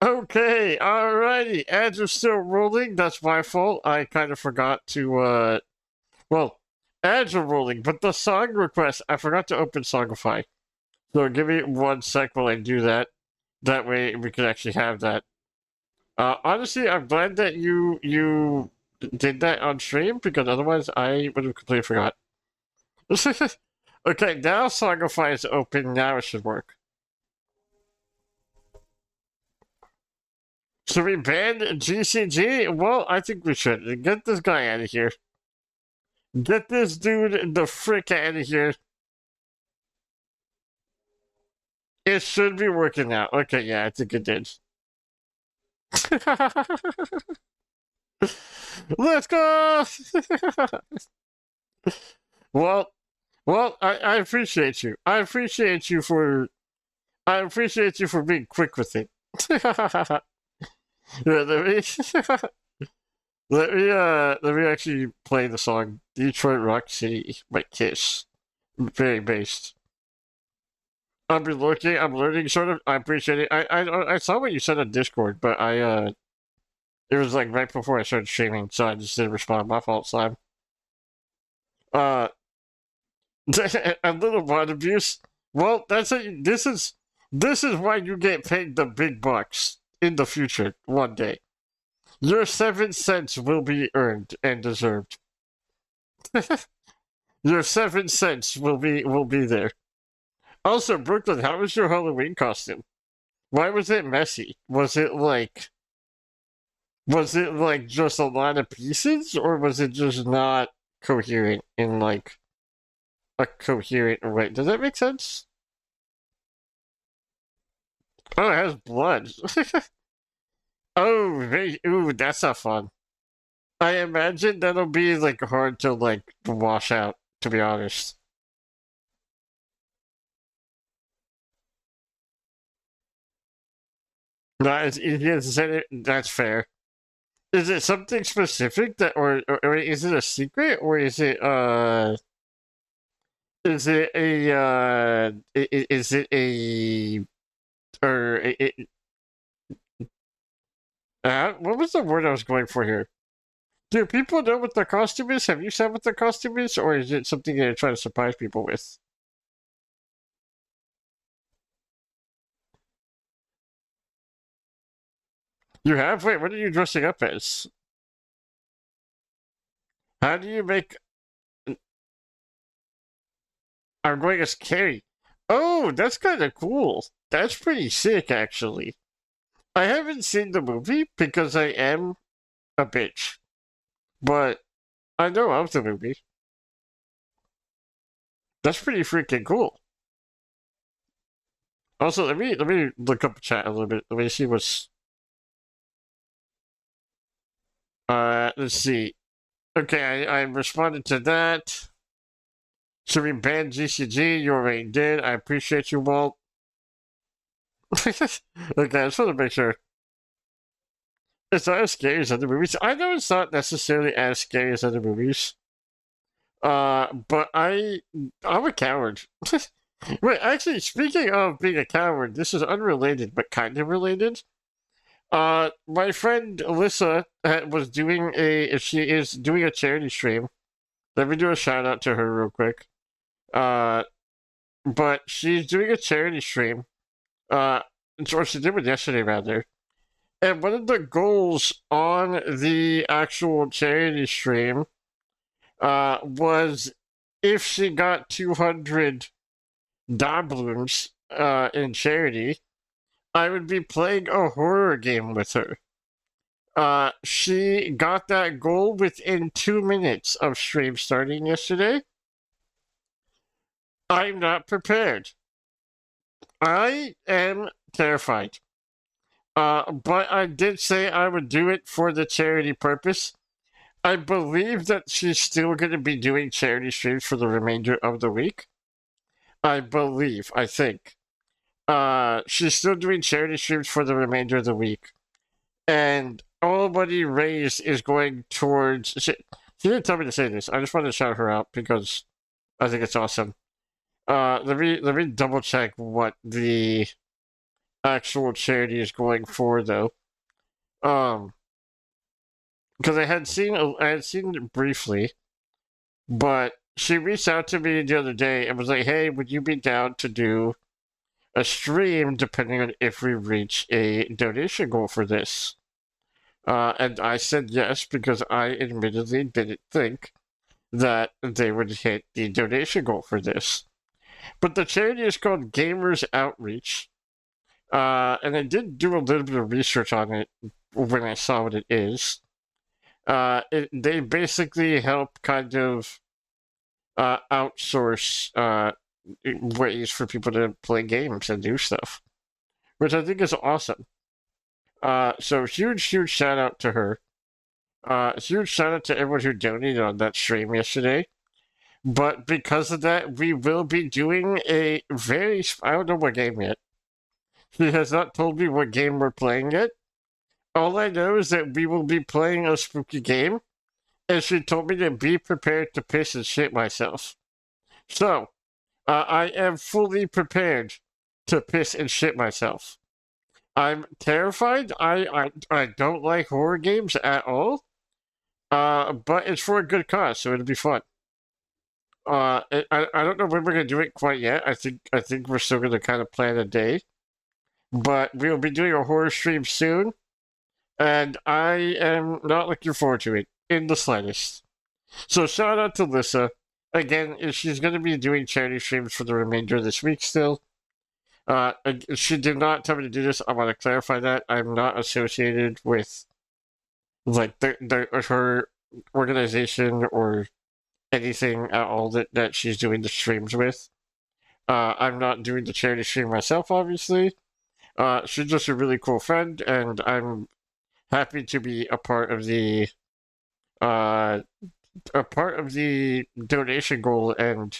Okay, alrighty. Ads are still rolling. That's my fault. I kind of forgot to, well, ads are rolling, but the song request, I forgot to open Songify. So give me 1 sec while I do that. That way we can actually have that. Honestly, I'm glad that you did that on stream because otherwise I would have completely forgot. Okay, now Songify is open. Now it should work. Should we ban GCG? Well, I think we should. Get this guy out of here. Get this dude the frick out of here. It should be working now. Okay, yeah, I think it did. Let's go! well, I appreciate you. I appreciate you for being quick with it. Yeah, let me actually play the song Detroit Rock City by Kiss. Very based. I've been looking, I'm learning sort of. I appreciate it. I saw what you said on Discord, but it was like right before I started streaming, so I just didn't respond. My fault, Slime. Uh a little bot abuse. Well, this is why you get paid the big bucks in the future one day. Your 7 cents will be earned and deserved. Your 7 cents will be there. Also, Brooklyn, how was your Halloween costume? Why was it messy? Was it like just a lot of pieces, or was it just not coherent in like a coherent way? Does that make sense? Oh, it has blood. Oh, ooh, that's not fun. I imagine that'll be like hard to like wash out, to be honest. No, that's fair. Is it something specific that, or is it a secret, or is it a, is it a, or what was the word I was going for here? Do people know what the costume is? Have you said what the costume is, or is it something that you're trying to surprise people with? You have? Wait, what are you dressing up as? How do you make? I'm going as Carrie. Oh, that's kind of cool. That's pretty sick, actually. I haven't seen the movie because I am a bitch, but I know of the movie. That's pretty freaking cool. Also, let me look up chat a little bit. Let me see what's. Let's see. Okay, I responded to that. Should we ban GCG? You already did. I appreciate you, Walt. Okay, I just want to make sure. It's not as scary as other movies. I know it's not necessarily as scary as other movies. But I'm a coward. Wait, actually, speaking of being a coward, this is unrelated but kind of related. My friend Alyssa was doing she is doing a charity stream. Let me do a shout out to her real quick. Uh, but she's doing a charity stream. Or she did one yesterday rather. And one of the goals on the actual charity stream, was if she got 200 doubloons, in charity, I would be playing a horror game with her. She got that goal within 2 minutes of stream starting yesterday. I'm not prepared. I am terrified. But I did say I would do it for the charity purpose. I believe that she's still going to be doing charity streams for the remainder of the week. I think. She's still doing charity streams for the remainder of the week. And all money raised is going towards. She didn't tell me to say this. I just wanted to shout her out because I think it's awesome. Let me double check what the actual charity is going for, though. Um, because I had seen it briefly, but she reached out to me the other day and was like, "Hey, would you be down to do a stream depending on if we reach a donation goal for this?" And I said yes because I admittedly didn't think that they would hit the donation goal for this. But the charity is called Gamers Outreach. And I did do a little bit of research on it when I saw what it is. They basically help kind of outsource ways for people to play games and do stuff, which I think is awesome. So huge shout out to her. Huge shout out to everyone who donated on that stream yesterday. But because of that, we will be doing a very, I don't know what game yet. She has not told me what game we're playing yet. All I know is that we will be playing a spooky game, and she told me to be prepared to piss and shit myself. So, I am fully prepared to piss and shit myself. I'm terrified. I don't like horror games at all. But it's for a good cause, so it'll be fun. I don't know when we're gonna do it quite yet. I think we're still gonna kind of plan a day, but we'll be doing a horror stream soon, and I am not looking forward to it in the slightest. So shout out to Lissa. Again, she's gonna be doing charity streams for the remainder of this week still. She did not tell me to do this. I want to clarify that I'm not associated with like her organization or anything at all that she's doing the streams with. I'm not doing the charity stream myself, obviously. She's just a really cool friend, and I'm happy to be uh, a part of the donation goal and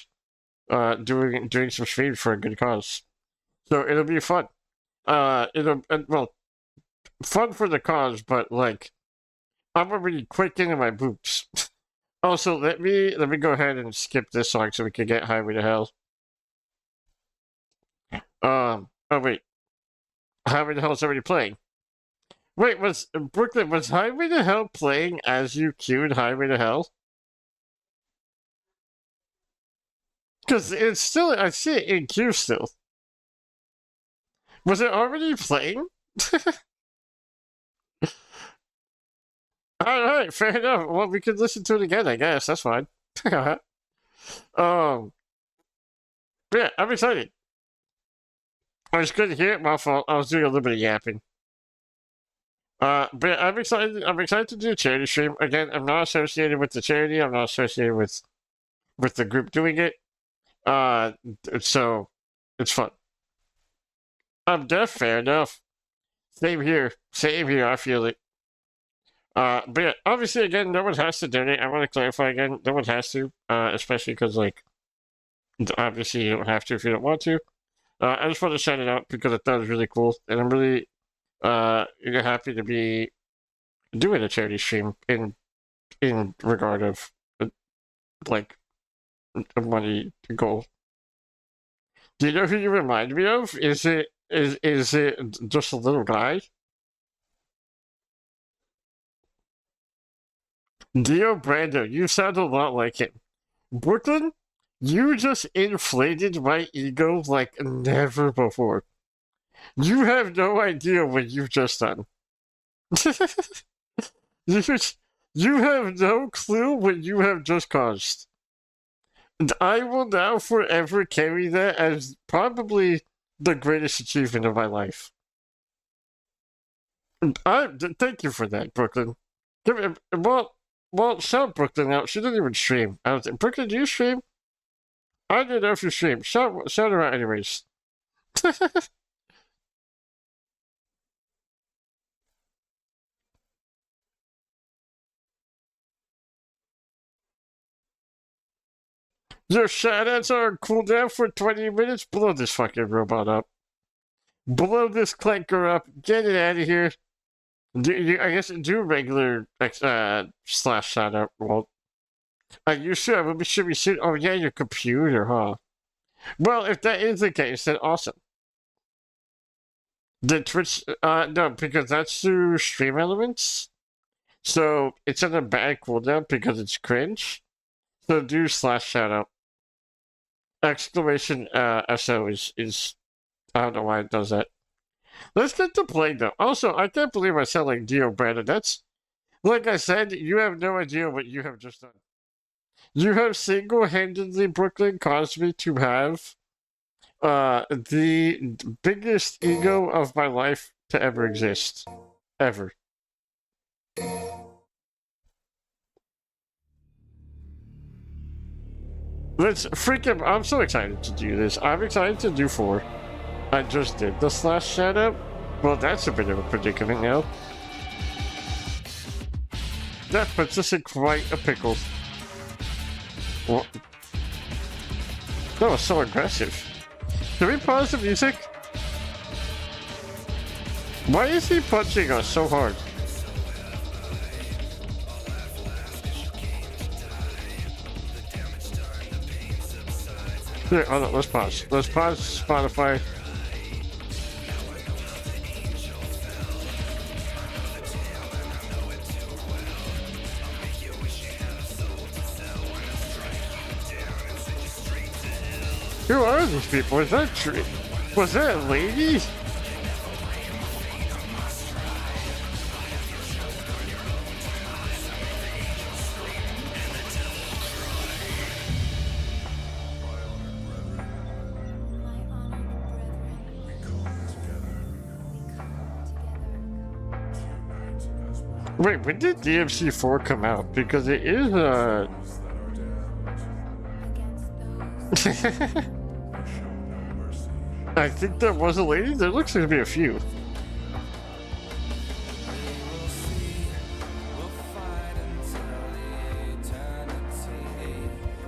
doing some streams for a good cause. So it'll be fun. Well, fun for the cause, but like I'm already quaking in my boots. Also, let me go ahead and skip this song so we can get Highway to Hell. Oh wait, Highway to Hell is already playing. Wait, was Brooklyn, was Highway to Hell playing as you queued Highway to Hell? Because it's still, I see it in queue still. Was it already playing? Alright, fair enough. Well, we could listen to it again, I guess. That's fine. um, yeah, I'm excited. I was good to hear it. My fault. I was doing a little bit of yapping. But I'm excited. I'm excited to do a charity stream again. I'm not associated with the charity. I'm not associated with the group doing it. So it's fun. I'm deaf. Fair enough. Same here. Same here. I feel it. But yeah, obviously, again, no one has to donate. I want to clarify again, no one has to. Especially because like, obviously, you don't have to if you don't want to. I just want to shout it out because I thought it was really cool, and I'm really happy to be doing a charity stream in regard of like a money goal. Do you know who you remind me of? Is it just a little guy? Dio Brando, you sound a lot like him. Brooklyn, you just inflated my ego like never before. You have no idea what you've just done. you, you have no clue what you have just caused. And I will now forever carry that as probably the greatest achievement of my life. Thank you for that, Brooklyn. Well, shout Brooklyn out. She didn't even stream. I was like, Brooklyn, do you stream? I didn't know if you stream. Shout her out anyways. Your shoutouts are on cooldown for 20 minutes. Blow this fucking robot up. Blow this clanker up. Get it out of here. I guess do regular slash shoutout. Well, are you sure? We'll be sure we soon. Oh yeah, your computer, huh? Well, if that is the case, then awesome. The Twitch, no, because that's through Stream Elements. So it's on a bad cooldown because it's cringe. So do slash shoutout. Exclamation SO is I don't know why it does that. Let's get to play though. Also, I can't believe I sound like Dio Brandon. That's like I said, you have no idea what you have just done. You have single-handedly, Brooklyn, caused me to have the biggest ego of my life to ever exist. Ever. Let's freaking. I'm so excited to do this. I'm excited to do 4. I just did the slash setup. Well, that's a bit of a predicament now. That puts us in quite a pickle. What? That was so aggressive. Can we pause the music? Why is he punching us so hard? Here, hold on, let's pause. Let's pause Spotify. Who are these people? Was that tree? Was that a lady? Wait, when did DMC4 come out? Because it is I think there was a lady. There looks like to be a few.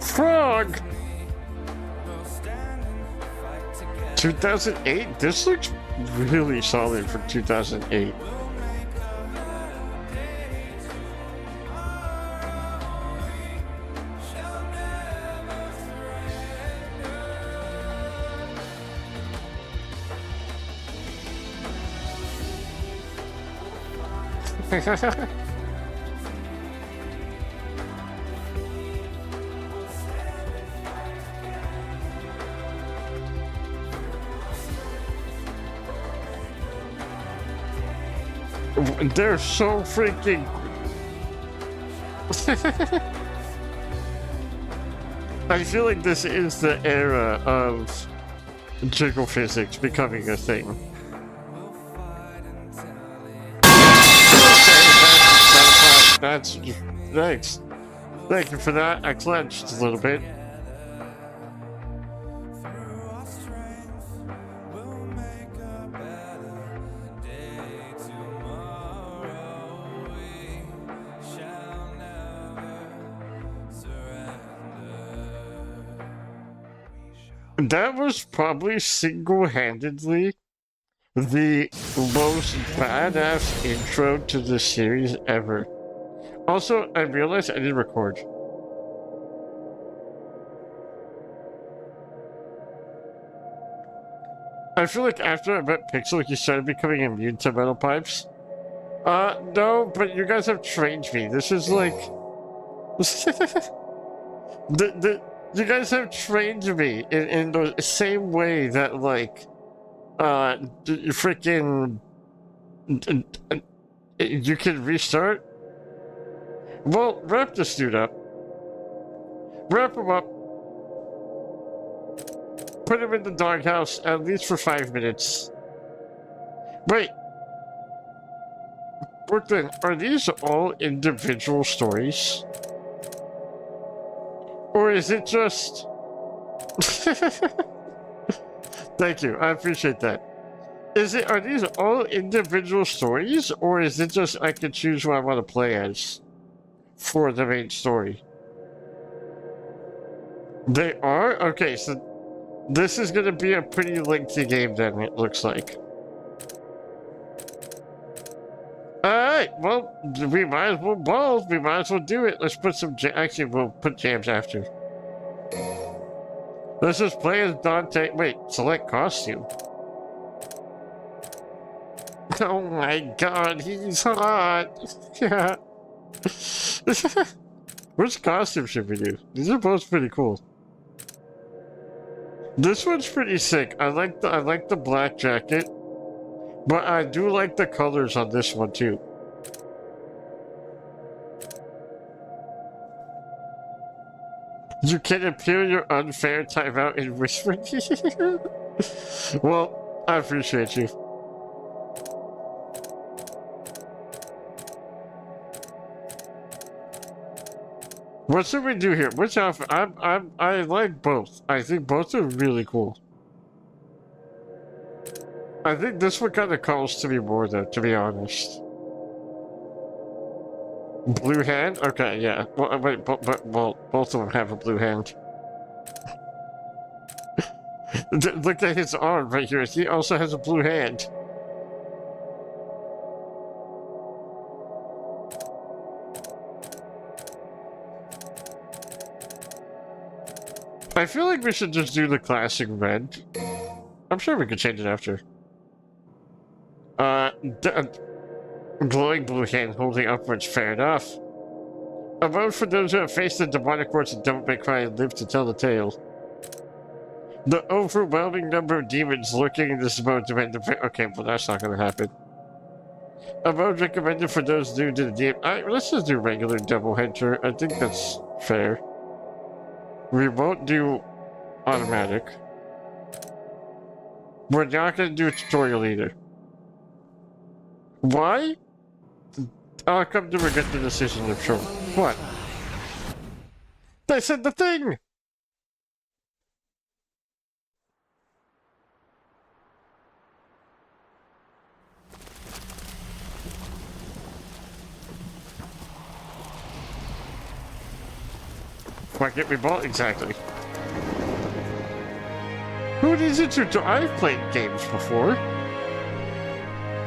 Frog! 2008? This looks really solid for 2008. They're so freaking... I feel like this is the era of jiggle physics becoming a thing. That's thanks. Thank you for that. I clenched a little bit. That was probably single-handedly the most badass intro to the series ever. Also, I realized I didn't record. I feel like after I met Pixel, he started becoming immune to metal pipes. No, but you guys have trained me. This is like... you guys have trained me in the same way that, like, freaking... You can restart? Well, wrap this dude up. Wrap him up. Put him in the doghouse, at least for 5 minutes. Wait. Brooklyn, are these all individual stories? Or is it just... Thank you, I appreciate that. Are these all individual stories? Or is it just I can choose who I want to play as for the main story? They are? Okay, so this is going to be a pretty lengthy game then, it looks like. Alright, well, we might as well balls. We might as well do it. Let's put some... Actually, we'll put jams after. Let's just play as Dante. Wait, select costume. Oh my god, he's hot. Yeah. Which costume should we do? These are both pretty cool. This one's pretty sick. I like the black jacket, but I do like the colors on this one too. You can appear your unfair timeout in whispering. Well, I appreciate you. What should we do here? Which outfit? I like both. I think both are really cool. I think this one kind of calls to me more though, to be honest. Blue hand? Okay, yeah. Well, wait, well, both of them have a blue hand. Look at his arm right here. He also has a blue hand. I feel like we should just do the classic red. I'm sure we could change it after. Glowing blue hand holding upwards, fair enough. A vote for those who have faced the demonic force and don't make cry and live to tell the tale. The overwhelming number of demons lurking in this mode demand the... Okay, well that's not gonna happen. A mode recommended for those new to the game. Let's just do regular double hunter. I think that's fair. We won't do automatic. We're not gonna do a tutorial either. Why? I'll come to regret the decision of sure. What? They said the thing! Why can't we ball? Exactly. Who needs a tutorial? I've played games before.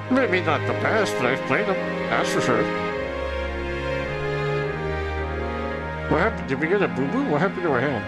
Maybe not the best, but I've played them. That's for sure. What happened? Did we get a boo-boo? What happened to our hand?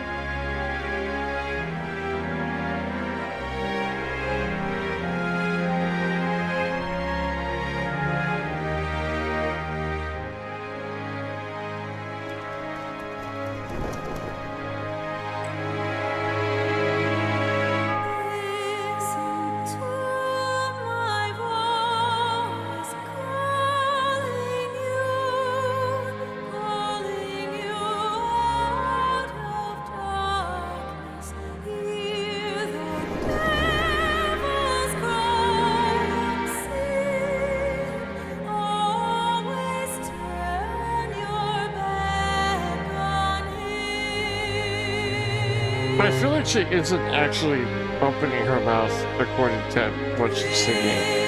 I feel like she isn't actually opening her mouth according to what she's singing.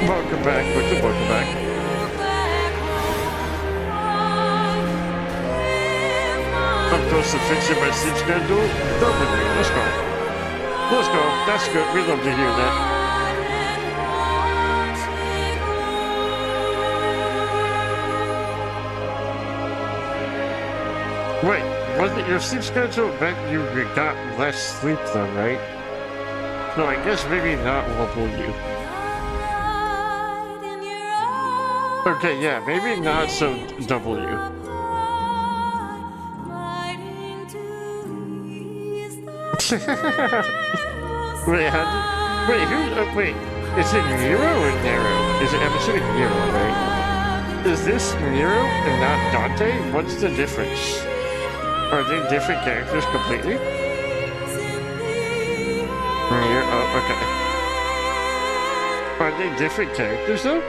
Welcome back, welcome back. I'm close to fixing my sleep schedule. Done with me. Let's go. Let's go. That's good. We love to hear that. Wait, wasn't your sleep schedule meant you got less sleep though, right? No, I guess maybe not level you. Okay, yeah, maybe not so double you. Wait, is it Nero or Nero? I'm assuming Nero, right? Is this Nero and not Dante? What's the difference? Are they different characters completely? Oh, okay. Are they different characters though?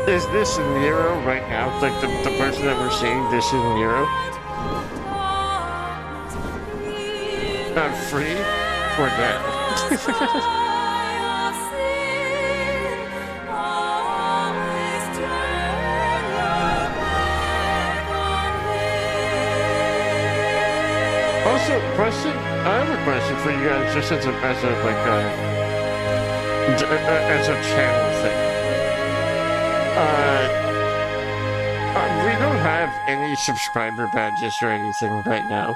Is this Nero right now? Like the person that we're seeing, this is Nero? I'm free for that. Also, question. I have a question for you guys, just as a like as a channel thing. We don't have any subscriber badges or anything right now,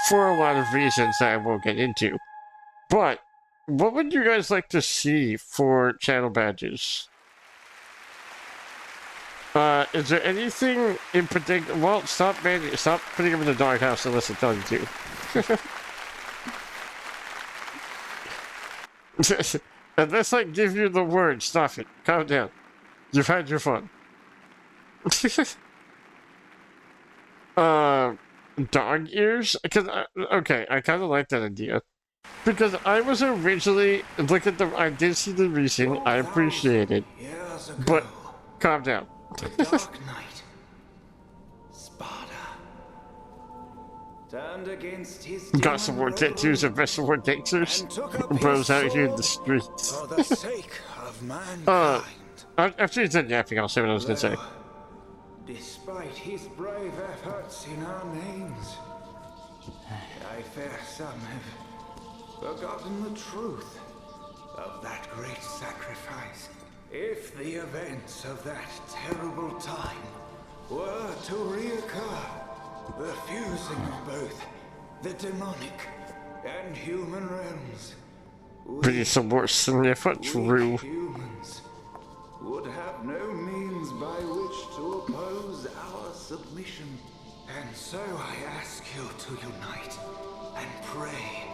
for a lot of reasons that I won't get into. But what would you guys like to see for channel badges? Is there anything in particular? Well, stop putting them in the doghouse unless I tell you to. Unless I give you the word, stop it. Calm down. You've had your fun. Dog ears? Because, okay, I kind of like that idea. Because I was originally, I did see the reason, I appreciate it. But, calm down. The Dark Knight, Sparta, turned against his got some more tattoos and best more gangsters. Bros out here in the streets. For the sake of mankind. After he's done yapping, I'll say what I was gonna say. Despite his brave efforts in our names, I fear some have forgotten the truth of that great sacrifice. If the events of that terrible time were to reoccur, the fusing of both the demonic and human realms, Pretty some worse than if it's true. Humans would have no means by which to oppose our submission. And so I ask you to unite and pray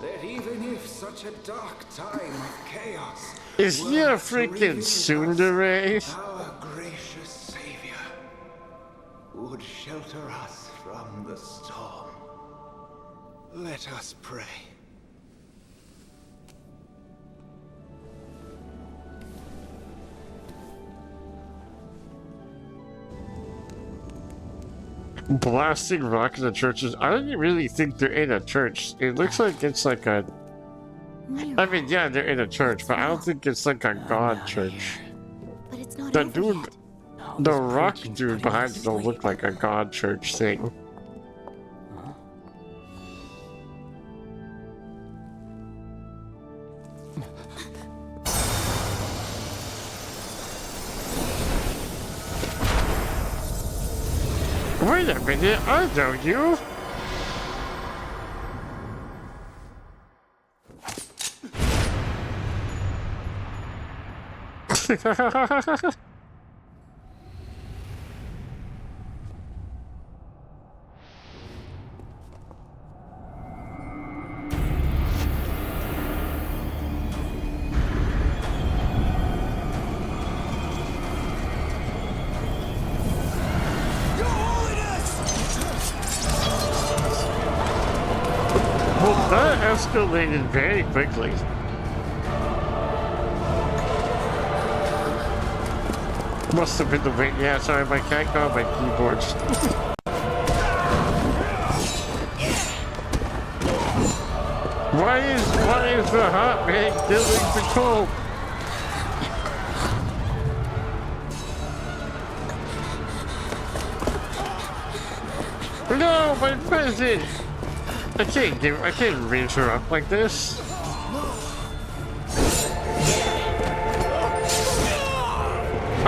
that even if such a dark time of chaos is he a freaking tsundere? our gracious savior would shelter us from the storm. Let us pray. Blasting rock in the churches. I don't really think they're in a church. It looks like it's like a. I mean, yeah, they're in a church, but I don't think it's like a god church. But it's not The dude, the rock dude behind it don't look like a god church thing. Wait a minute, I know you! Well, that escalated very quickly. Must have been the weight. Yeah, sorry, my cat got my keyboards. Why is the hot man killing the cold? No, my present! I can't raise her up like this.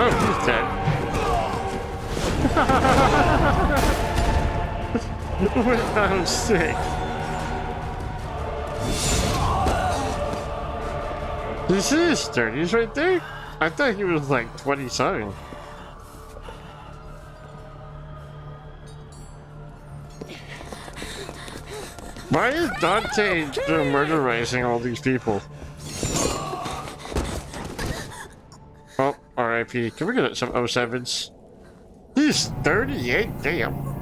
Oh, he's dead. That was sick. This is 30s right there? I thought he was like 27. Why is Dante murderizing all these people? Oh, RIP. Can we get some 07s? He's 38, damn.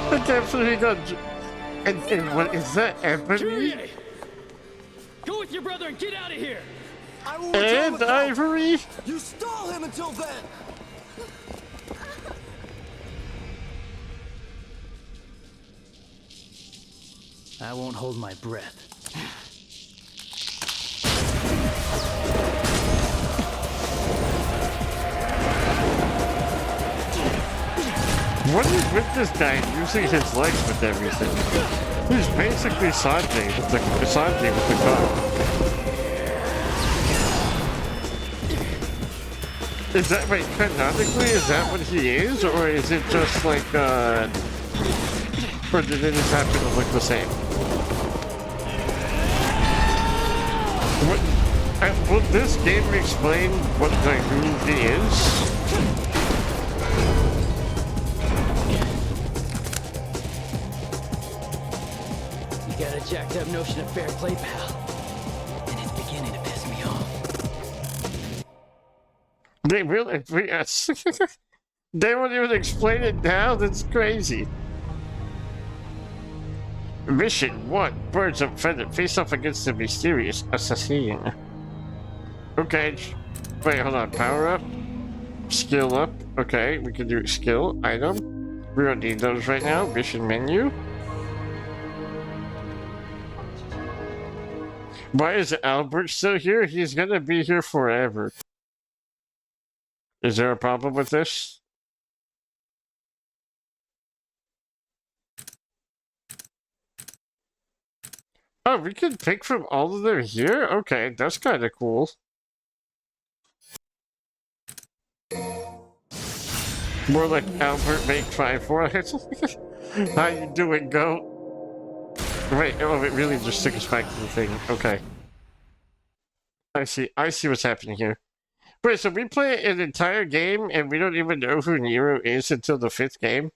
I can't believe he got. And what is that, Ebony? Go with your brother and get out of here! I will And Ivory? You stall him until then! I won't hold my breath. What is with this guy using his legs with everything? He's basically Sanjay with the car. Is that, wait, canonically, is that what he is? Or is it just like, or did it just happen to look the same? What, will this game explain what, like, who he is? You got a jacked up notion of fair play, pal. And it's beginning to piss me off. They really, they won't even explain it now? That's crazy. Mission 1. Birds of Feather. Face off against the mysterious assassin. Okay. Wait, hold on. Power up. Skill up. Okay, we can do skill. Item. We don't need those right now. Mission menu. Why is Albert still here? He's gonna be here forever. Is there a problem with this? Oh, we can pick from all of them here? Okay, that's kind of cool. More like Albert make 5-4. How you doing, goat? Wait, oh, it really just took us back to the thing. Okay. I see what's happening here. Wait, so we play an entire game and we don't even know who Nero is until the 5th game?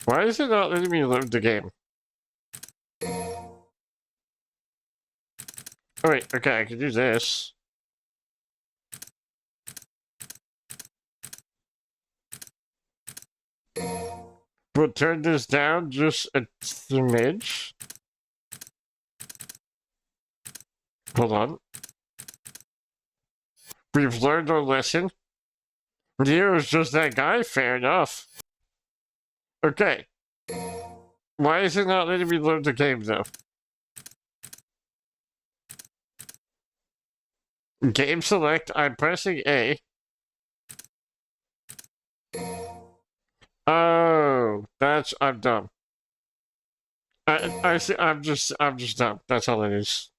Why is it not letting me load the game? Oh wait, okay, I can do this. We'll turn this down just a smidge. Hold on. We've learned our lesson. Nero's just that guy, fair enough. Okay. Why is it not letting me load the game, though? Game select, I'm pressing A. Oh, I'm dumb. I see, I'm just dumb. That's all it is.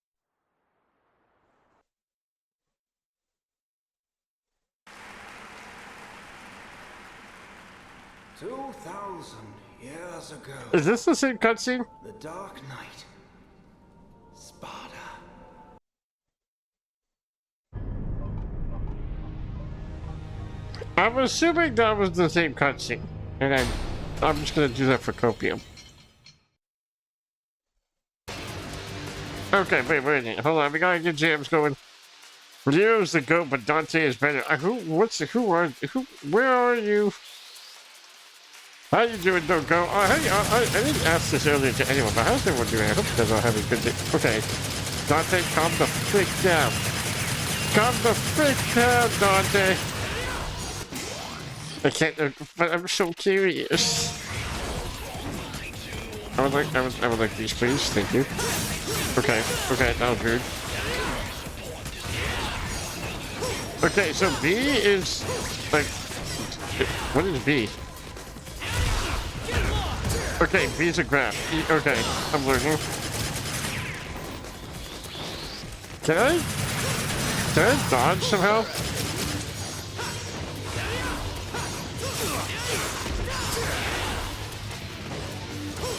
Years ago. Is this the same cutscene? The Dark Knight. Sparta. I'm assuming that was the same cutscene. And I'm just gonna do that for copium. Okay, wait a minute. Hold on, we gotta get jams going. Leo's the GOAT, but Dante is better. Where are you? How you doing, don't go? Hey, I didn't ask this earlier to anyone, but how's everyone doing? I hope you guys are having a good day. Okay. Dante, calm the frick down. Calm the frick down, Dante. I can't, but I'm so curious. I would like these, please. Thank you. Okay, that was rude. Okay, so B is, like, what is B? Okay, B's a grab. Okay, I'm learning. Can I dodge somehow?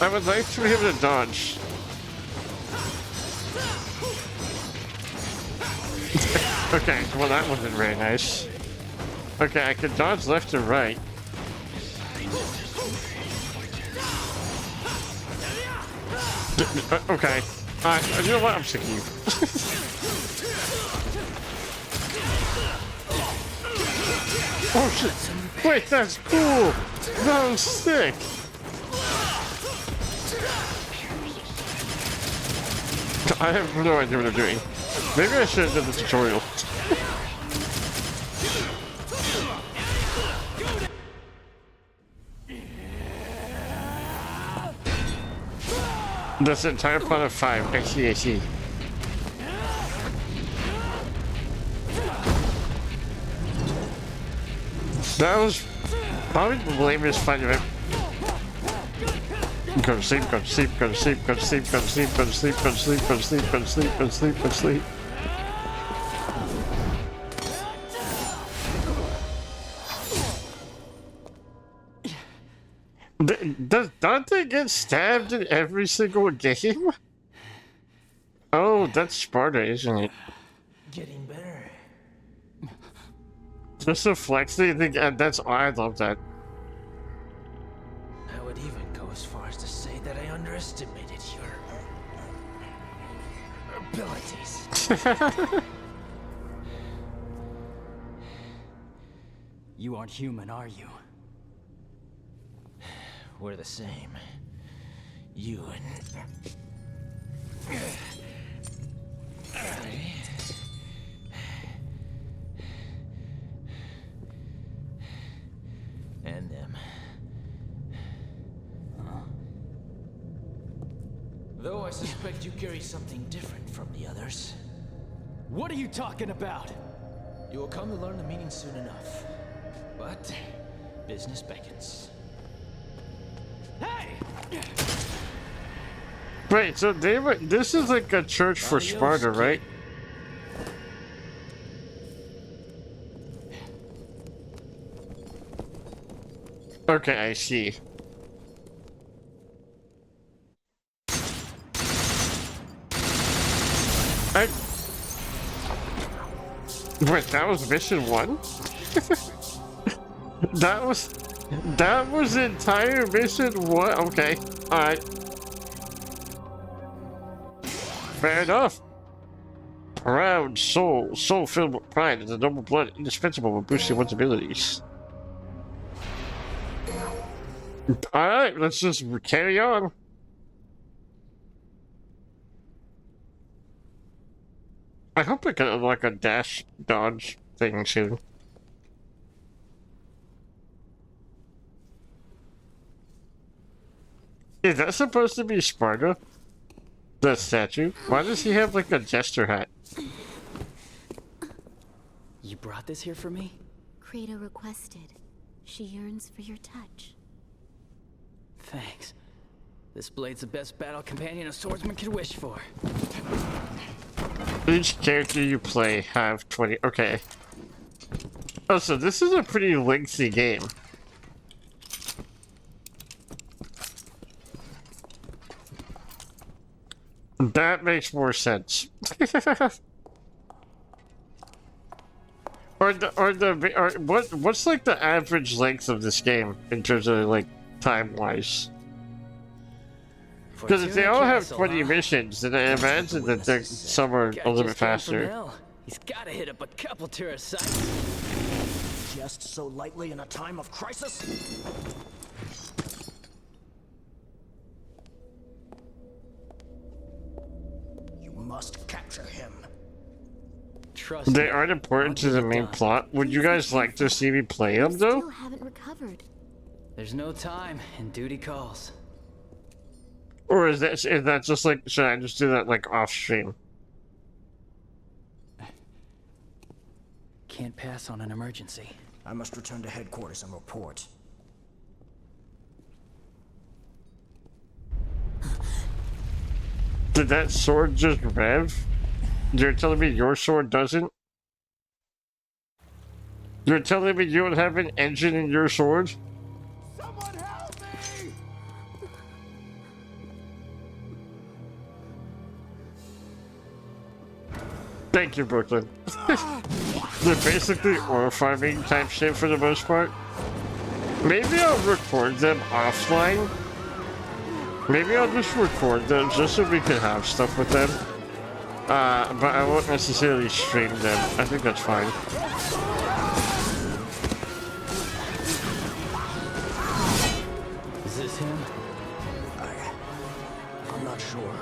I would like to be able to dodge. Okay, well that wasn't very nice. Okay, I can dodge left and right. Okay. You know what? I'm sick of you. Oh shit! Wait, that's cool! That was sick! I have no idea what I'm doing. Maybe I should have done the tutorial. That's the entire plot of 5. I see, I see. That was probably the lamest fight of it. Go to sleep, go to sleep, go to sleep, go to sleep, go to sleep, go to sleep, go to sleep, go to sleep, go to sleep, go to sleep, go to sleep. Does Dante get stabbed in every single game? Oh, that's Sparta, isn't it? Getting better. Just a flex thing, that's I love that. I would even go as far as to say that I underestimated your abilities. You aren't human, are you? We're the same. You and them. Though I suspect you carry something different from the others. What are you talking about? You will come to learn the meaning soon enough. But business beckons. Hey! Wait, so this is like a church for Sparta, right? Okay, I see. Wait, that was mission 1? That was the entire mission 1? Okay, alright. Fair enough. Proud soul filled with pride, and the noble blood indispensable for boosting one's abilities. Alright, let's just carry on. I hope I can unlock a dash dodge thing soon. Is that supposed to be Sparta? The statue? Why does he have like a jester hat? You brought this here for me? Credo requested. She yearns for your touch. Thanks. This blade's the best battle companion a swordsman could wish for. Each character you play have 20. Okay. Oh, so this is a pretty lengthy game. That makes more sense. What's like the average length of this game in terms of like time-wise? Because if they all have 20 missions, then I imagine that some are a little bit faster. He's gotta hit up a couple tourist sites. Just so lightly in a time of crisis? You must capture him. Trust They me, aren't important to I'll the get it main done. plot. Would you guys like to see me play them, though? Still haven't recovered. There's no time, and duty calls. Or is that just like, should I just do that like off stream? Can't pass on an emergency. I must return to headquarters and report. Did that sword just rev? You're telling me your sword doesn't? You're telling me you don't have an engine in your sword? Someone help me! Thank you, Brooklyn. They're basically ore farming type shit for the most part. Maybe I'll record them offline. Maybe I'll just record them just so we can have stuff with them. But I won't necessarily stream them. I think that's fine. Is this him? I'm not sure.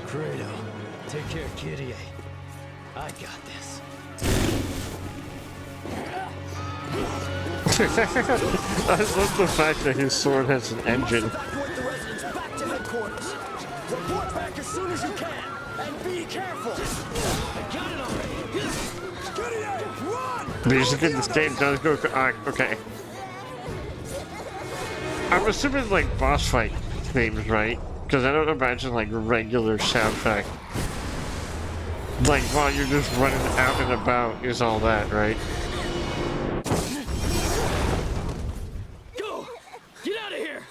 Credo, take care, Kyrie. I got this. I love the fact that his sword has an engine. Evacuate the residents back to headquarters. Report back as soon as you can, and be careful. Got it already. Gideon, run! Music in this game does go. Okay. I'm assuming like boss fight themes, right? Because I don't imagine like regular soundtrack. Like while you're just running out and about is all that, right? Go! Get out of here!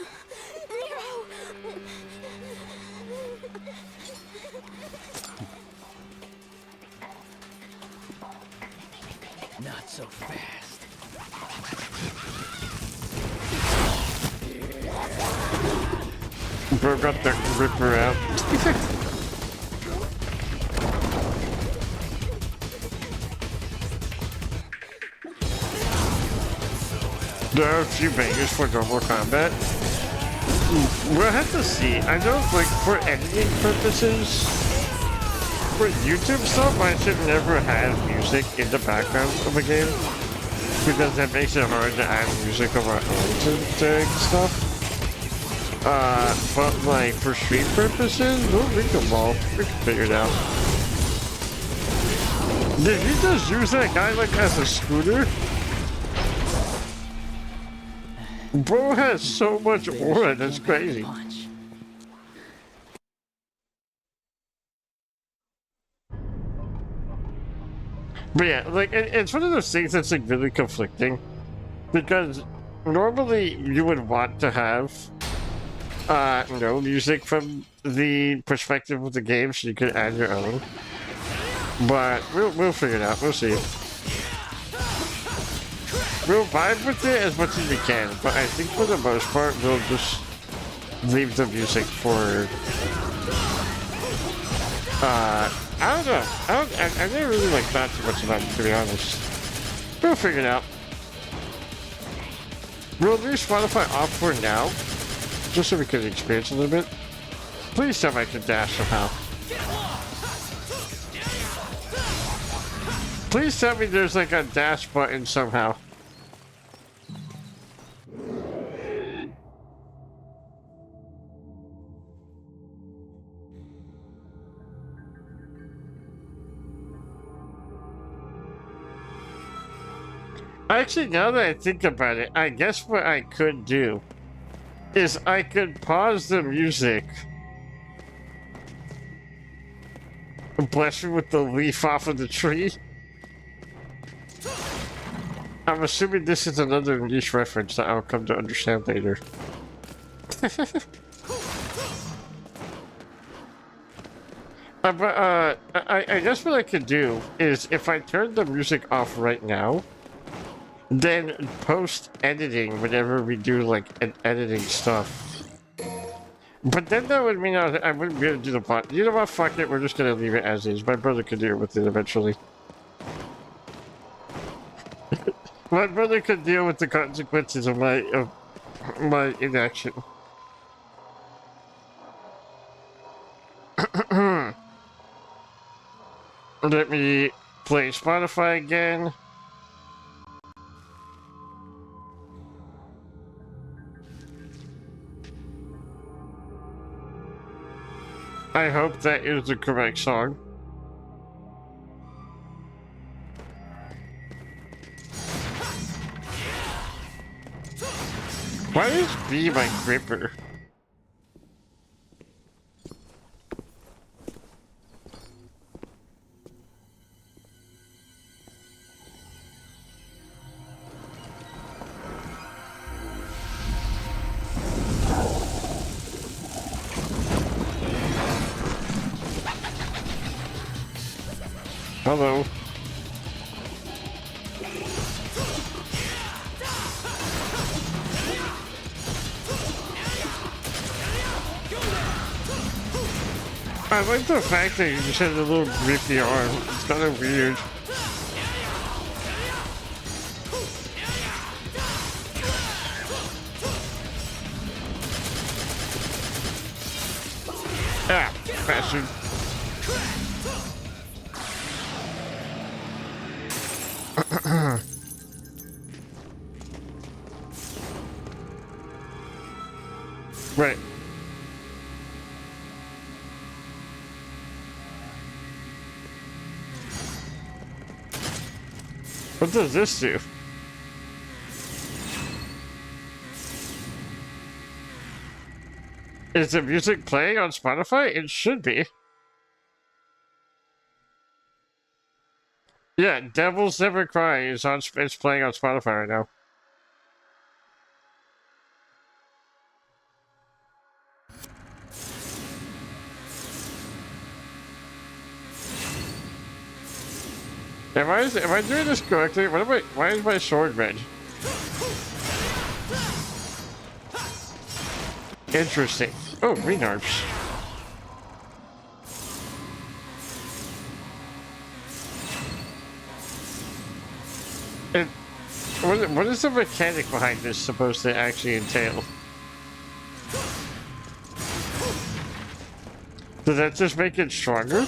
Not so fast. Bro got that ripper out. There are a few bangers for normal combat. We'll have to see. I know, like, for editing purposes, for YouTube stuff, I should never have music in the background of a game. Because that makes it hard to add music of our own to stuff. But, like, for stream purposes, we'll make them all. We can figure it out. Did you just use that guy, like, as a scooter? Bro has so much aura, that's crazy. Punch. But yeah, like, it's one of those things that's, like, really conflicting. Because normally you would want to have, no music from the perspective of the game so you could add your own. But we'll figure it out, we'll see. We'll vibe with it as much as we can, but I think for the most part, we'll just leave the music for, I don't know. I never really, like, thought too much about it, to be honest. We'll figure it out. We'll leave Spotify off for now, just so we can experience a little bit. Please tell me I can dash somehow. Please tell me there's, like, a dash button somehow. Actually, now that I think about it, I guess what I could do is I could pause the music. Bless you with the leaf off of the tree. I'm assuming this is another niche reference that I'll come to understand later. I guess what I could do is if I turn the music off right now, then post-editing, whenever we do, like, an editing stuff. But then that would mean I wouldn't be able to do the plot. You know what? Fuck it. We're just gonna leave it as is. My brother could deal with it eventually. My brother could deal with the consequences of my inaction. Let me play Spotify again. I hope that is the correct song. Why is B my gripper? Hello. I like the fact that you just had a little grippy arm. It's kind of weird. Ah, bastard. What does this do? Is the music playing on Spotify? It should be. Yeah, Devils Never Cry is on. It's playing on Spotify right now. Am I doing this correctly? Why is my sword red? Interesting. Oh, green arms. And what is the mechanic behind this supposed to actually entail? Does that just make it stronger?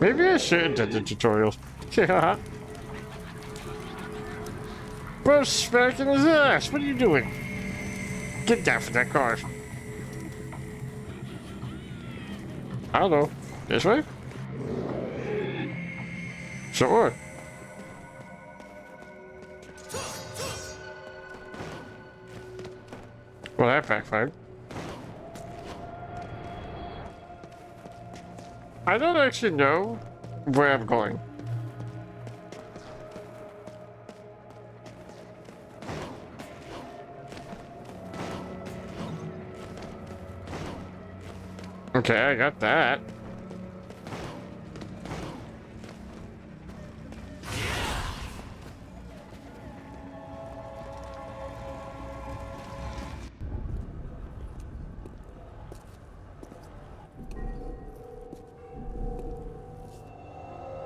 Maybe I should have done the tutorial. Yeah. Bro, smacking his ass. What are you doing? Get down from that car. I don't know. This way? Sure. Well, that backfired. I don't actually know where I'm going. Okay, I got that.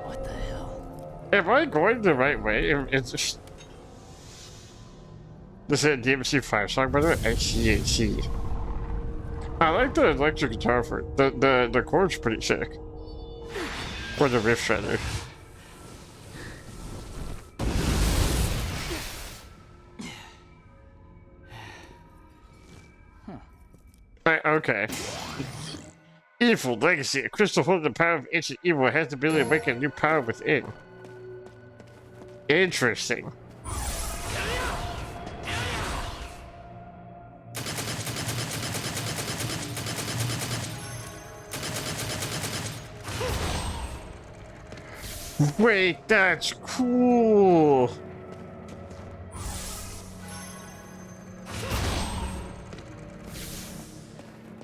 What the hell? Am I going the right way? It's just... This is a DMC 5 song, by the way. I see. I like the electric guitar for it. The chord's pretty sick. Or the riff rather. Right, okay. Evil Legacy. A crystal holding the power of ancient evil has the ability to make a new power within. Interesting. Wait, that's cool.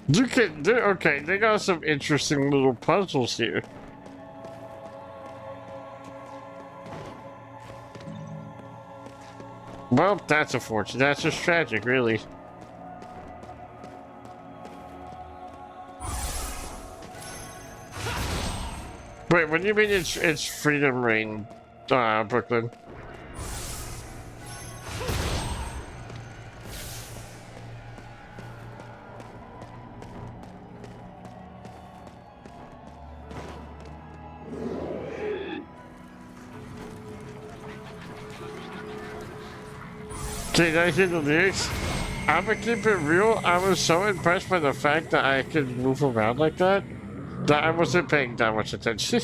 You can, okay, they got some interesting little puzzles here. Well, that's unfortunate. That's just tragic, really. Wait, what do you mean it's Freedom Rain, Brooklyn? Can I hear the lyrics? I'ma keep it real. I was so impressed by the fact that I could move around like that I wasn't paying that much attention.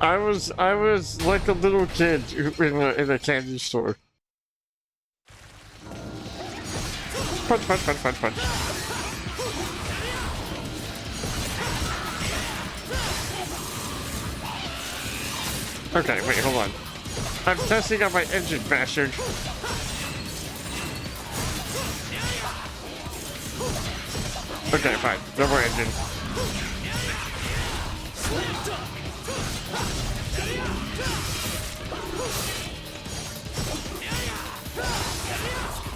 I was like a little kid in a candy store. Punch. Okay, wait, hold on. I'm testing out my engine, bastard. Okay, fine. No more engine.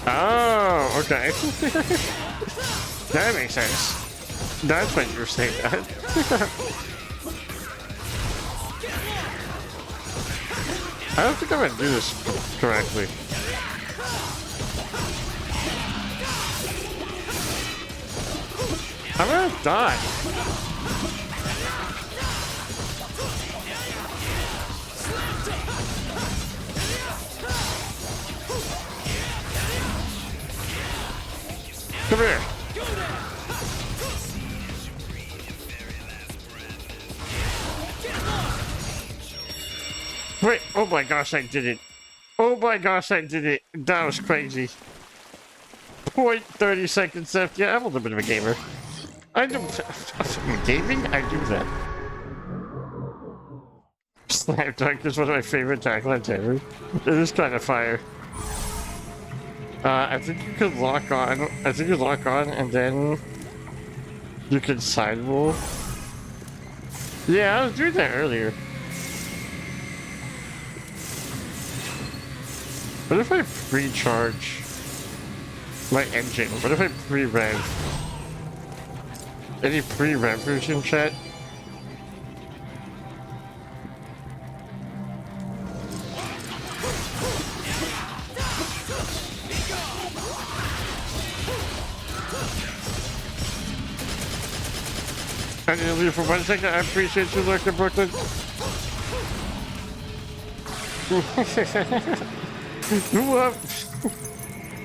Oh, okay. That makes sense. That's when you're saying that. I don't think I'm gonna do this correctly. I'm gonna die. Come here. Wait, oh my gosh, I did it. Oh my gosh, I did it. That was crazy. 30 seconds left. Yeah, I'm a little bit of a gamer. I don't... Gaming? I do that. Slam dunk is one of my favorite taglines ever. It is kind of fire. I think you could lock on. I think you lock on and then you can side roll. Yeah, I was doing that earlier. What if I pre-charge my engine? What if I pre-rev? Any pre-revers in chat? I need to leave for 1 second. I appreciate you, Dr. Brooklyn. Who up?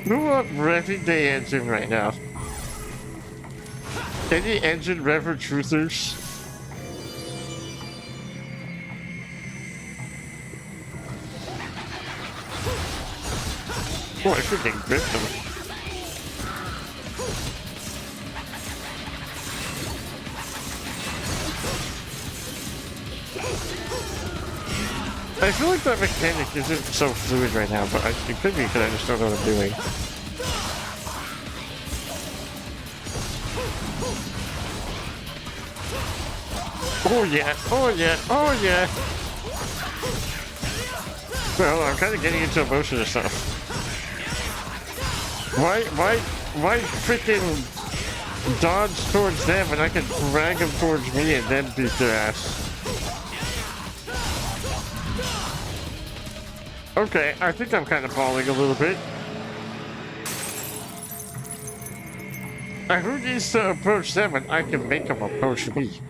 Who up revving the engine right now? Any engine rever truthers? Oh, I freaking gripped him. I feel like that mechanic isn't so fluid right now, but it could be because I just don't know what I'm doing. Oh yeah, oh yeah, oh yeah! Well, I'm kind of getting into emotion or stuff. Why freaking dodge towards them when I can drag them towards me and then beat their ass? Okay, I think I'm kind of falling a little bit. Who needs to approach them and I can make them approach me?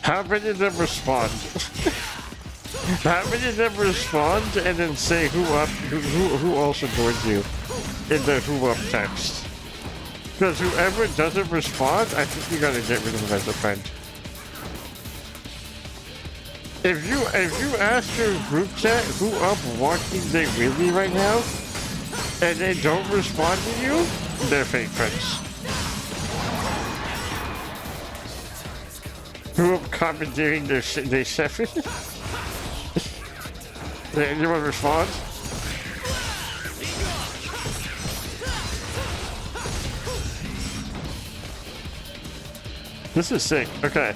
How many of them respond? How many of them respond and then say who also joins you in the who up text? Because whoever doesn't respond, I think you gotta get rid of them as a friend. If you ask your group chat who up walking they really right now, and they don't respond to you, they're fake friends. Who up commandeering their chef? Anyone respond? This is sick. Okay.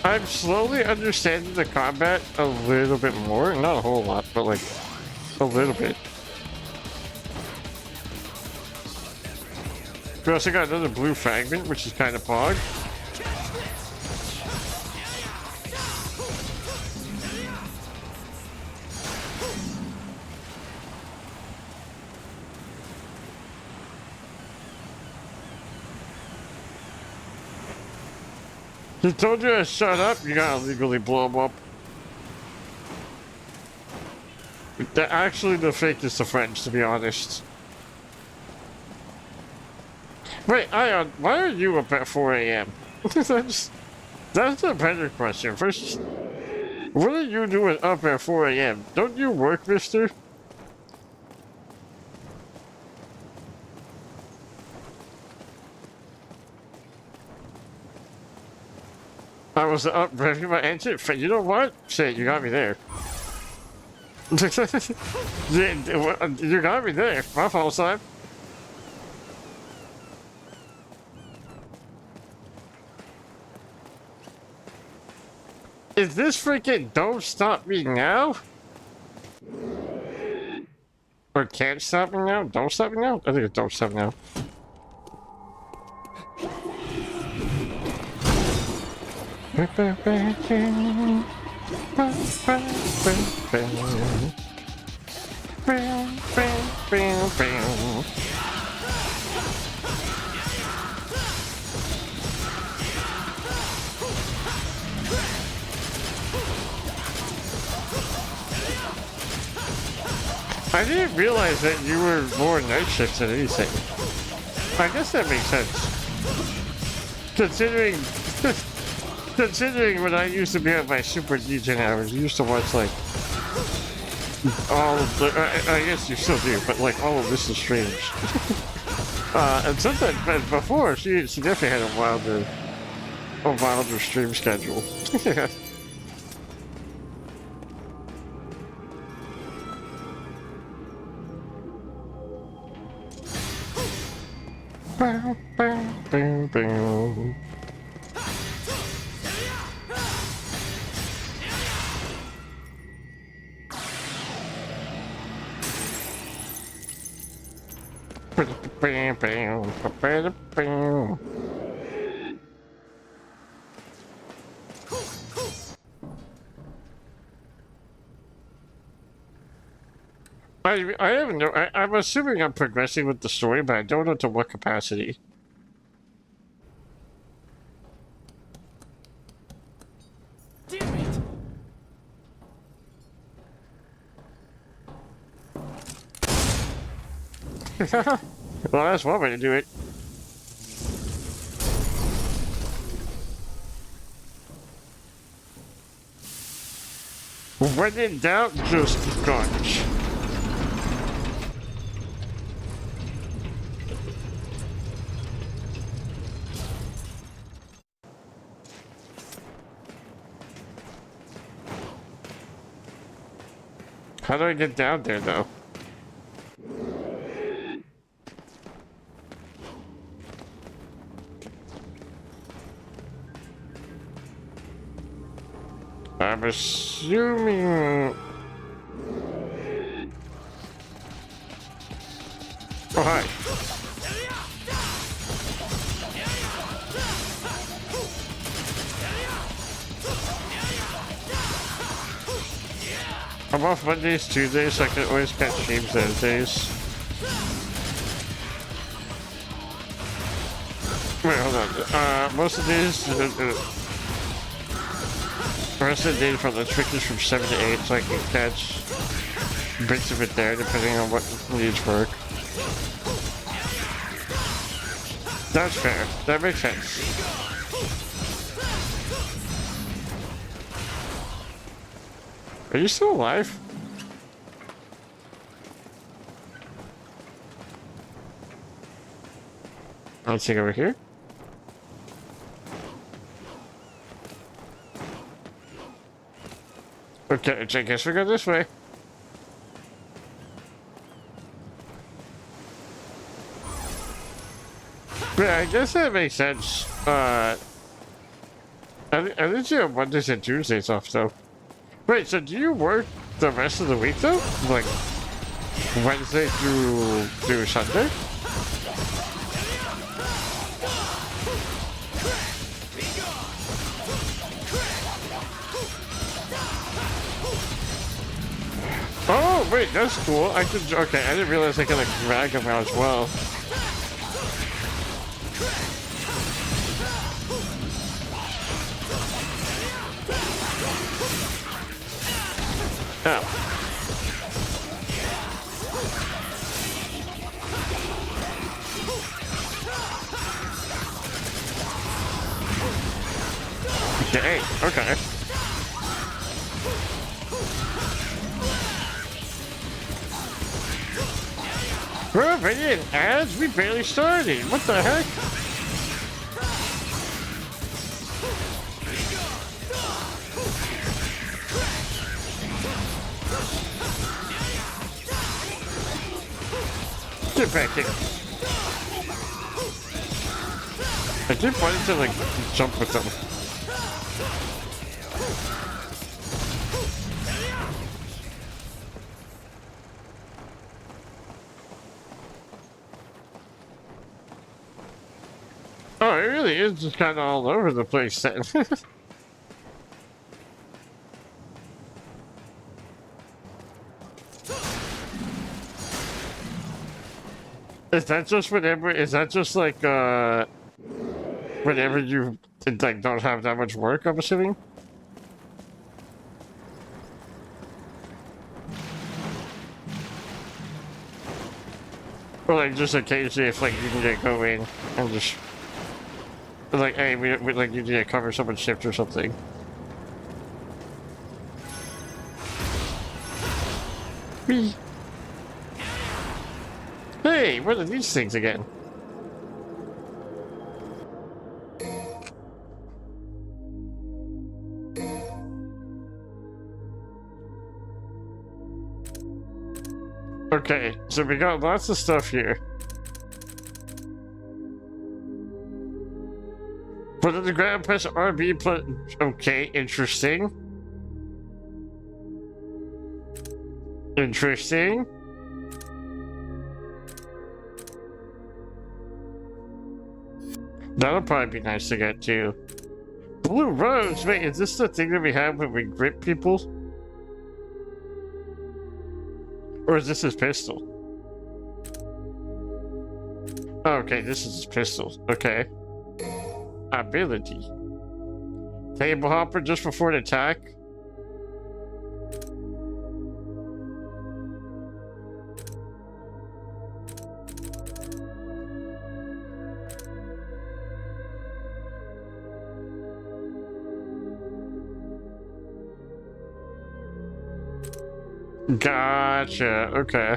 I'm slowly understanding the combat a little bit more. Not a whole lot, but like a little bit. We also got another blue fragment, which is kind of pog. He told you to shut up, you gotta legally blow him up. Actually, the fake is the French, to be honest. Wait, Ion, why are you up at 4 a.m.? that's a better question. First, what are you doing up at 4 a.m.? Don't you work, mister? I was up revving my engine. You know what? Shit, you got me there. You got me there. My fault, son. Is this freaking don't stop me now? Or can't stop me now? Don't stop me now? I think it's don't stop me now. I didn't realize that you were more night shifts than anything. I guess that makes sense. Considering, considering when I used to be at my super DJ hours, I used to watch like all of the. I guess you still do, but like all of this is streams. And sometimes, but before she definitely had a wilder stream schedule. Bow, bow, bow, bow. Bam, bam, bam, bam. I don't know. I'm assuming I'm progressing with the story, but I don't know to what capacity. Damn it! Well, that's one way to do it. When in doubt, just garbage. How do I get down there, though? I'm assuming... Oh, hi. I'm off Mondays, Tuesdays, so I can always catch streams those days. Wait, hold on. Most of these... the rest of the day from the trick is from 7 to 8, so I can catch bits of it there, depending on what needs work. That's fair. That makes sense. Are you still alive? Let's take over here. Okay, I guess we go this way. Yeah, I guess that makes sense. I think you have Mondays and Tuesdays off, though. Wait, so do you work the rest of the week, though? Like, Wednesday through Sunday? Oh, wait, that's cool. I could, okay, I didn't realize I could, like, drag them out as well. Oh. Dang, okay. We're already in ads? We barely started. What the heck? Get back here. I keep wanting to, like, jump with them. Oh, it really is just kind of all over the place then. Is that just whenever, is that just like, whenever you, like, don't have that much work, I'm assuming? Or, like, just occasionally if, like, you can get go in and just Like, hey, we like you need to cover someone's shift or something. Whee. Hey, what are these things again? Okay, so we got lots of stuff here. Put on the ground, press RB, put... Okay, interesting. Interesting. That'll probably be nice to get too. Blue rose? Wait, is this the thing that we have when we grip people? Or is this his pistol? Oh, okay, this is his pistol. Okay. Ability. Table hopper just before an attack. Gotcha, okay.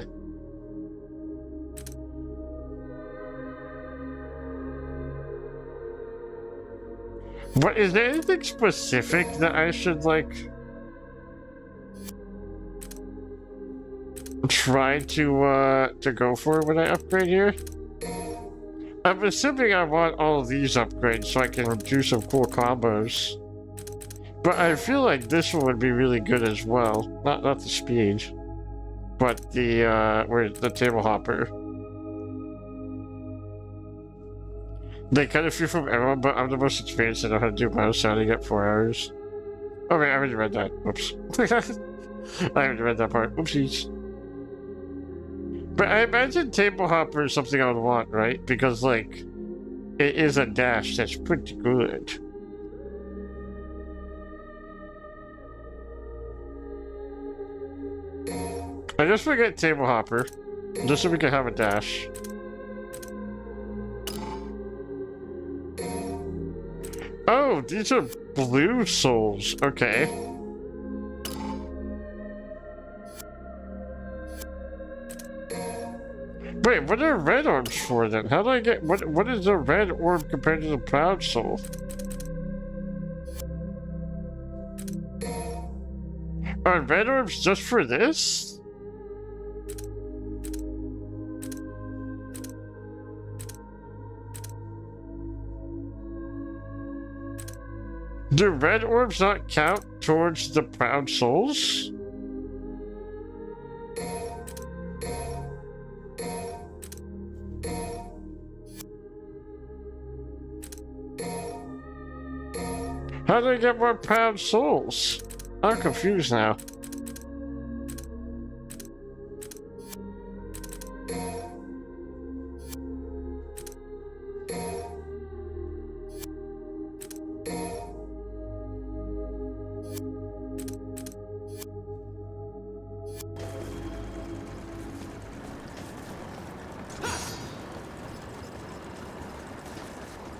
What, is there anything specific that I should, like, try to go for when I upgrade here? I'm assuming I want all of these upgrades so I can do some cool combos. But I feel like this one would be really good as well. Not the speed, but the where's the table hopper. They cut a few from everyone, but I'm the most experienced and know how to do mouse sounding at 4 hours. Oh wait, I already read that. Whoops. I already read that part. Oopsies. But I imagine table hopper is something I would want, right? Because like, it is a dash that's pretty good. I just forget table hopper, just so we can have a dash. Oh, these are blue souls. Okay. Wait, what are red orbs for then? How do I get what is a red orb compared to the proud soul? Are red orbs just for this? Do red orbs not count towards the proud souls? How do I get more proud souls? I'm confused now.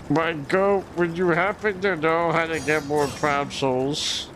But go, would you happen to know how to get more proud souls?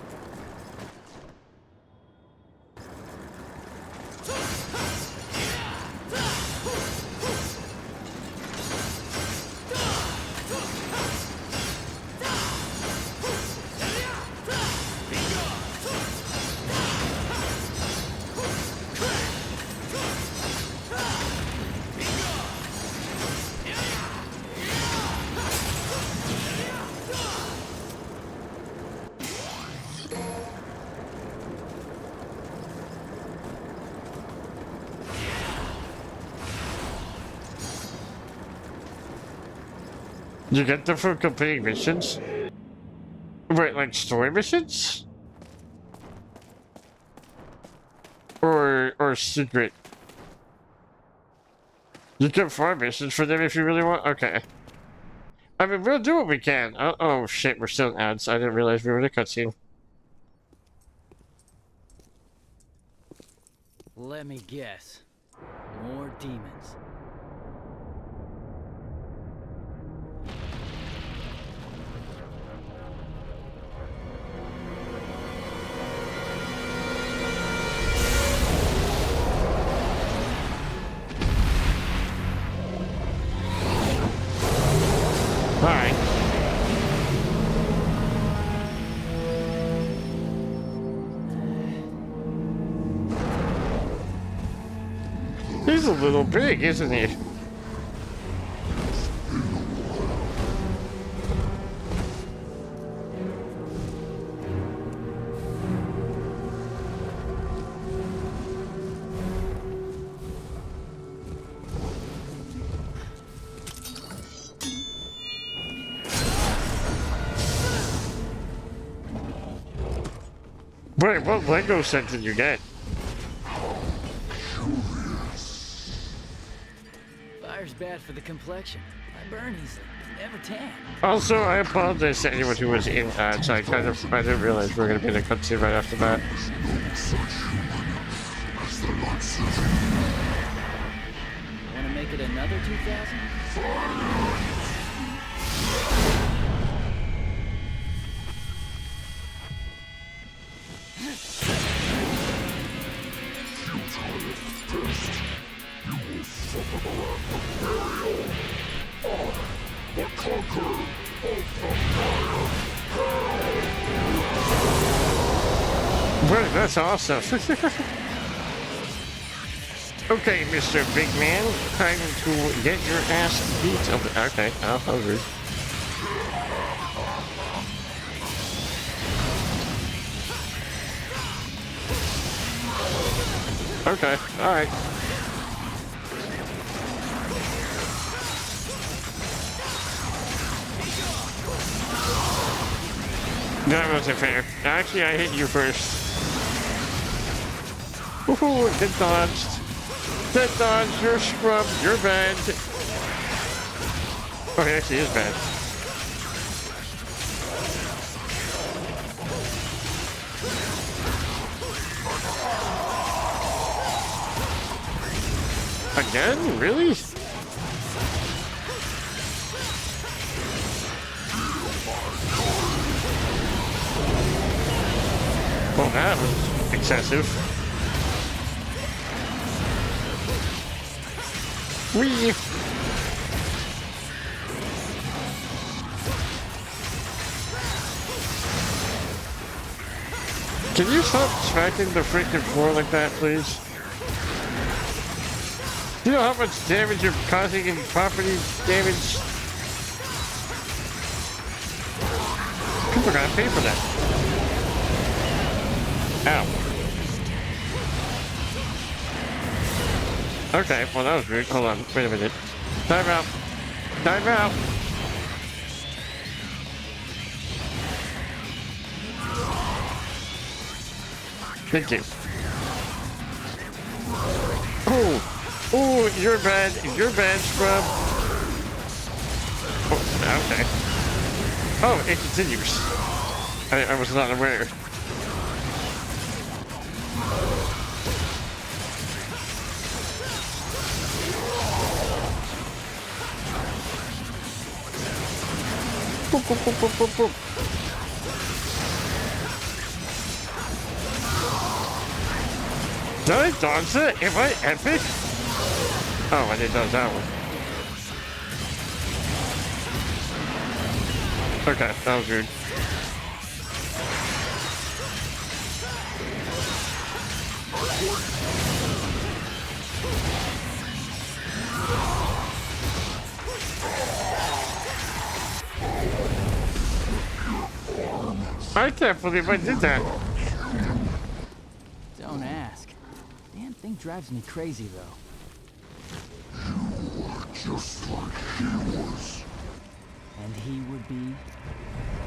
You get them from completing missions? Wait, like story missions? Or secret? You can farm missions for them if you really want? Okay. I mean, we'll do what we can. Oh shit, we're still in ads. I didn't realize we were in a cutscene. Let me guess. More demons. He's a little big, isn't he? Wait, what Lego set did you get? Fire's bad for the complexion. I burn easily. Never tan. Also, I apologize to anyone who was in ads. I didn't realize we were going to be in a cutscene right after that. Want to make it another 2000? Right, that's awesome. Okay, Mr. Big Man, time to get your ass beat. Okay, I'm hungry. Okay, alright. That wasn't fair. Actually, I hit you first. Woohoo, get dodged. Get dodged, you're scrubbed, you're bad. Oh, he actually is bad. Again? Really? Well, that was excessive. Whee! Can you stop smacking the freaking floor like that, please? Do you know how much damage you're causing in property damage? People gotta pay for that. Ow. Okay, well that was weird. Hold on, wait a minute. Time out. Time out. Thank you. Oh, you're bad. You're bad, scrub. Oh, okay. Oh, it continues. I was not aware. Boop, boop, boop, boop, boop, boop. Did I dodge it? Am I epic? Oh, I didn't dodge that one. Okay, that was weird. I can't believe I did that. Don't ask. Damn thing drives me crazy, though. You are just like he was. And he would be?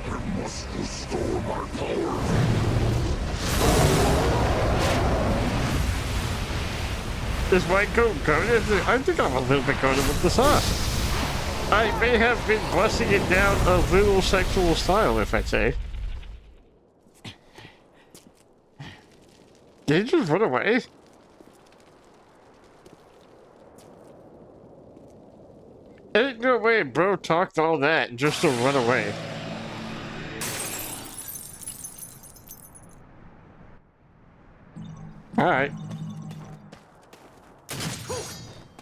I must restore my power. Is my coat coated? I think I'm a little bit coated with the sauce. I may have been busting it down a little sexual style, if I say. Did he just run away? Ain't no way bro talked all that just to run away. Alright.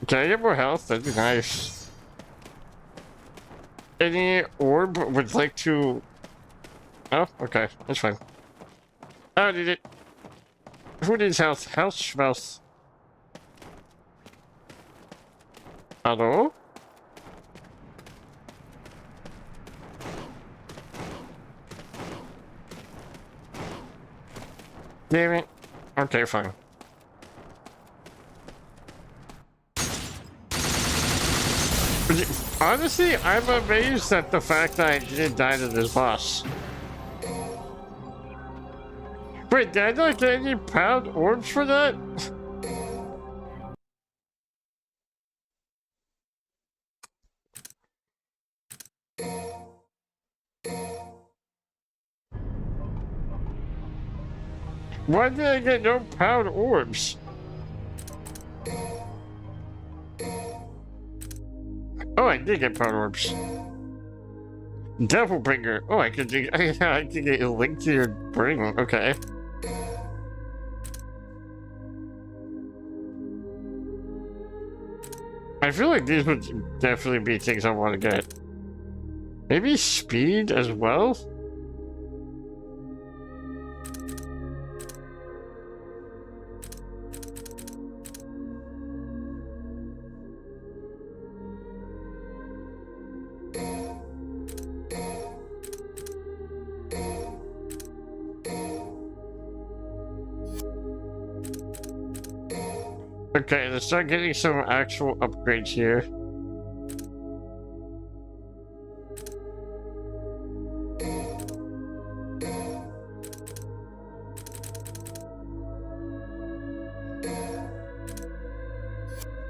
Can I get more health? That'd be nice. Any orb would like to... Oh, okay. That's fine. I don't need it. Who needs health? Health schmelth. Hello? Damn it. Okay, fine. Honestly, I'm amazed at the fact that I didn't die to this boss. Wait, did I not get any pound orbs for that? Why did I get no pound orbs? Oh, I did get pound orbs. Devil bringer. Oh, I could get a link to your bring. Okay. I feel like these would definitely be things I want to get. Maybe speed as well? Okay, let's start getting some actual upgrades here.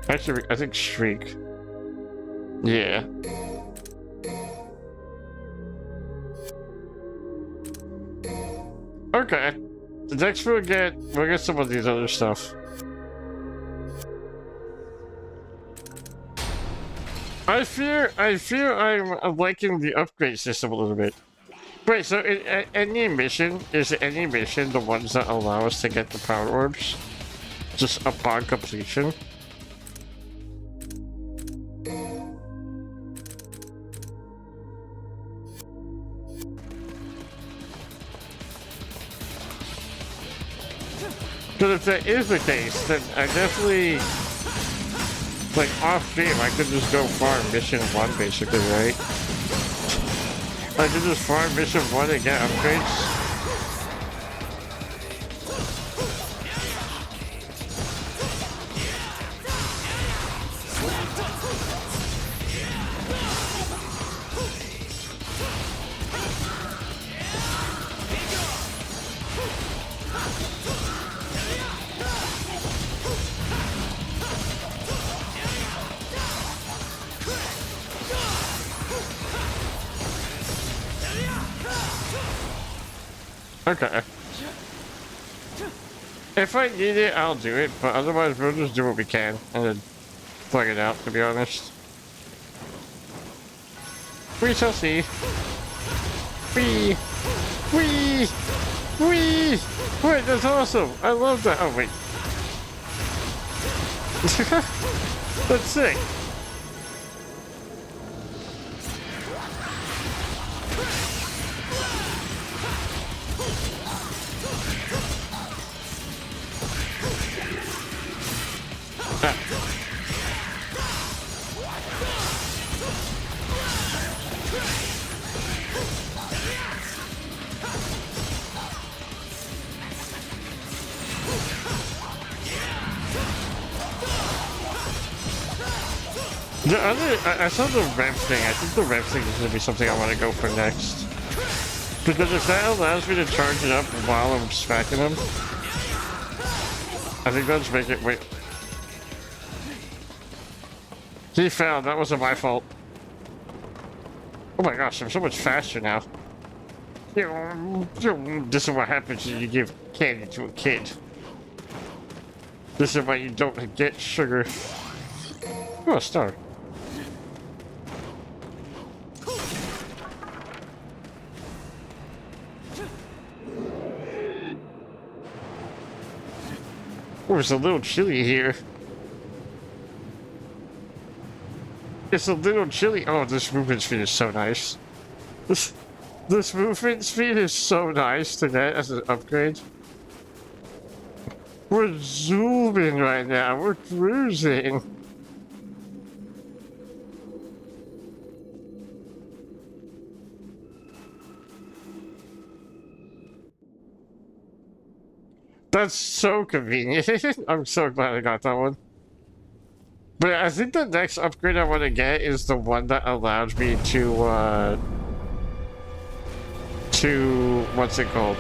Actually, I think Shriek. Yeah. Okay. The next we'll get some of these other stuff. I fear I'm liking the upgrade system a little bit. Wait, so in any mission, is any mission the ones that allow us to get the power orbs? Just upon completion? Because if that is the case, then I definitely... Like, off-stream, I could just go farm mission 1, basically, right? I could just farm mission 1 and get upgrades. Okay. If I need it, I'll do it, but otherwise we'll just do what we can and then plug it out, to be honest. We shall see. Wee! Wee! Wee! Wait, that's awesome! I love that! Oh, wait. That's sick! The other, I saw the rev thing. I think the rev thing is going to be something I want to go for next. Because if that allows me to charge it up while I'm smacking him, I think that'll make it, wait. He fell, that wasn't my fault. Oh my gosh, I'm so much faster now. This is what happens when you give candy to a kid. This is why you don't get sugar. Oh, a star. Oh, it's a little chilly here. It's a little chilly. Oh, this movement speed is so nice. This movement speed is so nice to get as an upgrade. We're zooming right now. We're cruising. That's so convenient. I'm so glad I got that one. But I think the next upgrade I want to get is the one that allows me to what's it called?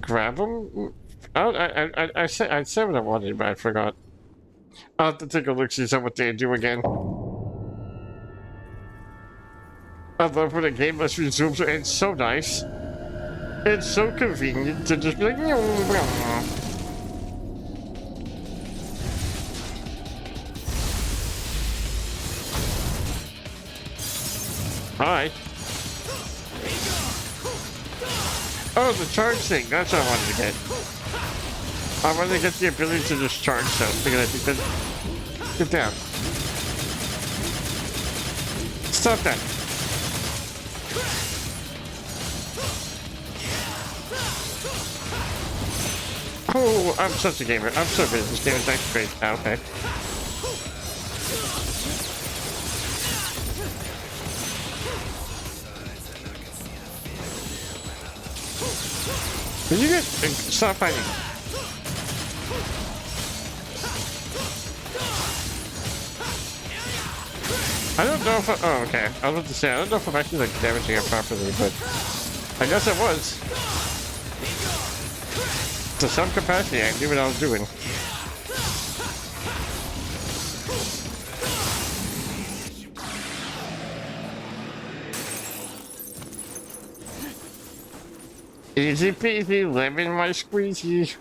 Grab them? I said what I wanted, but I forgot. I'll have to take a look, see what they do again. I love when a game must resume, so it's so nice. It's so convenient to just be like, hi. Oh, the charge thing. That's what I wanted to get. I wanted to get the ability to just charge them because I think that. Get down. Stop that. Oh, I'm such a gamer. I'm so good at this game. It's actually great. Ah, okay. Did you get... Stop fighting. I don't know if I... Oh, okay. I was about to say, I don't know if I'm actually, like, damaging it properly, but... I guess it was. To some capacity, I knew what I was doing. Easy peasy, lemon my squeezy.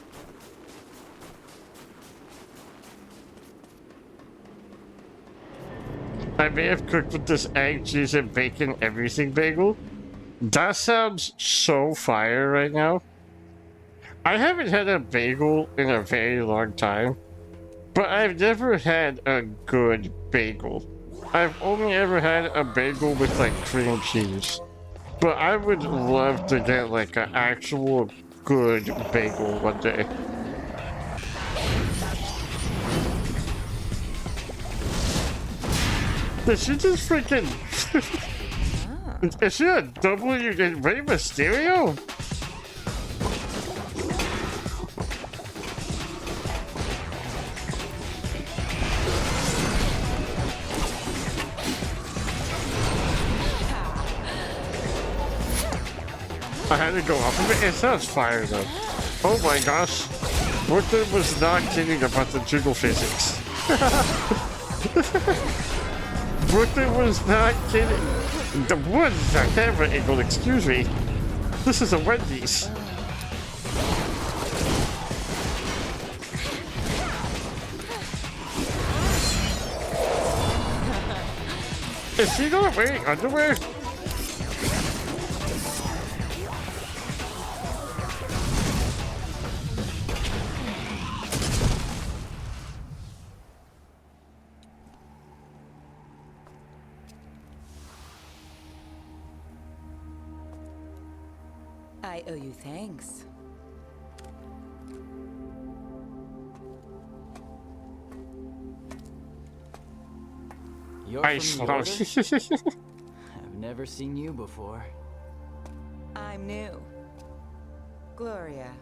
I may have cooked with this egg, cheese, and bacon everything bagel. That sounds so fire right now. I haven't had a bagel in a very long time, but I've never had a good bagel. I've only ever had a bagel with like cream cheese. But I would love to get like an actual good bagel one day. Did she just freaking... Is she a W in Rey Mysterio? I had to go off of it. It sounds fire though. Oh my gosh. Brooklyn was not kidding about the jiggle physics. Brooklyn was not kidding. The wood is a camera angle, excuse me. This is a Wendy's. Is she not wearing underwear? I owe you thanks. You're from the Order? I've never seen you before. I'm new. Gloria.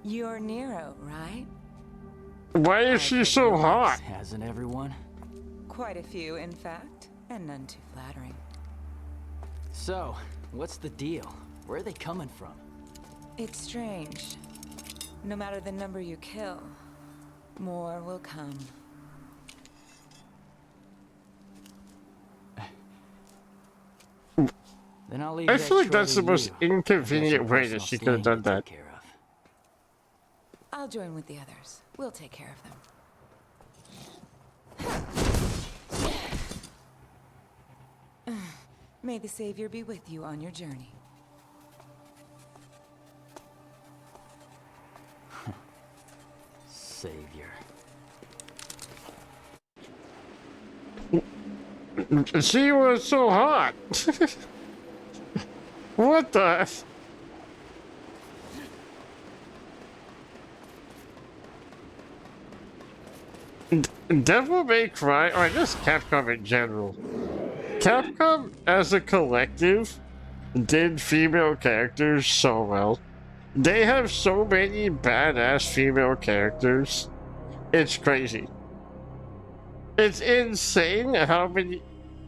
You're Nero, right? Why is she so hot? Hasn't everyone? Quite a few, in fact, and none too flattering. So, what's the deal? Where are they coming from? It's strange. No matter the number you kill, more will come. Then I'll leave I that feel like chore that's to the most you. inconvenient way that Personal she could have done stand that. to take care of. I'll join with the others. We'll take care of them. May the Savior be with you on your journey. Savior. She was so hot. What the? Devil May Cry, or just Capcom in general. Capcom as a collective did female characters so well. They have so many badass female characters. It's crazy. It's insane how many.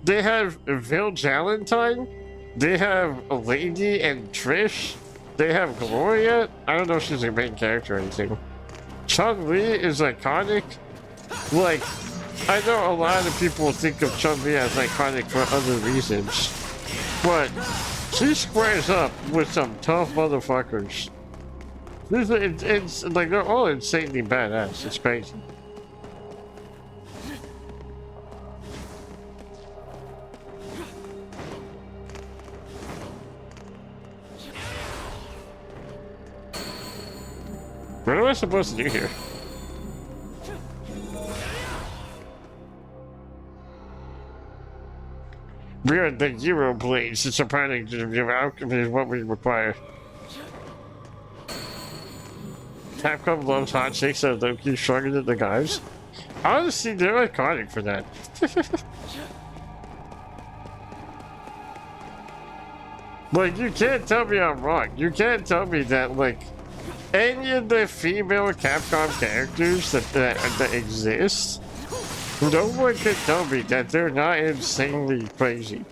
They have Vil Valentine. They have Lady and Trish. They have Gloria. I don't know if she's a main character or anything. Chun-Li is iconic. Like, I know a lot of people think of Chun-Li as iconic for other reasons, but she squares up with some tough motherfuckers. It's like they're all insanely badass. It's crazy. What am I supposed to do here? We are the Euro Blades. It's a product of alchemy is what we require. Capcom loves hot chicks that don't keep stronger than the guys. Honestly, they're iconic for that. Like, you can't tell me I'm wrong. You can't tell me that, like, any of the female Capcom characters that exist, no one can tell me that they're not insanely crazy.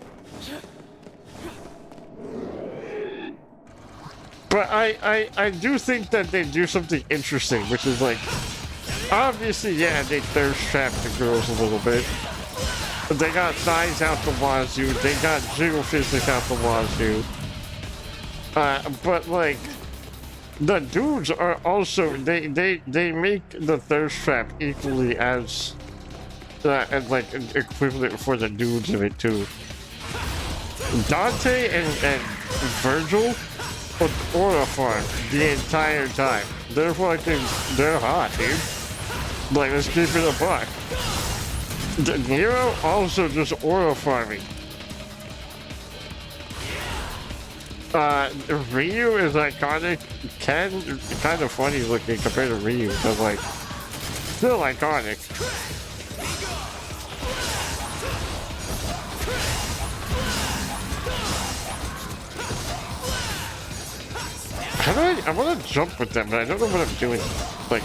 But I do think that they do something interesting, which is like, obviously, yeah, they thirst trap the girls a little bit. They got thighs out the wazoo, they got jiggle physics out the wazoo. But like, the dudes are also, they make the thirst trap equally as like equivalent for the dudes of it too. Dante and Virgil Aura farm the entire time. They're hot, dude. Like, let's keep it a buck. Nero also just aura farming. Ryu is iconic. Ken, kind of funny looking compared to Ryu, but like, still iconic. How do I want to jump with them, but I don't know what I'm doing. Like,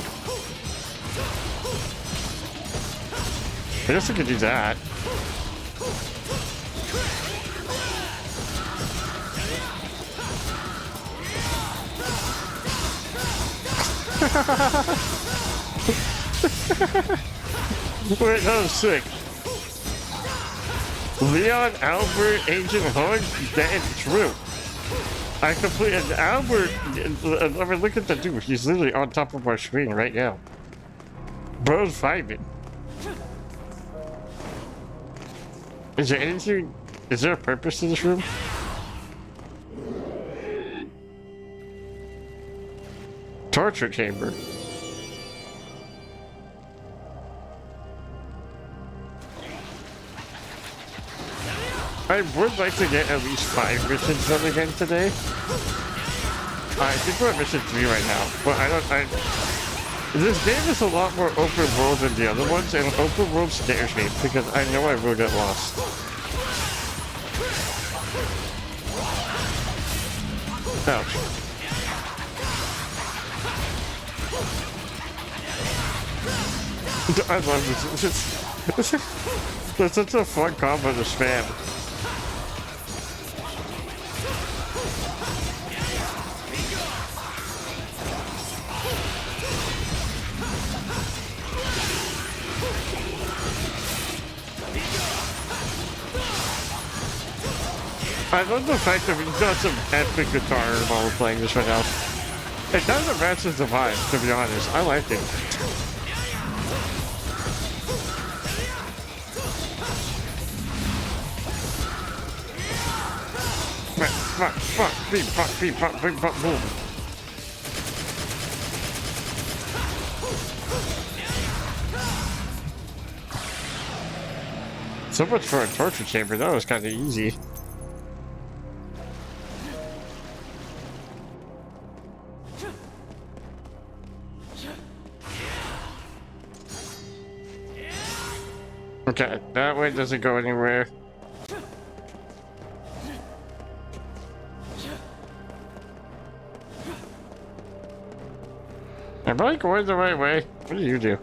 I guess I could do that. Wait, that was sick. Leon, Albert, Agent Hug, that's true. I completed Albert. I mean, look at the dude. He's literally on top of our screen right now. Bro's vibing. Is there anything? Is there a purpose to this room? Torture chamber. I would like to get at least 5 missions done again today. I think we're at mission 3 right now, but this game is a lot more open world than the other ones, and open world scares me because I know I will get lost. Ouch. I love this. It's such a fun combo to spam. I love the fact that we've got some epic guitar while we're playing this right now. It kind of matches the vibe, to be honest. I like it. Fuck, beep, boom. So much for a torture chamber, that was kind of easy. Okay, that way doesn't go anywhere. Am I going the right way? What do you do?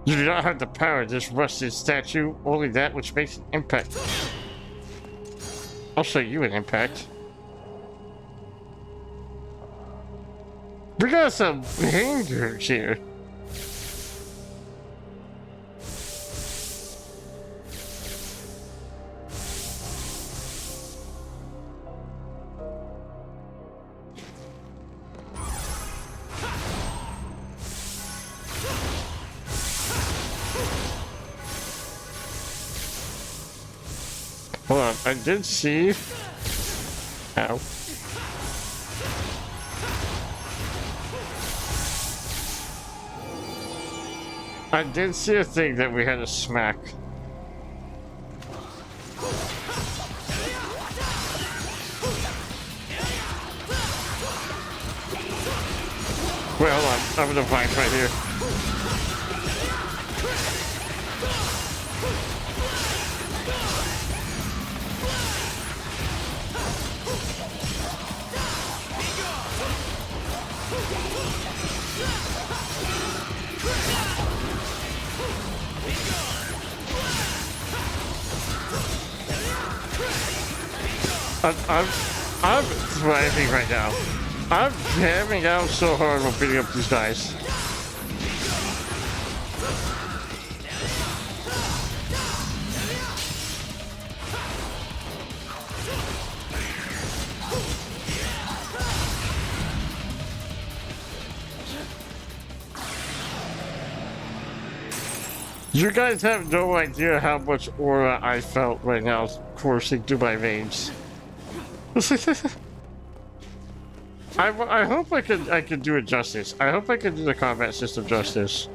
You do not have the power of this rusted statue, only that which makes an impact. I'll show you an impact. We got some hangers here. Hold on, I did see... Ow. I did see a thing that we had to smack. Wait, hold on. I'm gonna find right here. I'm thriving right now. I'm jamming out so hard while beating up these guys. You guys have no idea how much aura I felt right now coursing through my veins. I hope I can do it justice. I hope I can do the combat system justice.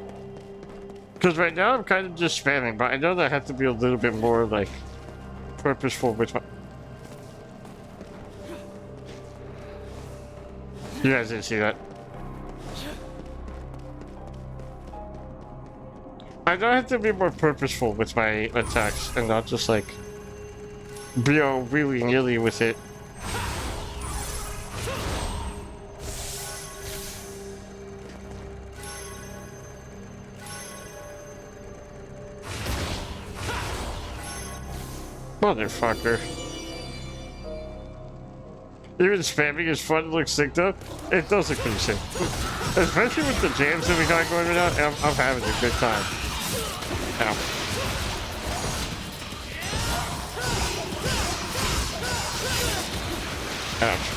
Because right now I'm kind of just spamming, but I know that I have to be a little bit more like purposeful with my... You guys didn't see that. I know I have to be more purposeful with my attacks and not just like be all willy-nilly with it. Motherfucker. Even spamming is fun to look sick though. It does look pretty sick. Especially with the jams that we got going right now, I'm having a good time. Ow. Ouch.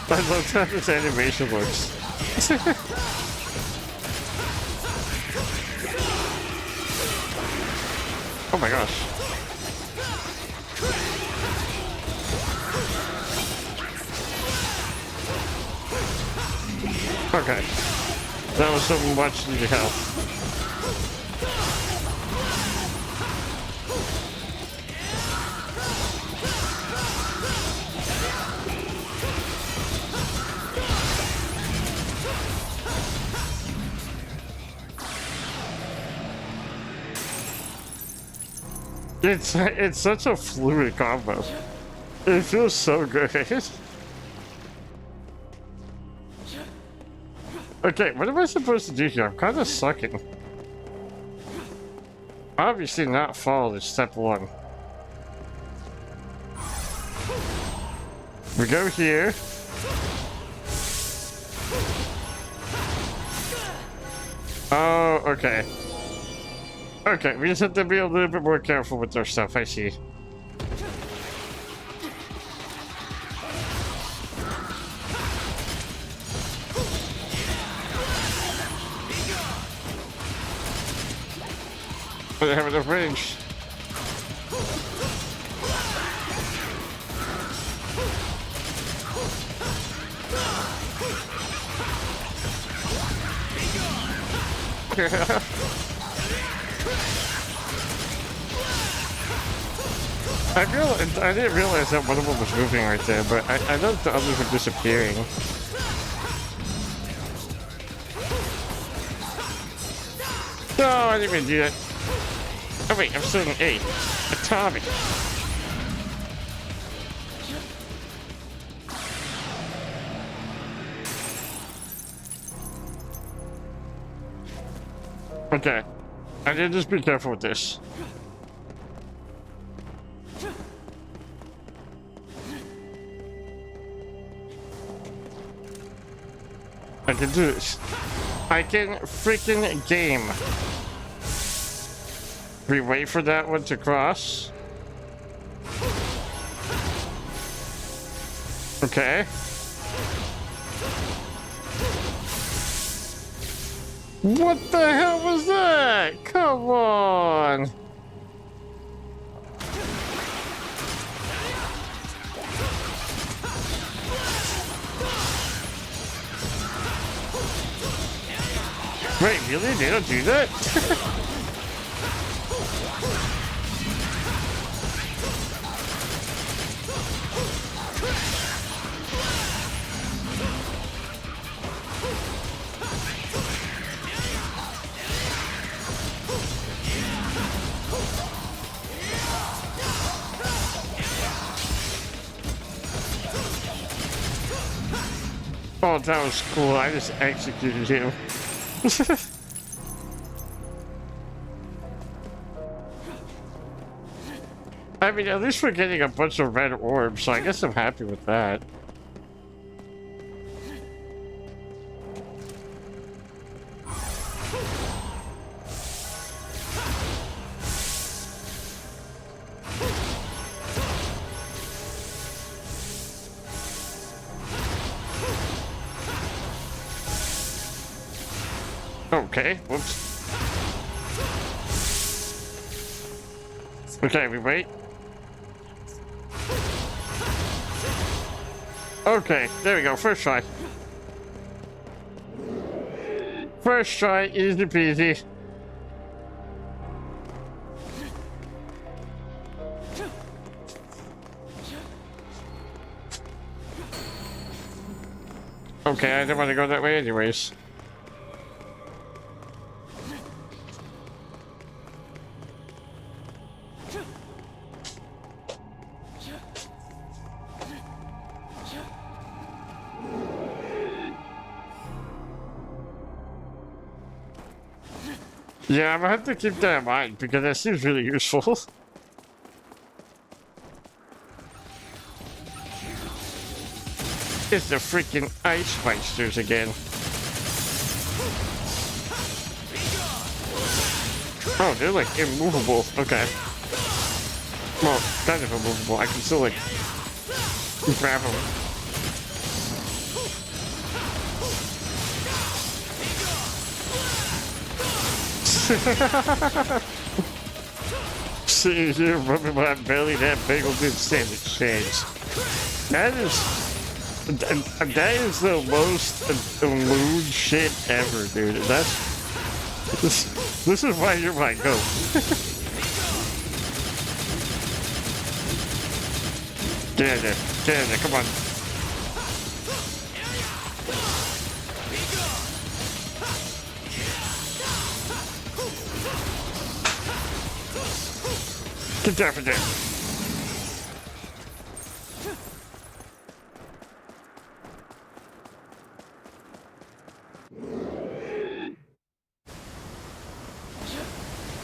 I love how this animation looks. Oh my gosh. Okay. That was so much needed help. It's such a fluid combo. It feels so good. Okay, what am I supposed to do here? I'm kind of sucking. Obviously not follow this step one. We go here. Oh, okay. Okay, we just have to be a little bit more careful with our stuff, I see. I don't have enough range. I didn't realize that one of them was moving right there, but I know the others were disappearing. No, I didn't even do that. Oh wait, I'm still in A. Atomic. Okay. I did just be careful with this. I can do this. I can freaking game. We wait for that one to cross. Okay. What the hell was that? Come on. Wait, really? They don't do that? Oh, that was cool. I just executed him. I mean, at least we're getting a bunch of red orbs, so I guess I'm happy with that. Okay, whoops. Okay, we wait. Okay, there we go, first try. First try, easy peasy. Okay, I didn't want to go that way anyways. Yeah, I'm gonna have to keep that in mind because that seems really useful. It's the freaking ice monsters again. Oh, they're like immovable. Okay. Well, kind of immovable. I can still like grab them. See you rubbing my belly, that bagel didn't stand a chance. That is the most lewd shit ever, dude. This is why you're my goat. Get in there, come on. Get down from there.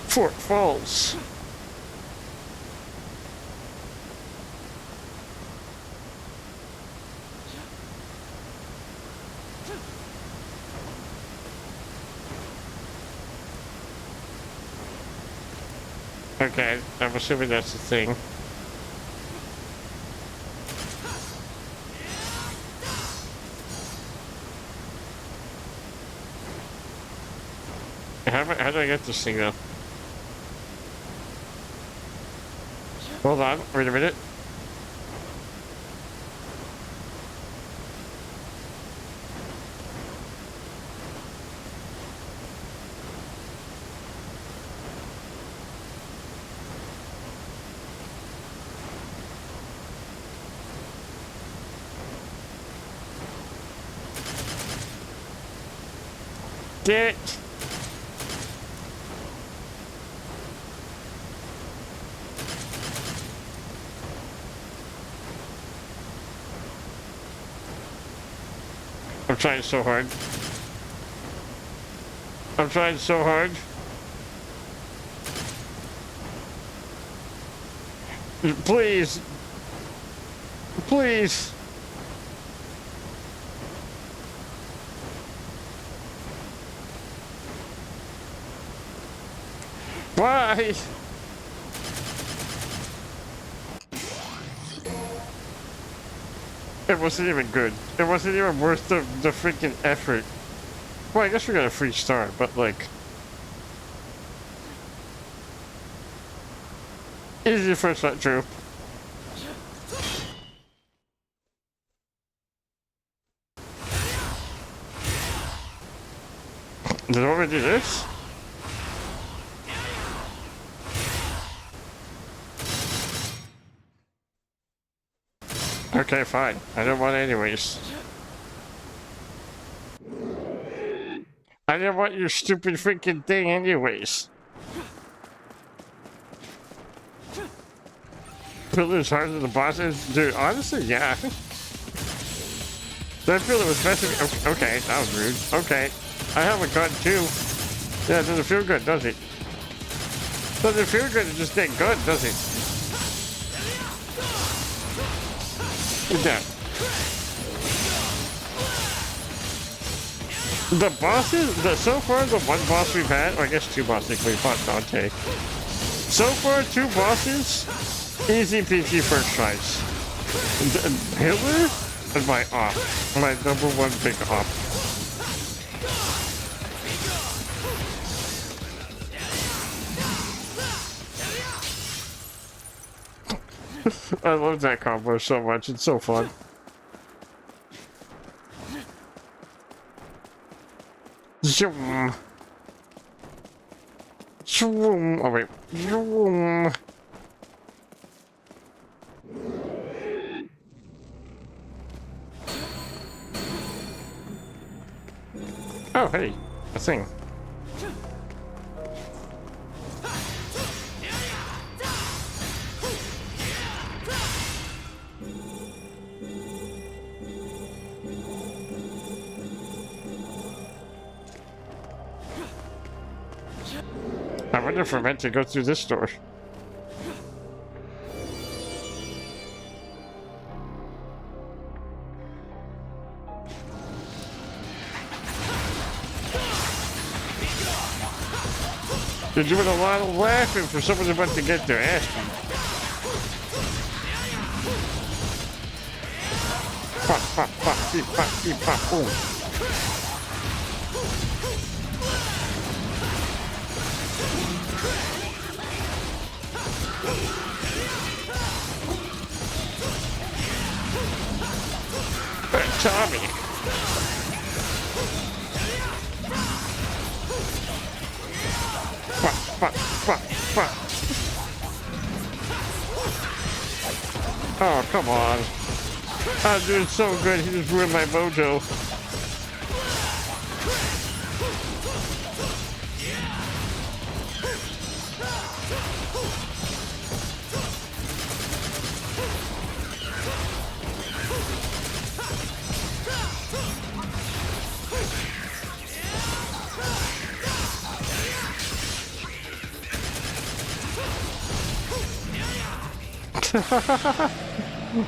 Fort Falls. Okay, I'm assuming that's the thing. How do I get this thing though? Hold on, wait a minute. Get. I'm trying so hard. I'm trying so hard. Please. Please. Why? It wasn't even good. It wasn't even worth the freaking effort. Well, I guess we got a free start, but like... Easy first shot, true. Did I want me to do this? Okay, fine. I don't want it anyways. I didn't want your stupid freaking thing anyways. Pillar's harder than the bosses? Dude, honestly, yeah. That pillar was messing. Okay, that was rude. Okay. I have a gun too. Yeah, it doesn't feel good, does it? Doesn't feel good to just get good, does it? Yeah. The bosses, so far the one boss we've had, or I guess two bosses, we fought Dante. So far, two bosses, easy peasy first tries. Hitler and my op, my number one big op. I love that combo so much, it's so fun. Zoom. Zoom. Oh wait. Zoom. Oh hey, a thing. I wonder if we're meant to go through this door. You're doing a lot of laughing for someone about to get their ass beat. Pop, pop, pop, beep, pop, beep, pop, boom. Tommy. Fuck, fuck, fuck, fuck. Oh, come on. I'm doing so good, he just ruined my mojo.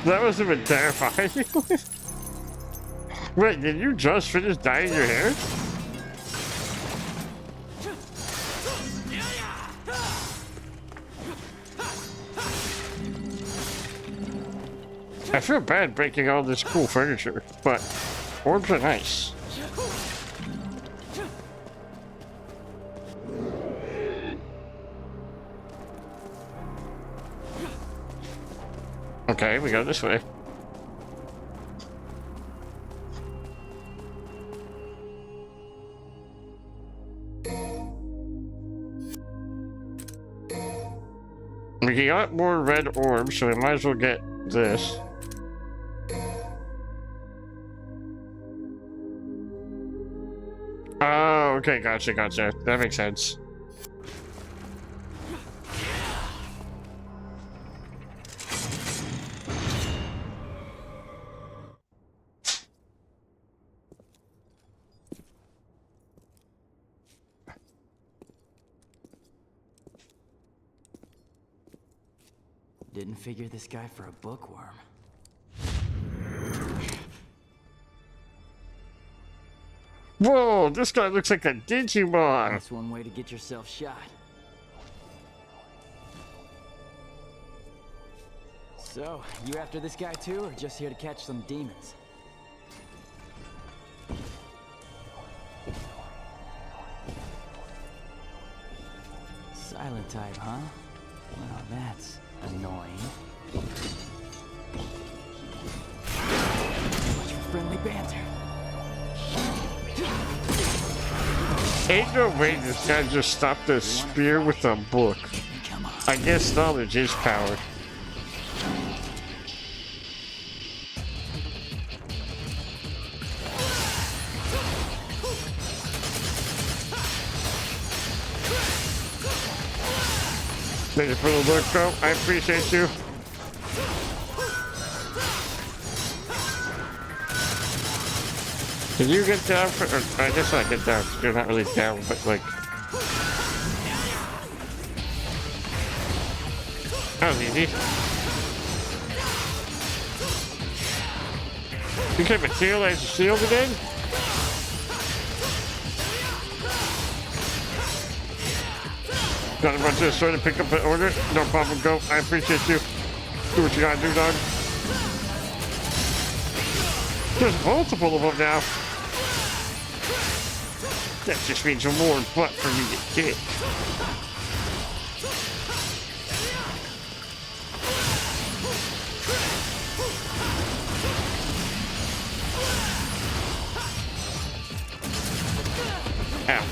That must have been terrifying. Wait, did you just finish dyeing your hair? I feel bad breaking all this cool furniture, but orbs are nice. Okay, we go this way. We got more red orbs, so we might as well get this. Oh, okay, gotcha, gotcha. That makes sense. Didn't figure this guy for a bookworm. Whoa, this guy looks like a Digimon. That's one way to get yourself shot. So, you after this guy too, or just here to catch some demons? Silent type, huh? Well, that's annoying. Too much friendly banter. Ain't no way this guy just stopped a spear with a book. Come on. I guess knowledge is power. Thank you for the look, bro. I appreciate you. Can you get down for, or I guess I get down. You're not really down, but like. That was easy. You can't materialize the shield again? Gotta run to the store to pick up an order? No problem, go. I appreciate you. Do what you gotta do, dog. There's multiple of them now. That just means more butt for me to kick. Ow.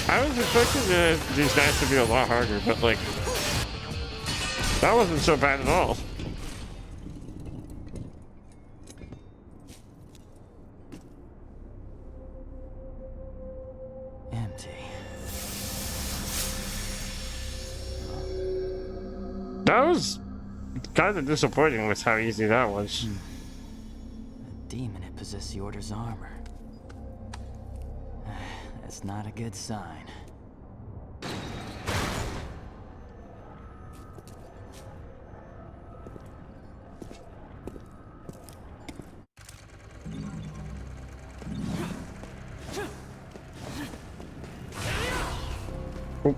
I was expecting these guys to be a lot harder, but like, that wasn't so bad at all. Empty. That was kind of disappointing with how easy that was. A demon had possessed the Order's armor. That's not a good sign. Oh.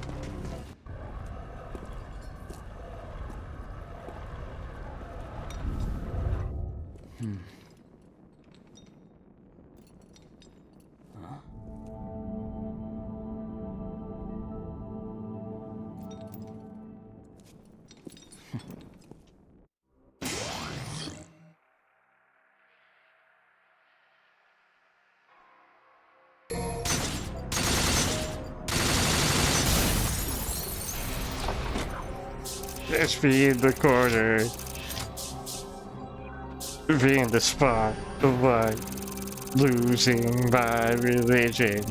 Just be in the corner. Be in the spot of like losing my religion.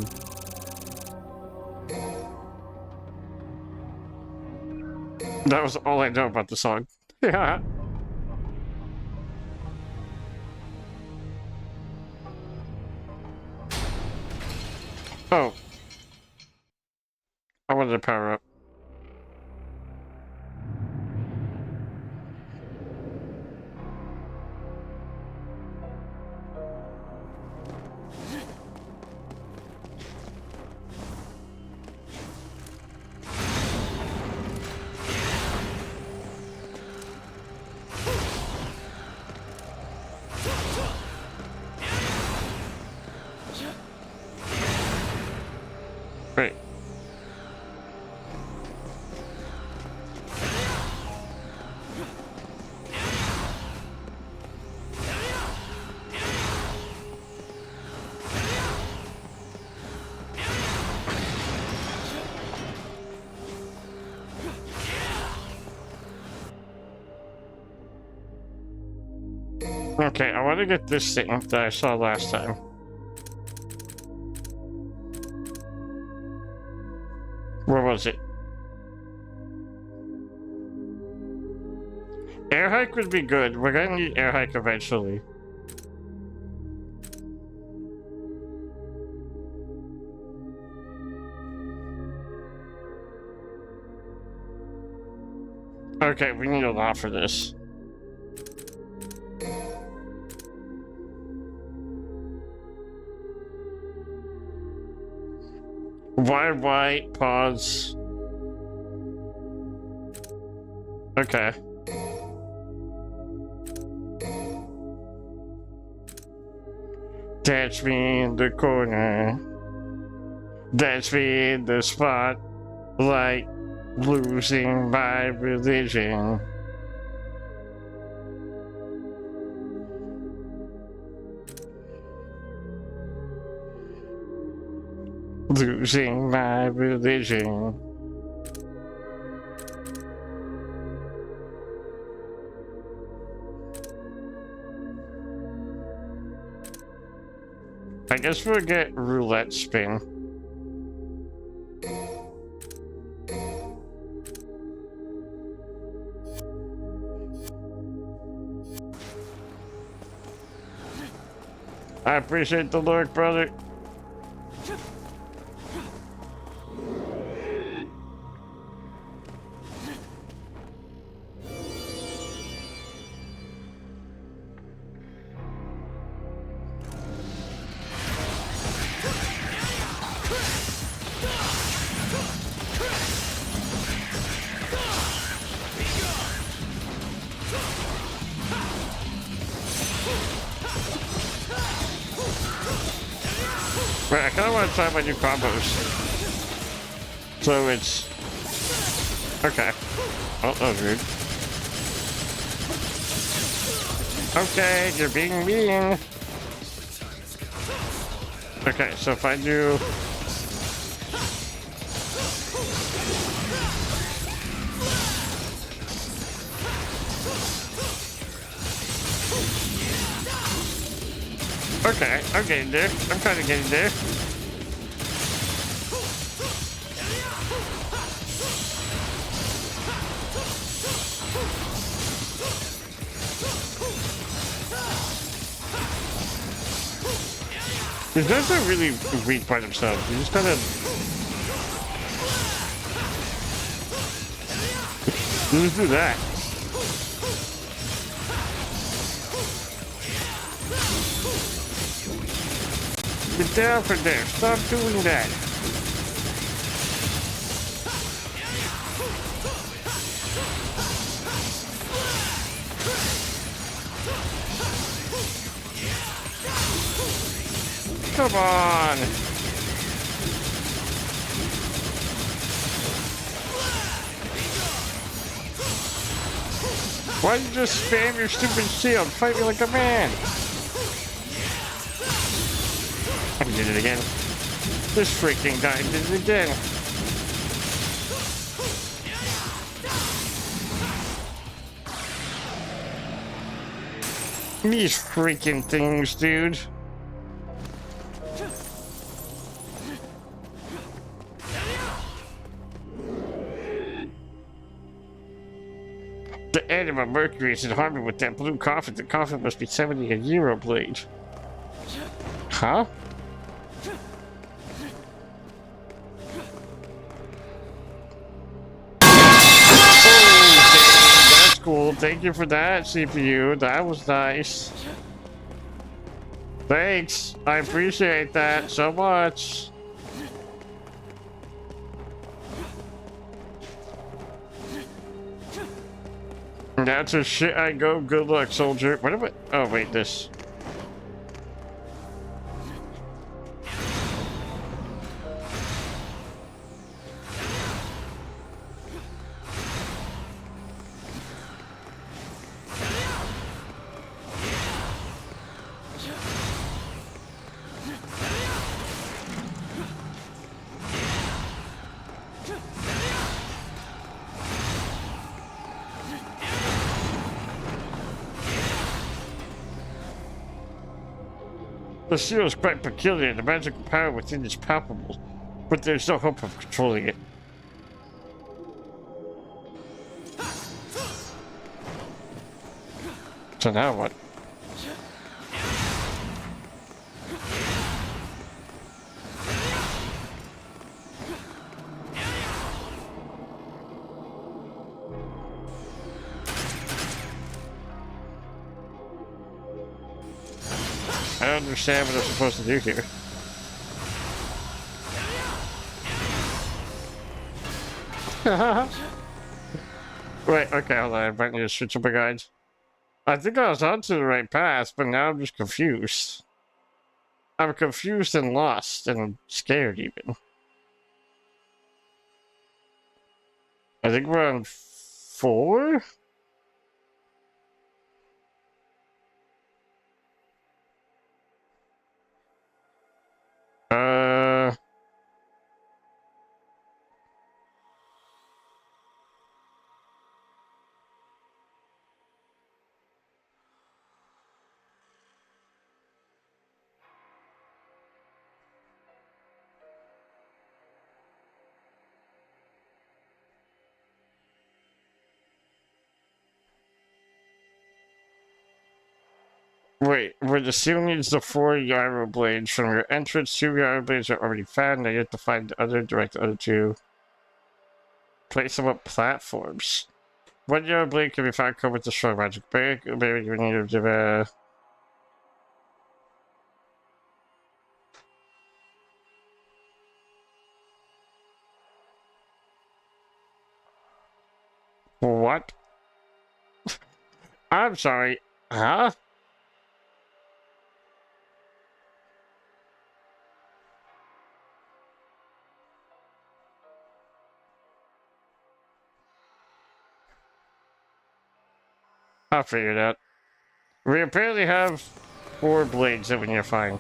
That was all I know about the song. Yeah. Oh. I wanted to power up. Great. Okay, I want to get this thing that I saw last time. Where was it? Air hike would be good. We're gonna need air hike eventually. Okay, we need a lot for this. Why white? Pause. Okay. Dance me in the corner. Dance me in the spot. Like losing my religion. Losing my religion. I guess we'll get roulette spin. I appreciate the lurk, brother. Right, I kind of want to try my new combos. So it's... Okay. Oh, that was rude. Okay, you're being mean. Okay, so if I do... Okay, I'm getting there. I'm kind of getting there. These guys are really weak by themselves. You just gotta... You just do that. Get down from there. Stop doing that. Come on. Why don't you just spam your stupid shield? Fight me like a man. I did it again. This freaking guy did it again. These freaking things, dude. The end of a Mercury is in harmony with that blue coffin. The coffin must be 70 a Euro blade. Huh? That's cool. Thank you for that, CPU. That was nice. Thanks. I appreciate that so much. That's a shit I go. Good luck, soldier. What am I? Oh, wait, this. The seal is quite peculiar. The magical power within is palpable, but there's no hope of controlling it. So now what? I don't understand what I'm supposed to do here. Wait, okay, hold on. I might need to switch up my guides. I think I was onto the right path, but now I'm just confused. I'm confused and lost, and I'm scared even. I think we're on 4? Wait, where the seal needs the 4 gyro blades from your entrance, 2 gyro blades are already found. Now you have to find the other, direct the other 2. Place them up platforms. 1 gyro blade can be found covered with the strong magic bag. Maybe you need to What? I'm sorry. Huh? I'll figure it out. We apparently have 4 blades that we need to find.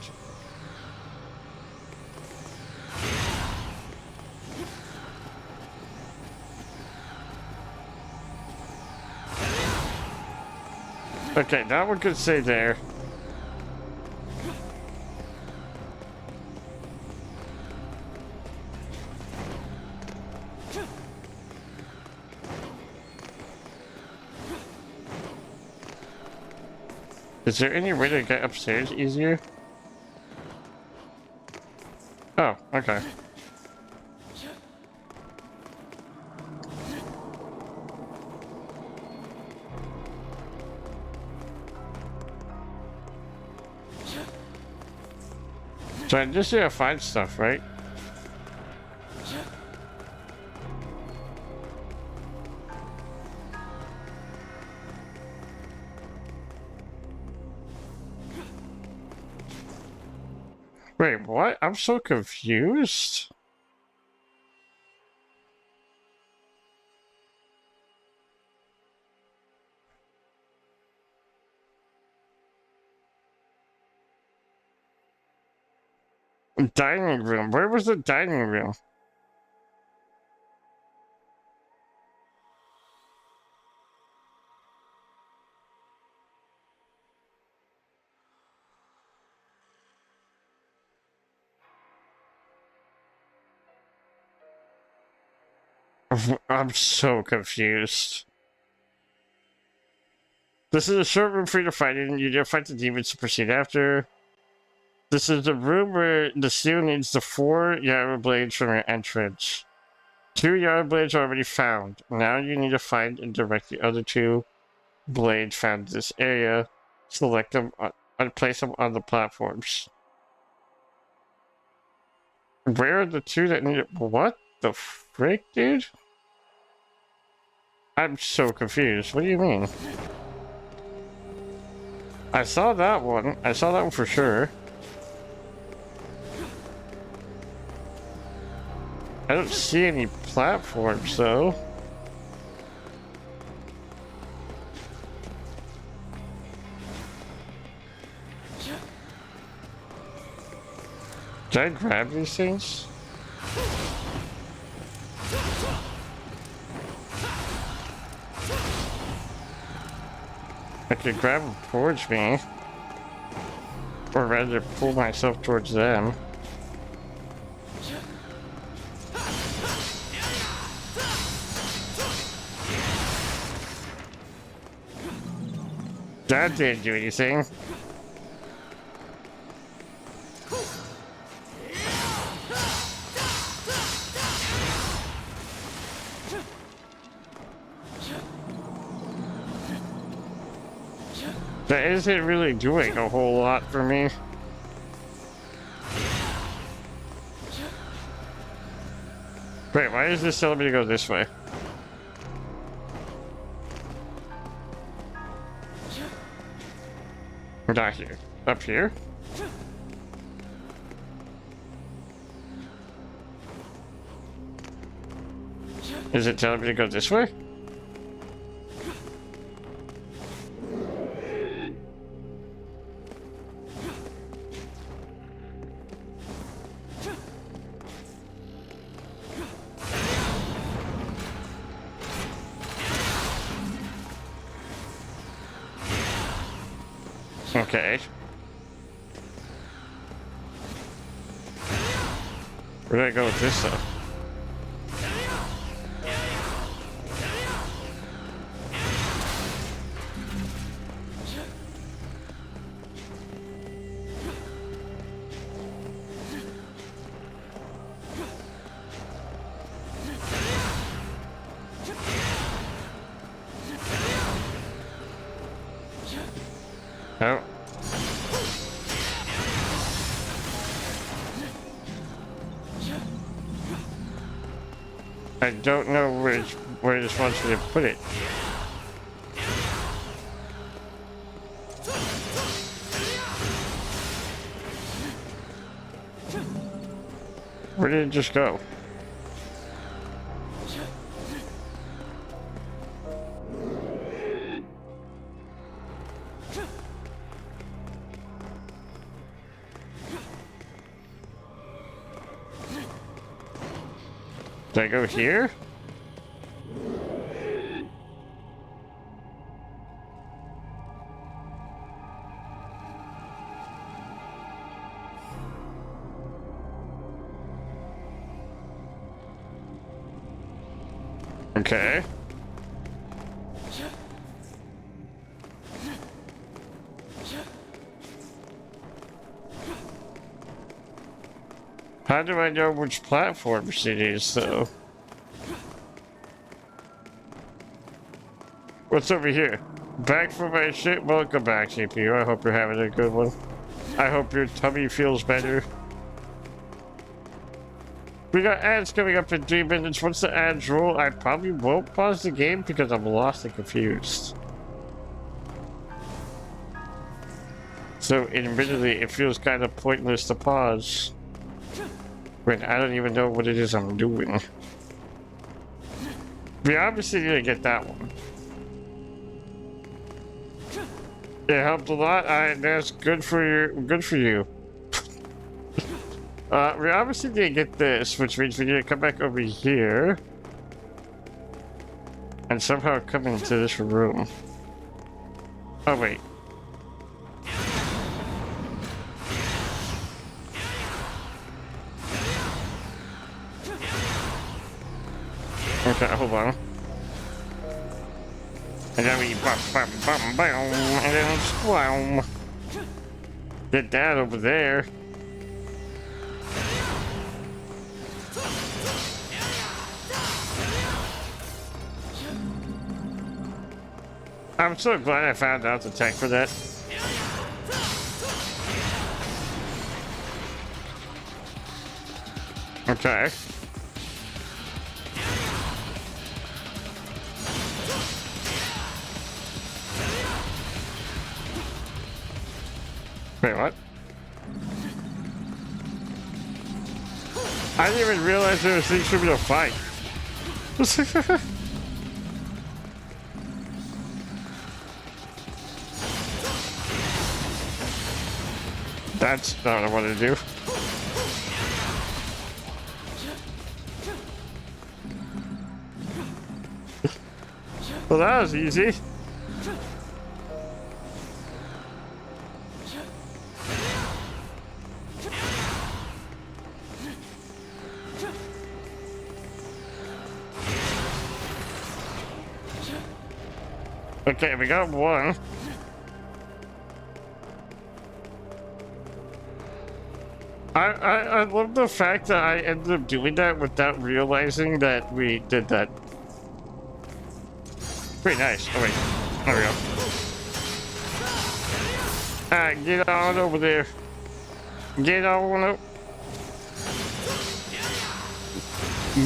Okay, that one could stay there. Is there any way to get upstairs easier? Oh, okay. So I just need to find stuff, right? Wait, what? I'm so confused. Dining room. Where was the dining room? I'm so confused. This is a short room for you to fight in. You don't fight the demons to proceed after. This is the room where the seal needs the 4 Yara blades from your entrance. 2 Yara blades are already found. Now you need to find and direct the other 2 blades found in this area. Select them and place them on the platforms. Where are the 2 that need it? What the frick, dude? I'm so confused. What do you mean? I saw that one. I saw that one for sure. I don't see any platforms, though. Did I grab these things? I could grab them towards me. Or rather, pull myself towards them. That didn't do anything. That isn't really doing a whole lot for me. Wait, why is this telling me to go this way? Not here. Up here? Is it telling me to go this way? Okay. Where did I go with this stuff? Oh. I don't know where this wants me to put it. Where did it just go? Did I go here? Okay. How do I know which platforms it is, though? What's over here? Back from my shit? Welcome back, CPU. I hope you're having a good one. I hope your tummy feels better. We got ads coming up in 3 minutes. Once the ads roll, I probably won't pause the game because I'm lost and confused. So, admittedly, it feels kind of pointless to pause when I don't even know what it is I'm doing. We obviously need to get that one. It helped a lot. That's good for you. We obviously need to get this, which means we need to come back over here and somehow come into this room. Oh wait. Okay, hold on. And then we bum, bum, bum, bum, and then squam. Get that over there. I'm so glad I found out the tech for that. Okay. Wait, what? I didn't even realize there was things for me to fight. That's not what I want to do. Well, that was easy. Okay, we got one. I love the fact that I ended up doing that without realizing that we did that. Pretty nice. Oh wait, there we go. Alright, get on over there. Get on up.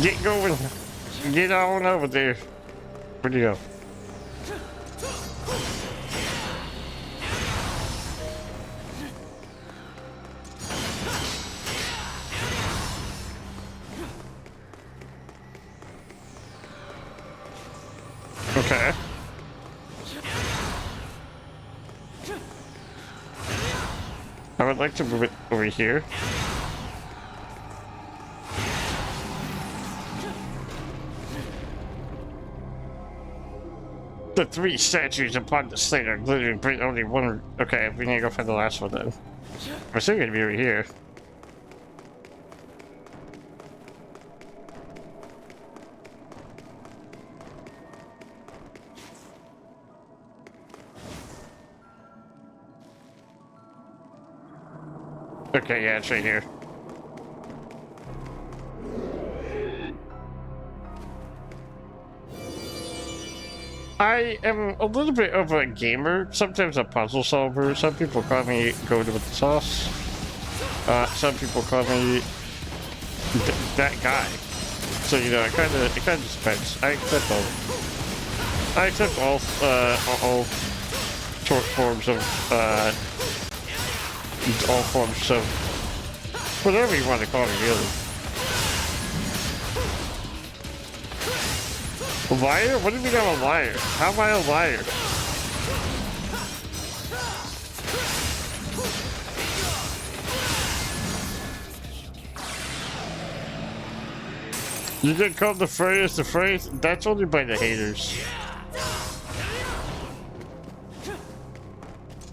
Get going. Get on over there. Where'd you go? Okay. I would like to move it over here. The three statues upon the slate are glittering, but only one. Okay, we need to go find the last one then. We're still gonna be over here. Okay, yeah, it's right here. I am a little bit of a gamer, sometimes a puzzle solver. Some people call me go with the sauce. Some people call me that guy. So you know, it kind of depends. I accept both. I accept all short forms of all forms of whatever you want to call me, really. A liar? What do you mean I'm a liar? How am I a liar? You get called the phrase, that's only by the haters.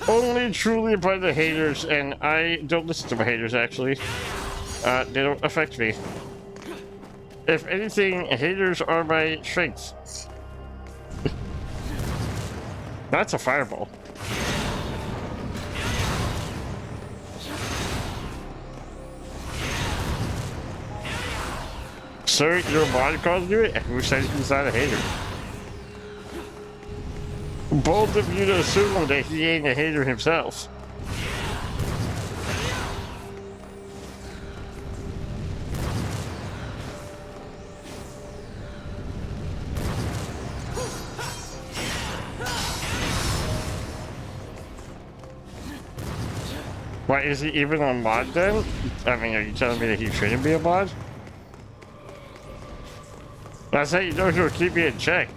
Only truly by the haters, and I don't listen to my haters, actually. They don't affect me. If anything, haters are my strength. That's a fireball. Sir, your body calls you it? Who says he's not a hater? Bold of you to assume that he ain't a hater himself. Why, is he even a mod then? I mean, are you telling me that he shouldn't be a mod? That's how you know he'll keep me in check.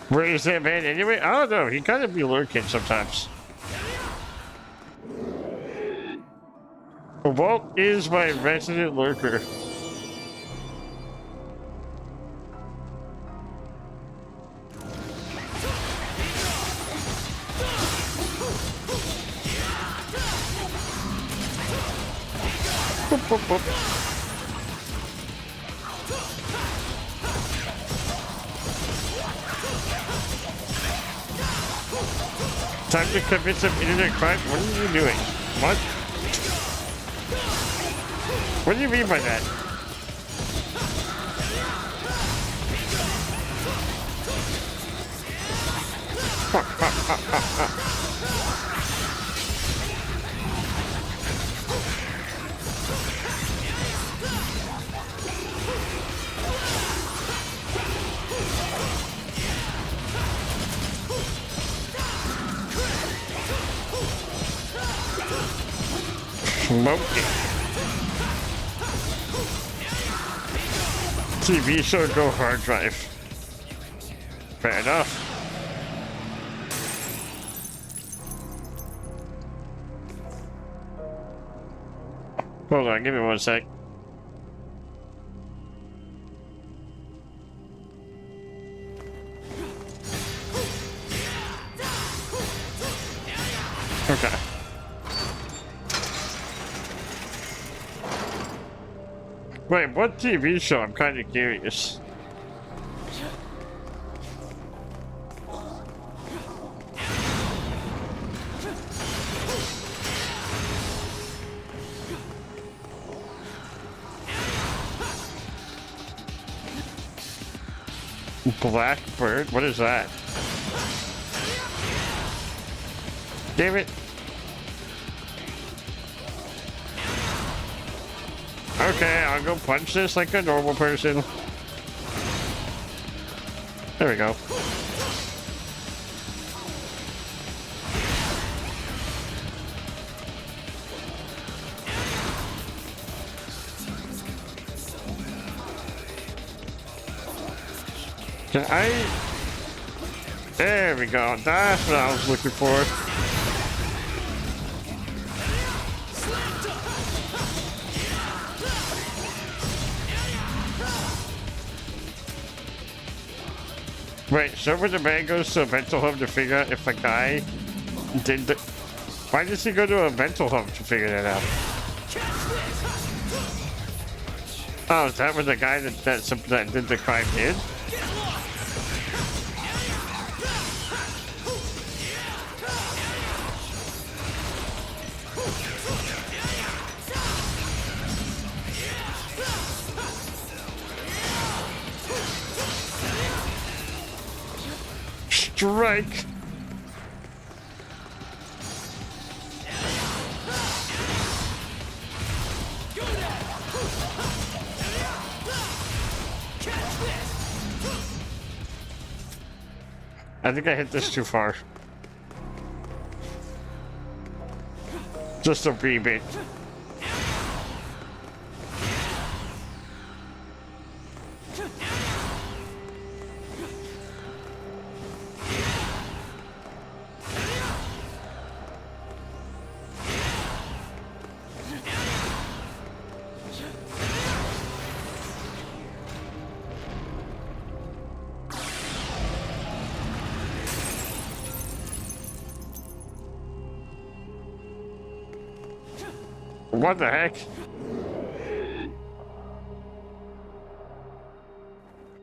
Where is that man anyway? I don't know. He kind of be lurking sometimes. Walt is my resident lurker. Boop, boop, boop. Time to commit some internet crime? What are you doing? What? What do you mean by that? Smoking. TV show go hard drive. Fair enough. Hold on, give me 1 sec. Okay. Wait, what TV show? I'm kind of curious. Blackbird? What is that? Damn it. Okay, I'll go punch this like a normal person. There we go. Can I... There we go. That's what I was looking for. Wait, so when the man goes to a mental home to figure out if a guy did the... Why does he go to a mental home to figure that out? Oh, is that what the guy that did the crime did? Strike! I think I hit this too far. Just a wee bit. What the heck?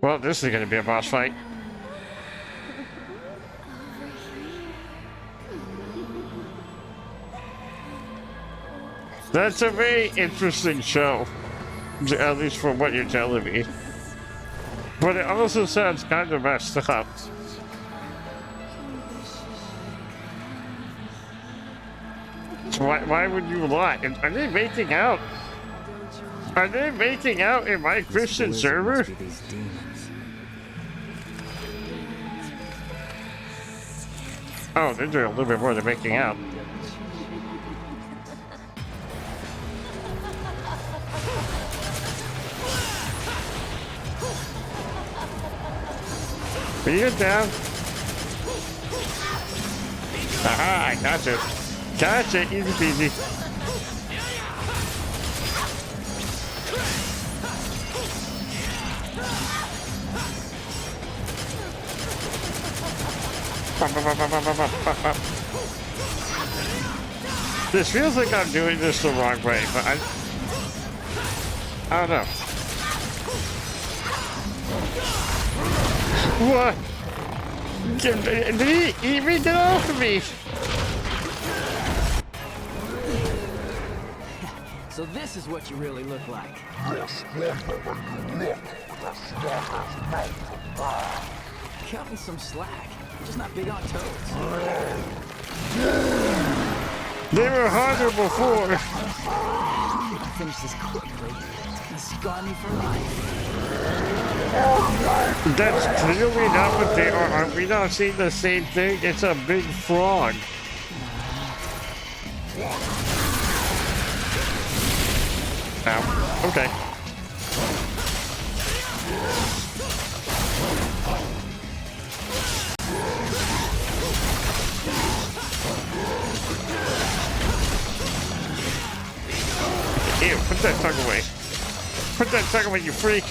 Well, this is gonna be a boss fight. That's a very interesting show, at least from what you're telling me. But it also sounds kind of messed up. Why would you lie? Are they making out? Are they making out in my Christian server? Oh, they're doing a little bit more than making out. Are you down? Aha, I got you. Gotcha, easy peasy. This feels like I'm doing this the wrong way, but I don't know. What? Did he eat me? Get off of me! So this is what you really look like. Cut me some slack. I'm just not big on toads. They were harder before. I'll finish this quickly. It's gonna scar me for life. That's clearly not what they are. Are we not seeing the same thing? It's a big frog. Ow. Okay. Ew, put that tongue away. Put that tongue away, you freak.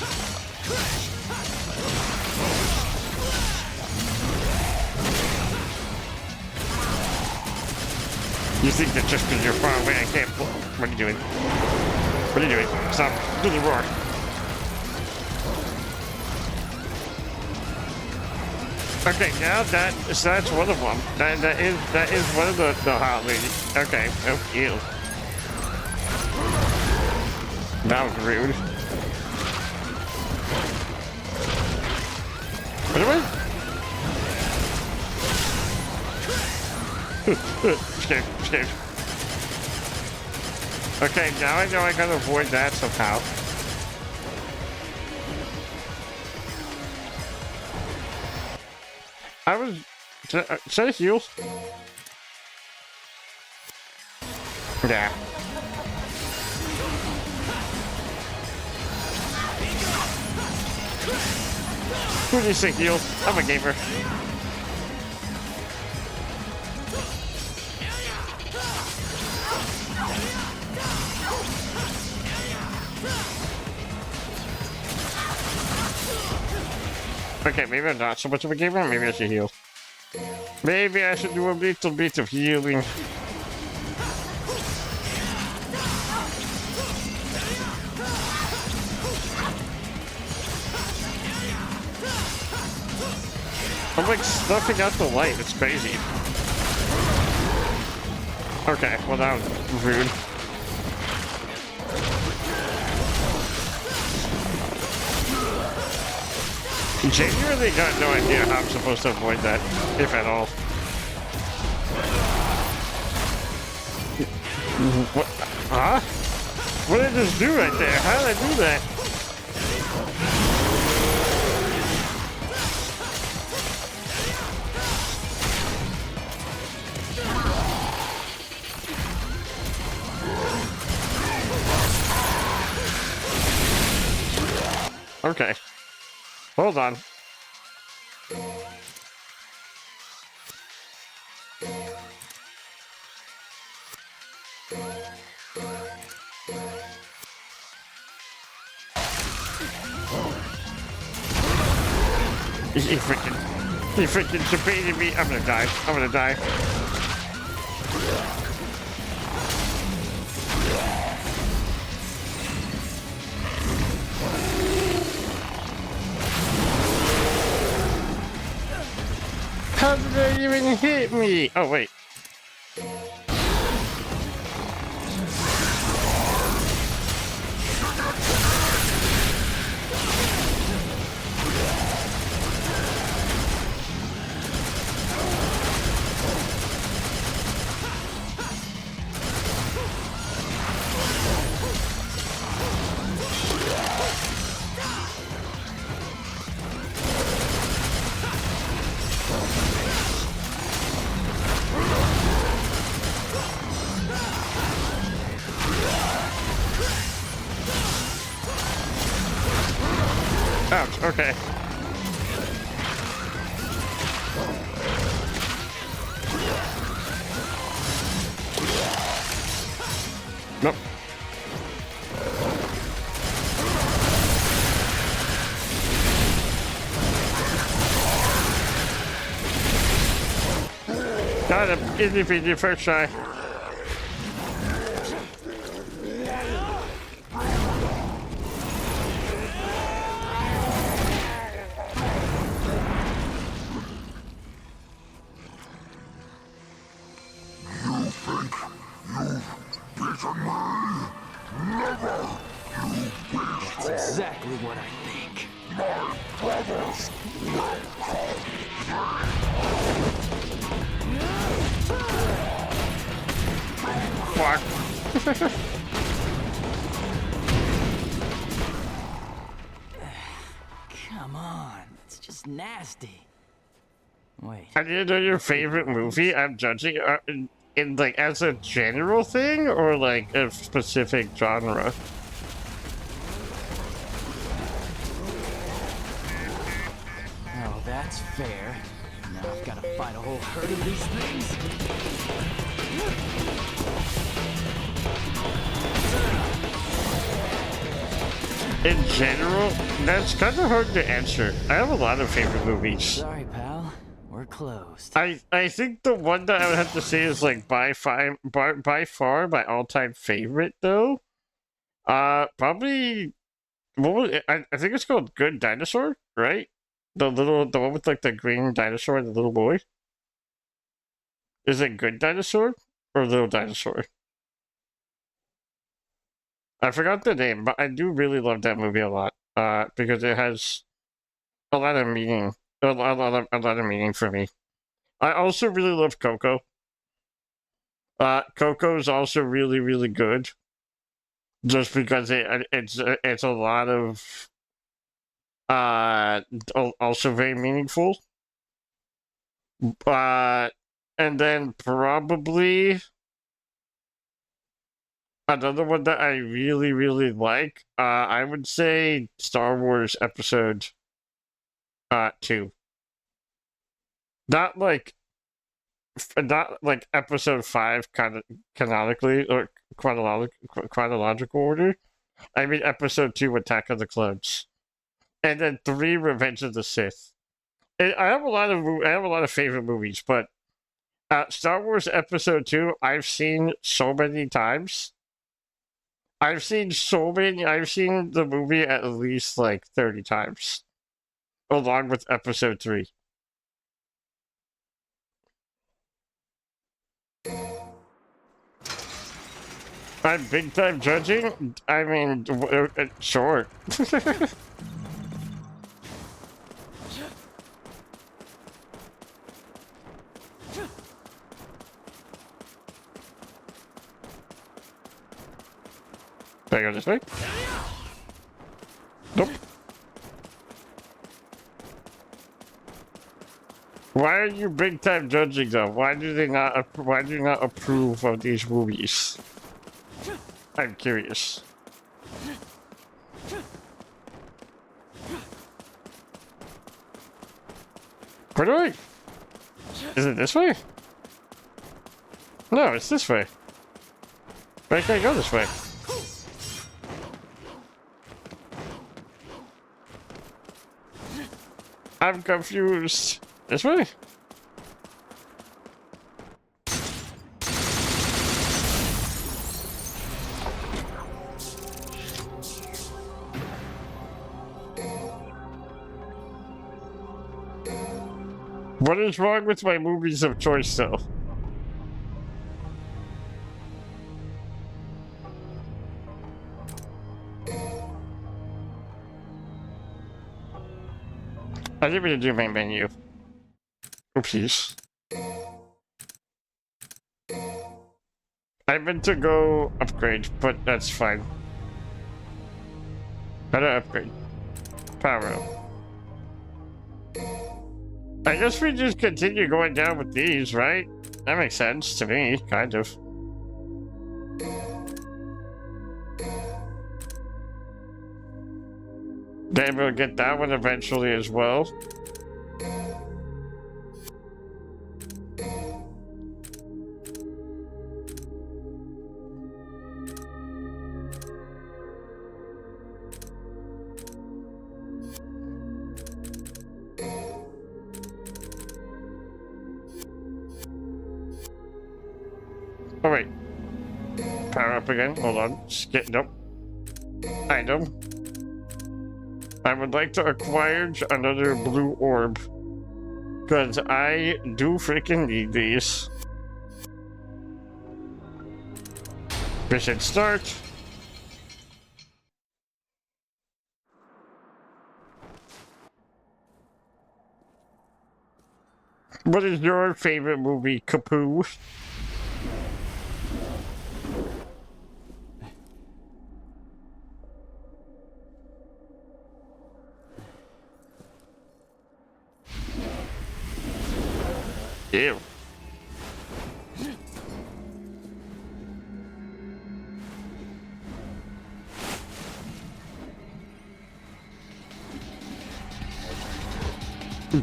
You think that just because you're far away I can't... What are you doing? What are you doing? Stop. Do the roar. Okay, now that's one of them. That is one of the hot ladies. Okay. Oh, ew. That was rude. What am I? Scared. Okay, now I know I gotta avoid that somehow. I was... Is that a heal? Yeah. Who do you think heal? I'm a gamer. Okay, maybe I'm not so much of a gamer. Maybe I should heal. Maybe I should do a little bit of healing. I'm like stuffing out the light. It's crazy. Okay, well that was rude. Genuinely got no idea how I'm supposed to avoid that, if at all. What? Huh? What did I just do right there? How did I do that? Okay. Hold on. He freaking debated me. I'm gonna die. I'm gonna die. How did that even hit me? Oh, wait. Ouch, okay. Nope. Got him. Easy peasy first try. That's exactly what I think. Fuck. Come on, it's just nasty. Wait. I didn't know your favorite movie. I'm judging in like as a general thing or like a specific genre. Oh, that's fair. Now I've got to fight a whole herd of these things. In general, that's kind of hard to answer. I have a lot of favorite movies. Sorry, pal. We're closed. I think the one that I would have to say is like by far my all-time favorite though. Probably what was it? I think it's called Good Dinosaur, right? The one with like the green dinosaur and the little boy. Is it Good Dinosaur or Little Dinosaur? I forgot the name, but I do really love that movie a lot. Because it has a lot of meaning, a lot of meaning for me. I also really love Coco. Coco is also really, really good, just because it's a lot of also very meaningful. And then probably another one that I really, really like, I would say Star Wars Episode 2. Not like Episode 5 kind of canonically or chronological order. I mean Episode 2, Attack of the Clones, and then 3, Revenge of the Sith. And I have a lot of favorite movies, but Star Wars Episode 2 I've seen so many times. I've seen the movie at least like 30 times, along with Episode 3. I'm big time judging? I mean, sure. Can I go this way? Nope. Why are you big time judging though? Why do you not approve of these movies? I'm curious. Where do I? Is it this way? No, it's this way. Why can't I go this way? I'm confused. This way? What is wrong with my movies of choice, though? I didn't mean to do my menu. Oopsies. I meant to go upgrade, but that's fine. How do I upgrade? Power up. I guess we just continue going down with these, right? That makes sense to me, kind of. Then we'll get that one eventually as well. Oh wait. Power up again. Hold on. Skip. Nope. Item. I would like to acquire another blue orb. Because I do freaking need these. Mission start. What is your favorite movie, Kapoo? Ew.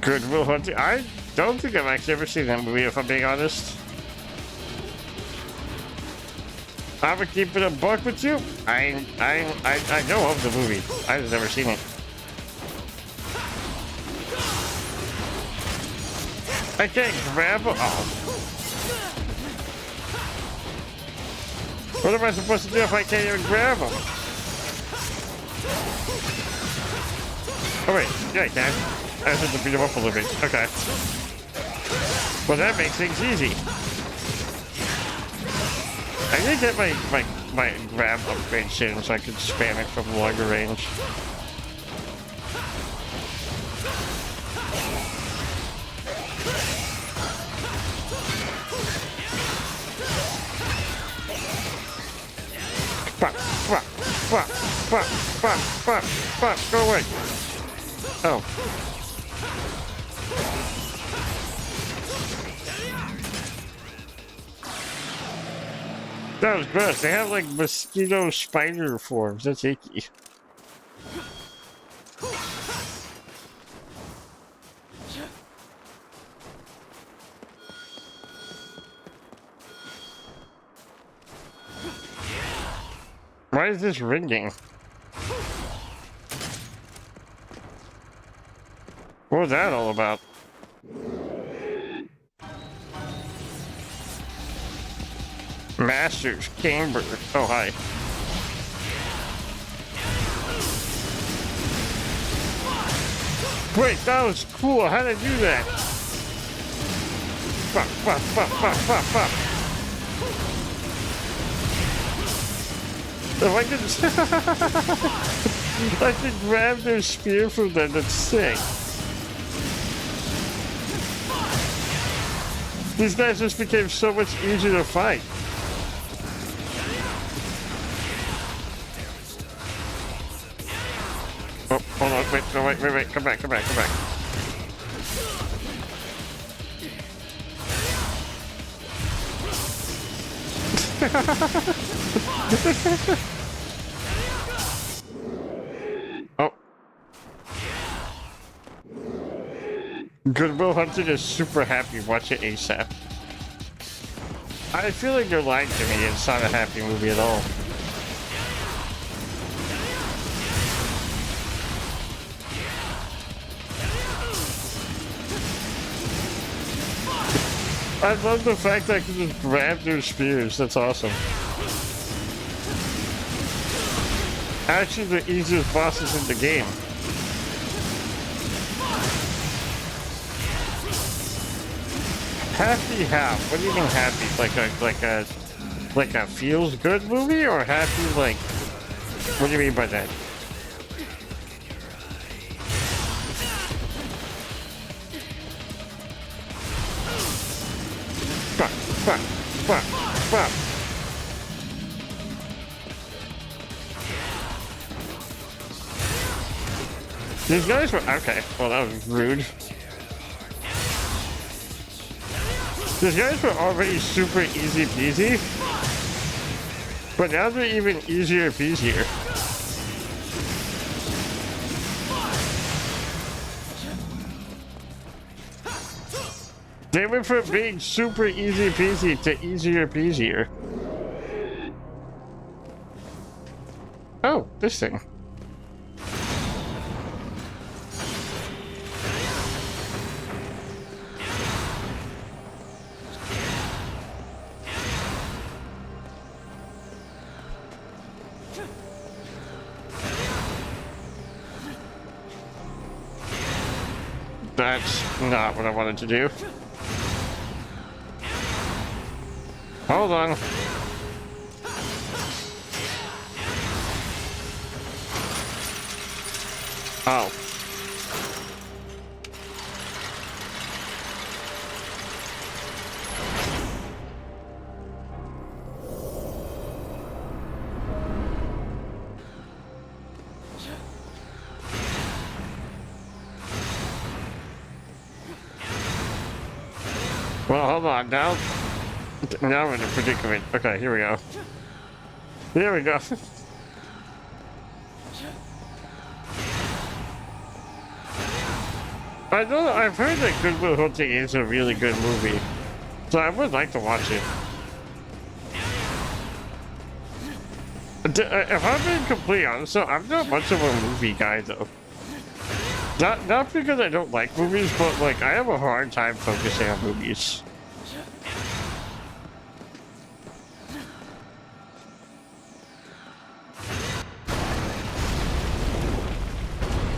Good Will Hunting. I don't think I've actually ever seen that movie, if I'm being honest. I'm gonna keep it a buck with you. I know of the movie. I've never seen it. I can't grab him. Oh. What am I supposed to do if I can't even grab him? Oh wait, yeah I can. I just have to beat him up a little bit. Okay. Well that makes things easy. I need to get my grab upgrade soon so I can spam it from longer range. Fuck, go away. Oh. That was gross. They have like mosquito spider forms. That's icky. Why is this ringing? What was that all about? Masters, Camber. Oh, hi. Wait, that was cool. How did I do that? Fuck. If I could... I could grab their spear from them, that's sick. These guys just became so much easier to fight. Oh, hold on, wait, no, wait, come back. Oh. Goodwill Hunting is super happy. Watch it ASAP. I feel like you're lying to me. It's not a happy movie at all. I love the fact that I can just grab their spears. That's awesome. Actually, the easiest bosses in the game. Happy half. What do you mean happy? Like a feels good movie, or happy like? What do you mean by that? Fuck. These guys were okay. Well, that was rude. These guys were already super easy peasy, but now they're even easier peasier. They went from being super easy peasy to easier peasier. Oh, this thing. That's not what I wanted to do. Hold on. Oh. Well, hold on. Now I'm in a predicament. Okay, here we go. Here we go. I know I've heard that Good Will Hunting is a really good movie, so I would like to watch it. If I'm being completely honest, though, I'm not much of a movie guy, though. Not because I don't like movies, but like I have a hard time focusing on movies.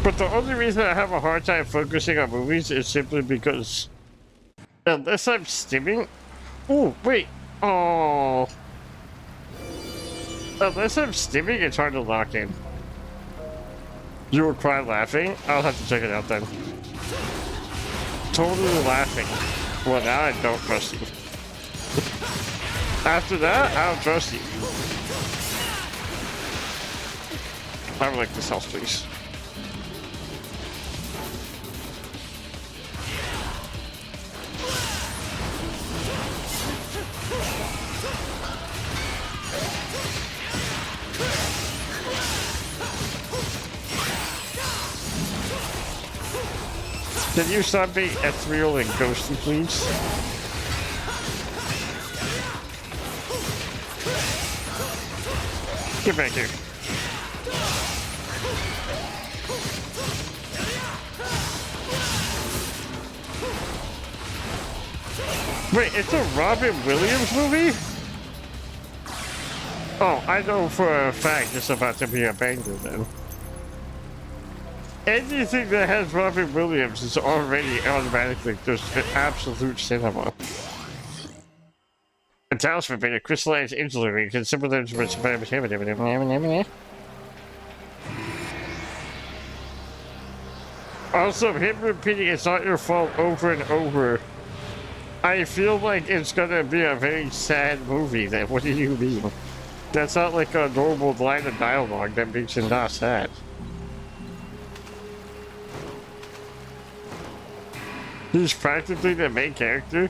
But the only reason I have a hard time focusing on movies is simply because unless I'm stimming. Oh wait. Oh. Unless I'm stimming, it's hard to lock in. You will cry laughing? I'll have to check it out then. Totally laughing. Well, now I don't trust you. After that, I don't trust you. I would like this house, please. Can you stop being ethereal and ghostly, please? Get back here. Wait, it's a Robin Williams movie? Oh, I know for a fact it's about to be a banger then. Anything that has Robin Williams is already automatically just an absolute cinema. A talisman made of crystallized angel ring can symbolize also, him repeating it's not your fault over and over. I feel like it's gonna be a very sad movie then. What do you mean? That's not like a normal line of dialogue that makes it not sad. He's practically the main character.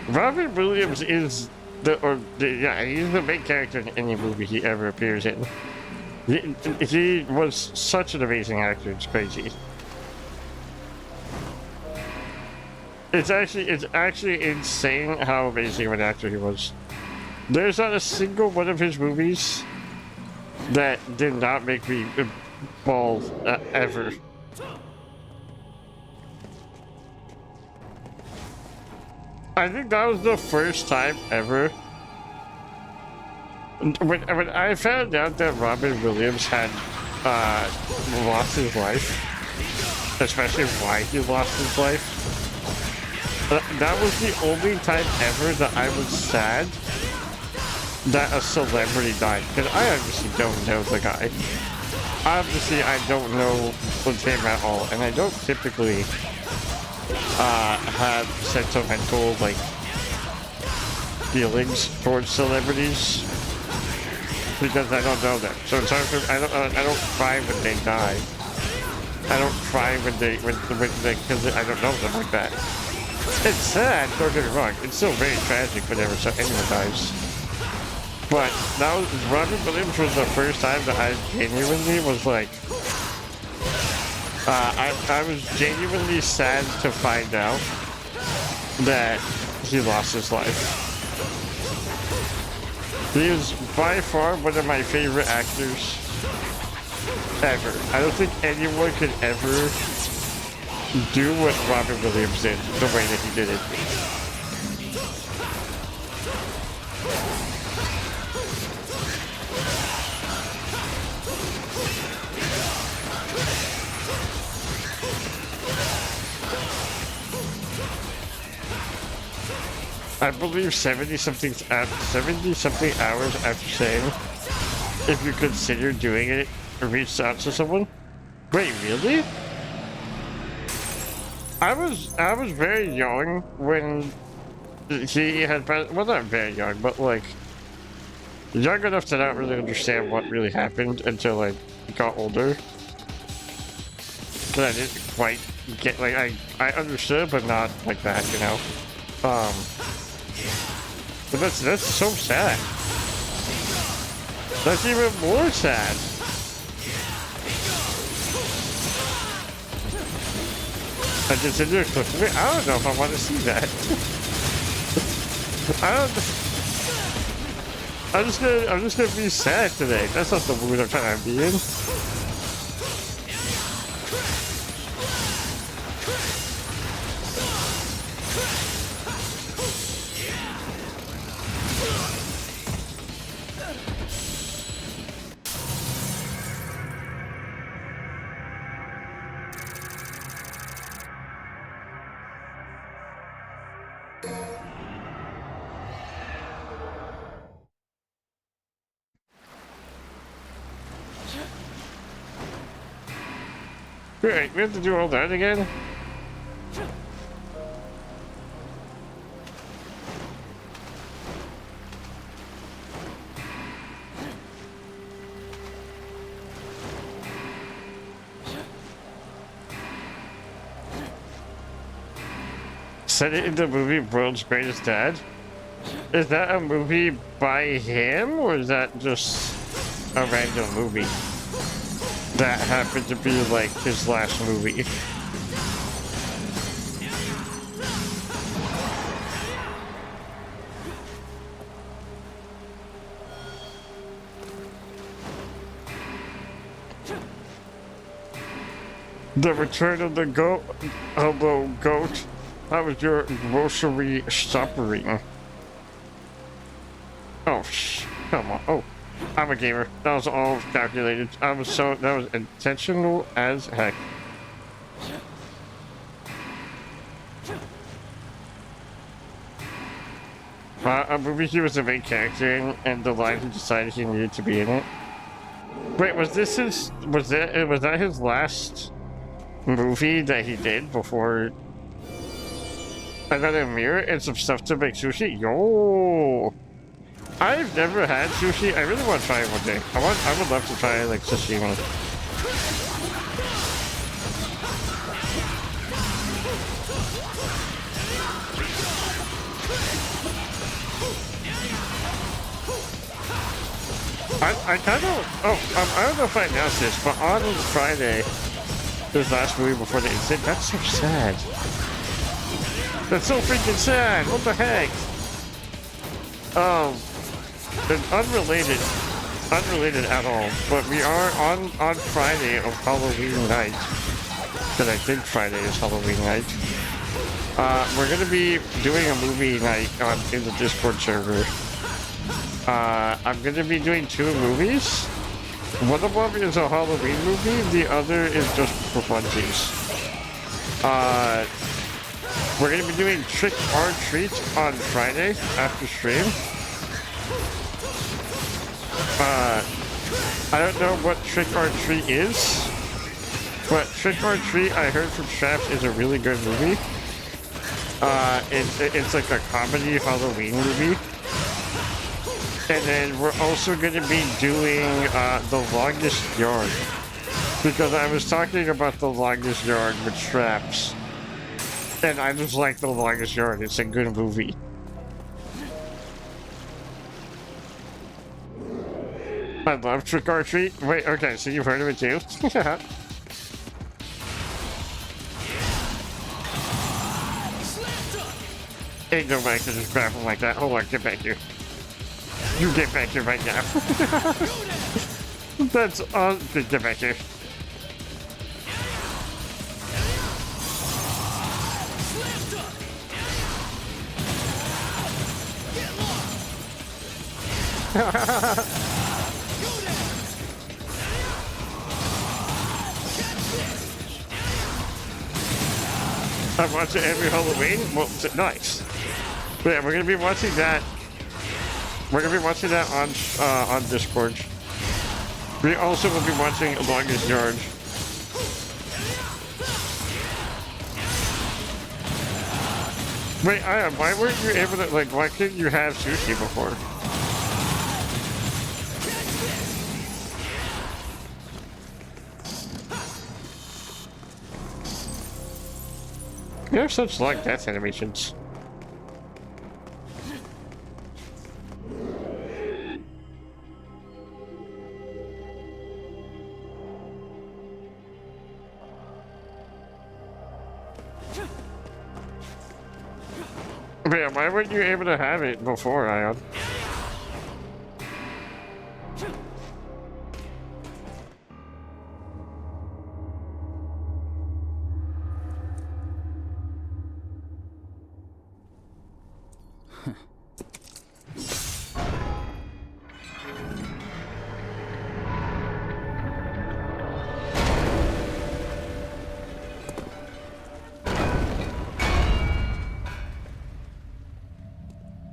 Robin Williams is yeah, he's the main character in any movie he ever appears in. He was such an amazing actor, it's crazy. It's actually insane how amazing of an actor he was. There's not a single one of his movies that did not make me bawl ever. I think that was the first time ever when I found out that Robin Williams had lost his life, especially why he lost his life. That was the only time ever that I was sad that a celebrity died, because I obviously don't know the guy. Obviously, I don't know him at all, and I don't typically have sentimental like feelings towards celebrities because I don't know them. So it's hard for I don't cry when they die. I don't cry when they because I don't know them like that. It's sad, don't get me wrong. It's still very tragic whenever anyone dies. But that was Robin Williams was the first time that I genuinely was like I was genuinely sad to find out that he lost his life. He is by far one of my favorite actors ever. I don't think anyone could ever do what Robin Williams did the way that he did it. I believe 70-something hours after saying, if you consider doing it, reached out to someone. Wait, really? I was very young when he had been, well, not very young, but like young enough to not really understand what really happened until I got older. But I didn't quite get, like, I understood, but not like that, you know. But that's so sad. That's even more sad. I just did a clip of it. I don't know if I want to see that. I don't. I'm just gonna be sad today. That's not the mood I'm trying to be in. Wait, we have to do all that again? Set it in the movie World's Greatest Dad? Is that a movie by him, or is that just a random movie that happened to be like his last movie? The Return of the Goat. Hello, goat. How was your grocery shopping? Oh, come on. Oh, I'm a gamer. That was all calculated. That was intentional as heck. A movie he was the main character in, and the line he decided he needed to be in it. Wait, was that his last movie that he did before I got a mirror and some stuff to make sushi? Yo! I've never had sushi. I really want to try it one day. I would love to try like sashimi. I kind of, I don't know if I announced this, but on Friday, his last movie before the incident, that's so sad. That's so freaking sad. What the heck? And unrelated at all, but we are on Friday of Halloween night, because I think Friday is Halloween night. We're gonna be doing a movie night in the Discord server. I'm gonna be doing 2 movies. One of them is a Halloween movie, the other is just for funsies. We're gonna be doing Trick or Treat on Friday after stream. I don't know what Trick or Treat is, but Trick or Treat, I heard from Shaft, is a really good movie. It's like a comedy Halloween movie. And then we're also going to be doing The Longest Yard, because I was talking about The Longest Yard with Straps, and I just like The Longest Yard. It's a good movie. I love Trick or Treat. Wait, okay, so you've heard of it too? Ain't nobody can just grab him like that. Hold on, get back here. You get back here right now. That's all. Get back here. I watch it every Halloween. Well, nice. But yeah, we're gonna be watching that. We're gonna be watching that on Discord. We also will be watching Longest Yard. Wait, Ion, why weren't you able to, like, why couldn't you have sushi before? You have such like death animations. Man, why weren't you able to have it before, Ion?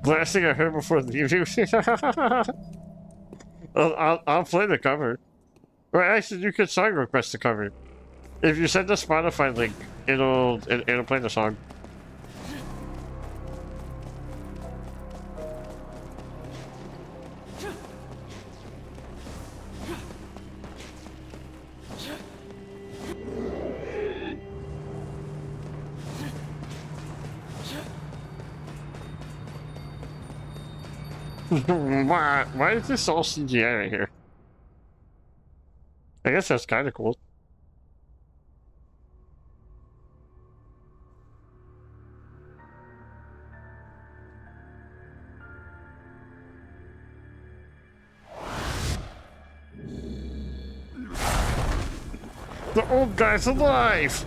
Last thing I heard before leaving. I'll play the cover. Or actually, you could song request the cover. If you send the Spotify link, it'll play the song. Why is this all CGI right here? I guess that's kind of cool. The old guy's alive!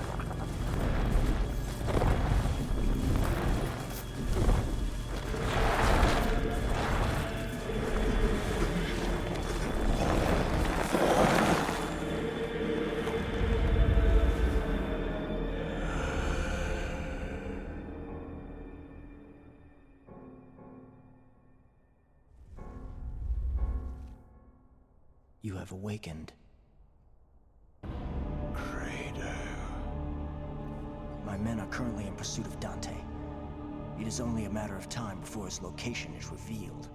You have awakened. My men are currently in pursuit of Dante. It is only a matter of time before his location is revealed.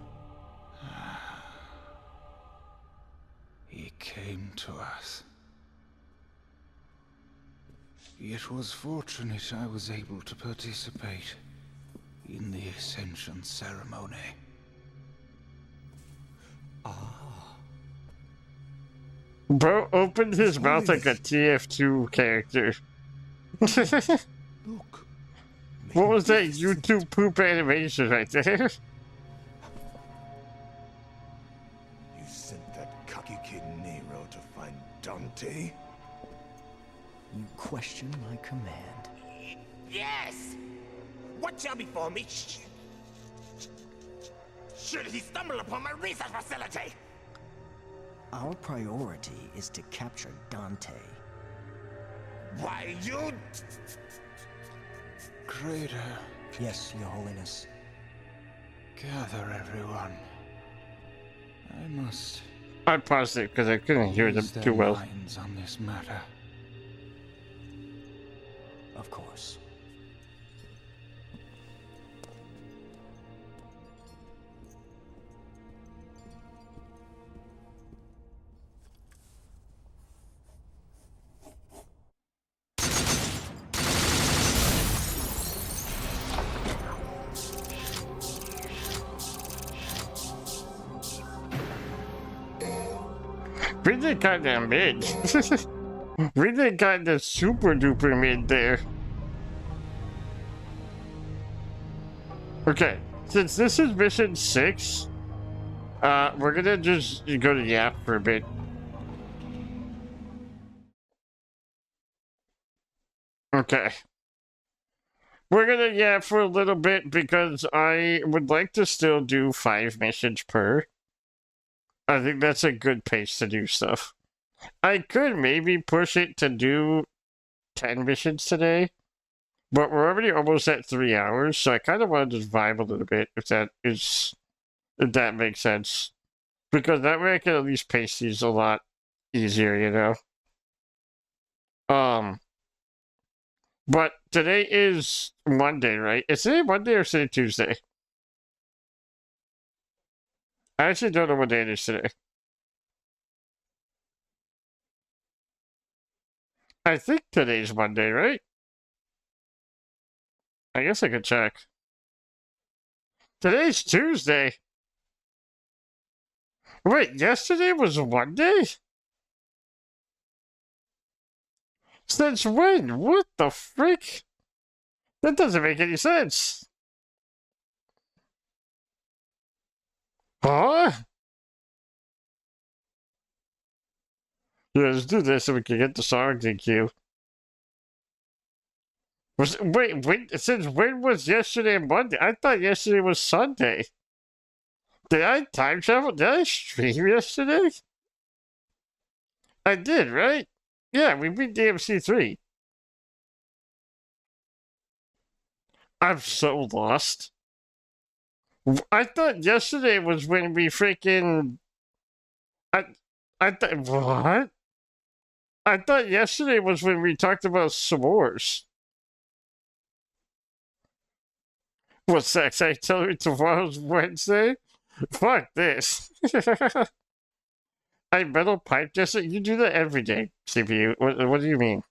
He came to us. It was fortunate I was able to participate in the Ascension ceremony. Bro opened his mouth like a TF2 character. Look. What was that YouTube poop animation right there? You sent that cocky kid Nero to find Dante? You question my command. Yes! What shall befall me? Should he stumble upon my research facility? Our priority is to capture Dante. Why, you... Crater, Yes, Your Holiness. gather everyone. I must I paused it because I couldn't hear them ease their too well. minds on this matter. Of course. We did kinda mid. We did kinda super duper mid there. Okay, since this is mission 6, we're gonna just go to Yap for a bit. Okay. We're gonna Yap for a little bit because I would like to still do 5 missions per. I think that's a good pace to do stuff. I could maybe push it to do 10 missions today, but we're already almost at 3 hours, so I kind of want to just vibe a little bit, if that makes sense. Because that way I can at least pace these a lot easier, you know? But today is Monday, right? Is today Monday or is today Tuesday? I actually don't know what day it is today. I think today's Monday, right? I guess I could check. Today's Tuesday. Wait, yesterday was Monday? Since when? What the frick? That doesn't make any sense. Huh? Yeah, let's do this so we can get the songs in queue. Wait, since when was yesterday Monday? I thought yesterday was Sunday. Did I time travel? Did I stream yesterday? I did, right? Yeah, we beat DMC 3. I'm so lost. I thought yesterday was when we freaking. I, I thought. What? I thought yesterday was when we talked about s'mores. What's that? I tell you tomorrow's Wednesday? Fuck this. I metal pipe Jesse. You do that every day, CPU. What do you mean?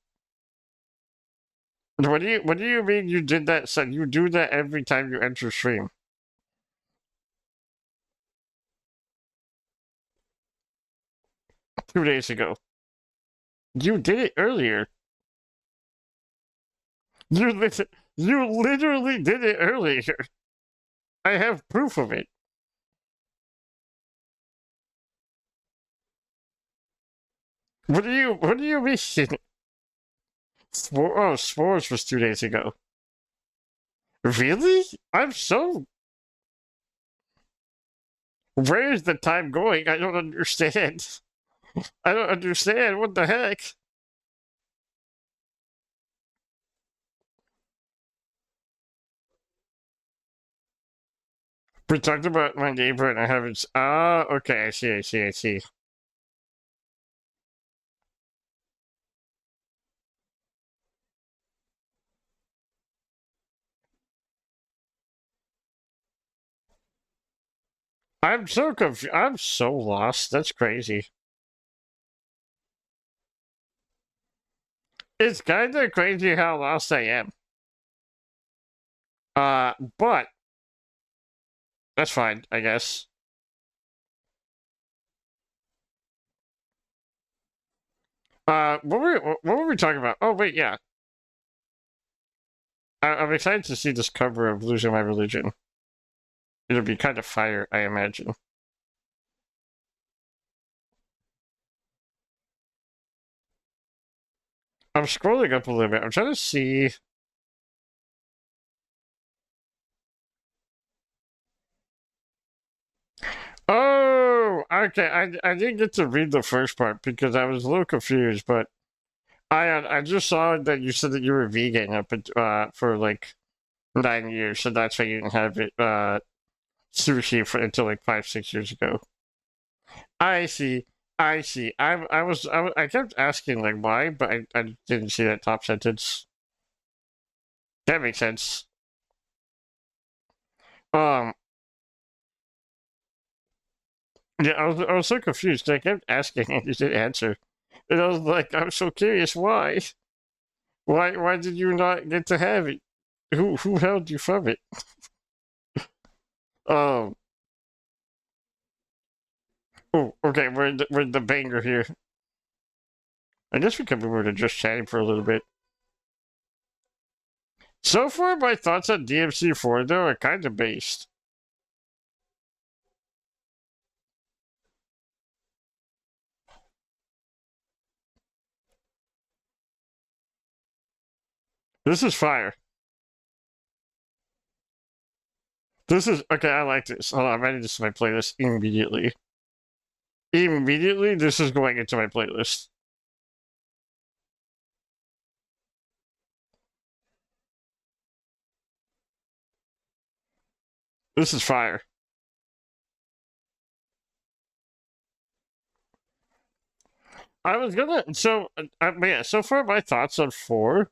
What do you mean you did that? So you do that every time you enter stream. 2 days ago. You did it earlier. You literally did it earlier. I have proof of it. What do you mean? S'mores was 2 days ago. Really? I'm so. Where is the time going? I don't understand. I don't understand. What the heck? We talked about my neighbor and I haven't. Ah, okay. I see. I'm so confused. I'm so lost. That's crazy. It's kind of crazy how lost I am. But that's fine, I guess. What were we talking about? Oh wait, yeah. I'm excited to see this cover of Losing My Religion. It'll be kind of fire, I imagine. I'm scrolling up a little bit. I'm trying to see. Oh, okay. I didn't get to read the first part because I was a little confused, but I just saw that you said that you were vegan up for like 9 years, so that's why you didn't have it sushi until like 5-6 years ago. I see. I see. I kept asking like why, but I didn't see that top sentence. That makes sense. Um, yeah, I was so confused. I kept asking and you didn't answer, and I was like, I'm so curious why. Why did you not get to have it? Who held you from it? Um. Oh, okay. We're in the banger here. I guess we could move to just chatting for a little bit. So far, my thoughts on DMC4 though are kind of based. This is fire. This is okay. I like this. Hold on, I'm adding this to my playlist immediately. Immediately, this is going into my playlist. This is fire. I was gonna. Yeah. So far, my thoughts on 4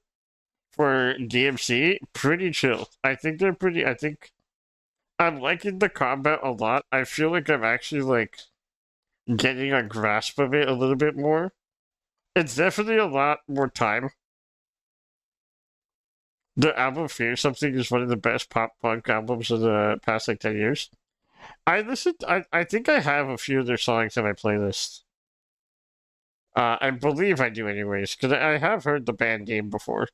for DMC pretty chill. I think they're pretty. I think I'm liking the combat a lot. I feel like I'm actually like getting a grasp of it a little bit more. It's definitely a lot more time. The album Fear Something is one of the best pop punk albums of the past like 10 years. I think I have a few of their songs in my playlist. I believe I do anyways, because I have heard the band name before.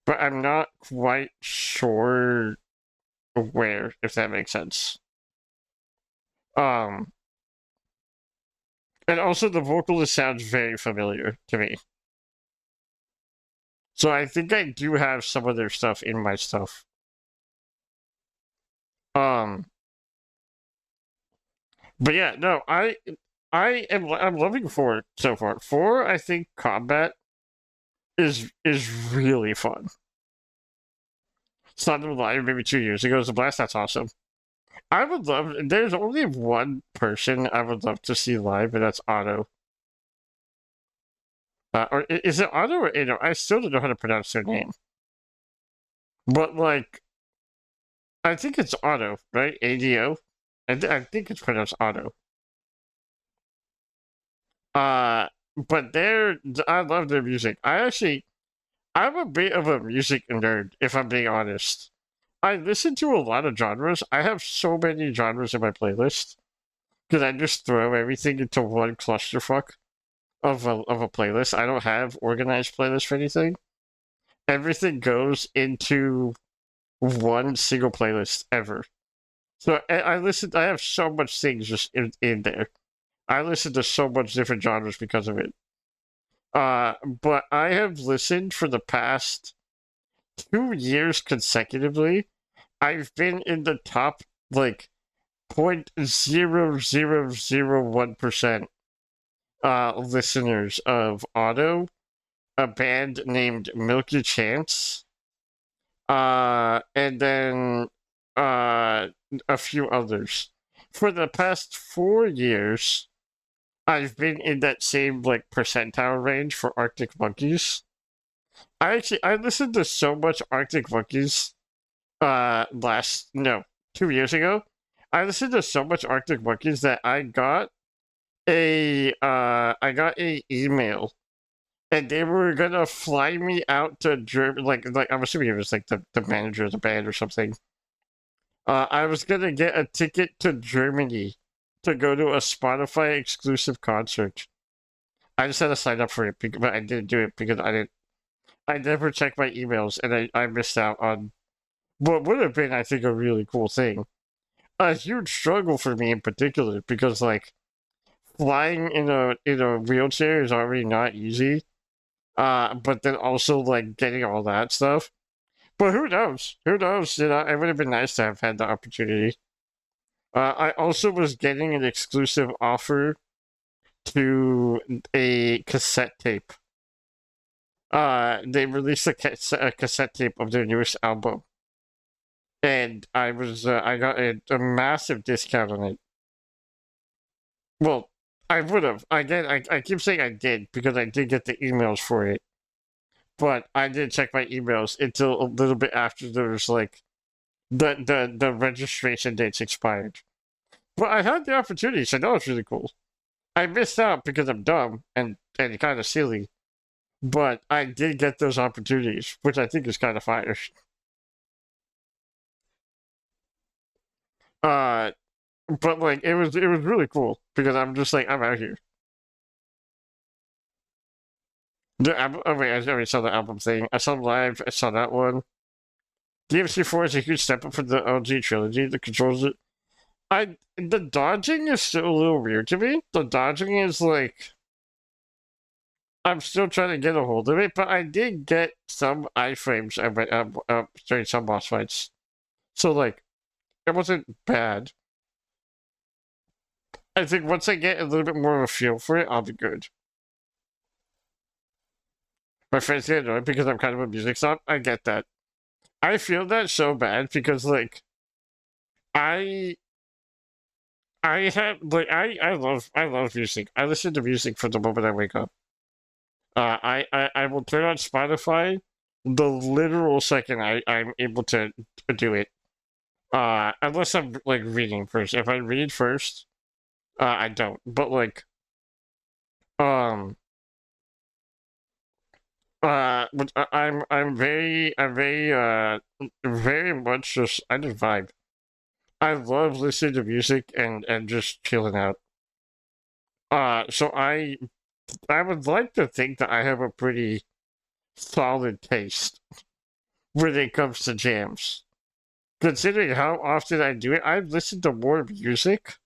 But I'm not quite sure where, if that makes sense. Um and also the vocalist sounds very familiar to me. So I think I do have some of their stuff in my stuff. But yeah, no, I'm loving 4 so far. 4, I think combat is really fun. Started live maybe 2 years ago. It was a blast. That's awesome. I would love. There's only one person I would love to see live, and that's Otto. Or is it Otto or Ado? I still don't know how to pronounce their name. But like, I think it's Otto, right? ADO. I think it's pronounced Otto. But I love their music. I'm a bit of a music nerd, if I'm being honest. I listen to a lot of genres. I have so many genres in my playlist because I just throw everything into one clusterfuck of a playlist. I don't have organized playlists for anything. Everything goes into one single playlist ever. So I listen. I have so much things just in there. I listen to so much different genres because of it. But I have listened for the past 2 years consecutively. I've been in the top like 0.0001% listeners of Auto, a band named Milky Chance, and then a few others. For the past 4 years, I've been in that same like percentile range for Arctic Monkeys. I listened to so much Arctic Monkeys 2 years ago. I listened to so much Arctic Monkeys that I got a email, and they were gonna fly me out to Germany. Like I'm assuming it was like the manager of the band or something. I was gonna get a ticket to Germany to go to a Spotify exclusive concert. I just had to sign up for it, but I didn't do it because I never checked my emails, and I missed out on what would have been, I think, a really cool thing. A huge struggle for me in particular because like flying in a wheelchair is already not easy. But then also like getting all that stuff. But who knows? Who knows? It would have been nice to have had the opportunity. I also was getting an exclusive offer to a cassette tape. They released a cassette tape of their newest album, and I got a massive discount on it. Well, I would have. I keep saying I did because I did get the emails for it, but I didn't check my emails until a little bit after there was like the registration dates expired. But I had the opportunity, so that was really cool. I missed out because I'm dumb and kind of silly, but I did get those opportunities, which I think is kind of fire. Uh, but like it was really cool because I'm just like I'm out here. Oh wait, I already saw the album thing. I saw live. I saw that one. DMC4 is a huge step up for the LG trilogy. The controls, the dodging is still a little weird to me. The dodging is like I'm still trying to get a hold of it, but I did get some iframes during some boss fights. So like it wasn't bad. I think once I get a little bit more of a feel for it, I'll be good. My friends get annoyed because I'm kind of a music snob. I get that. I feel that so bad because like I I love music. I listen to music from the moment I wake up. I will turn on Spotify the literal second I'm able to do it. Unless I'm like reading first. If I read first, I don't. But like, um, very much I just vibe. I love listening to music and just chilling out. So I would like to think that I have a pretty solid taste when it comes to jams. Considering how often I do it, I've listened to more music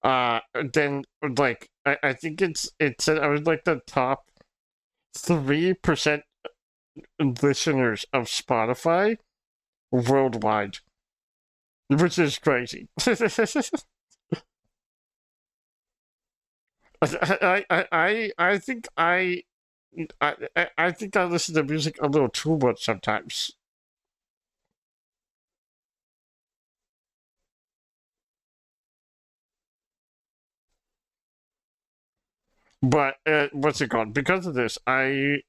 than like I think it said I was like the top 3% listeners of Spotify worldwide, which is crazy. I think I think I listen to music a little too much sometimes. But what's it called? Because of this, I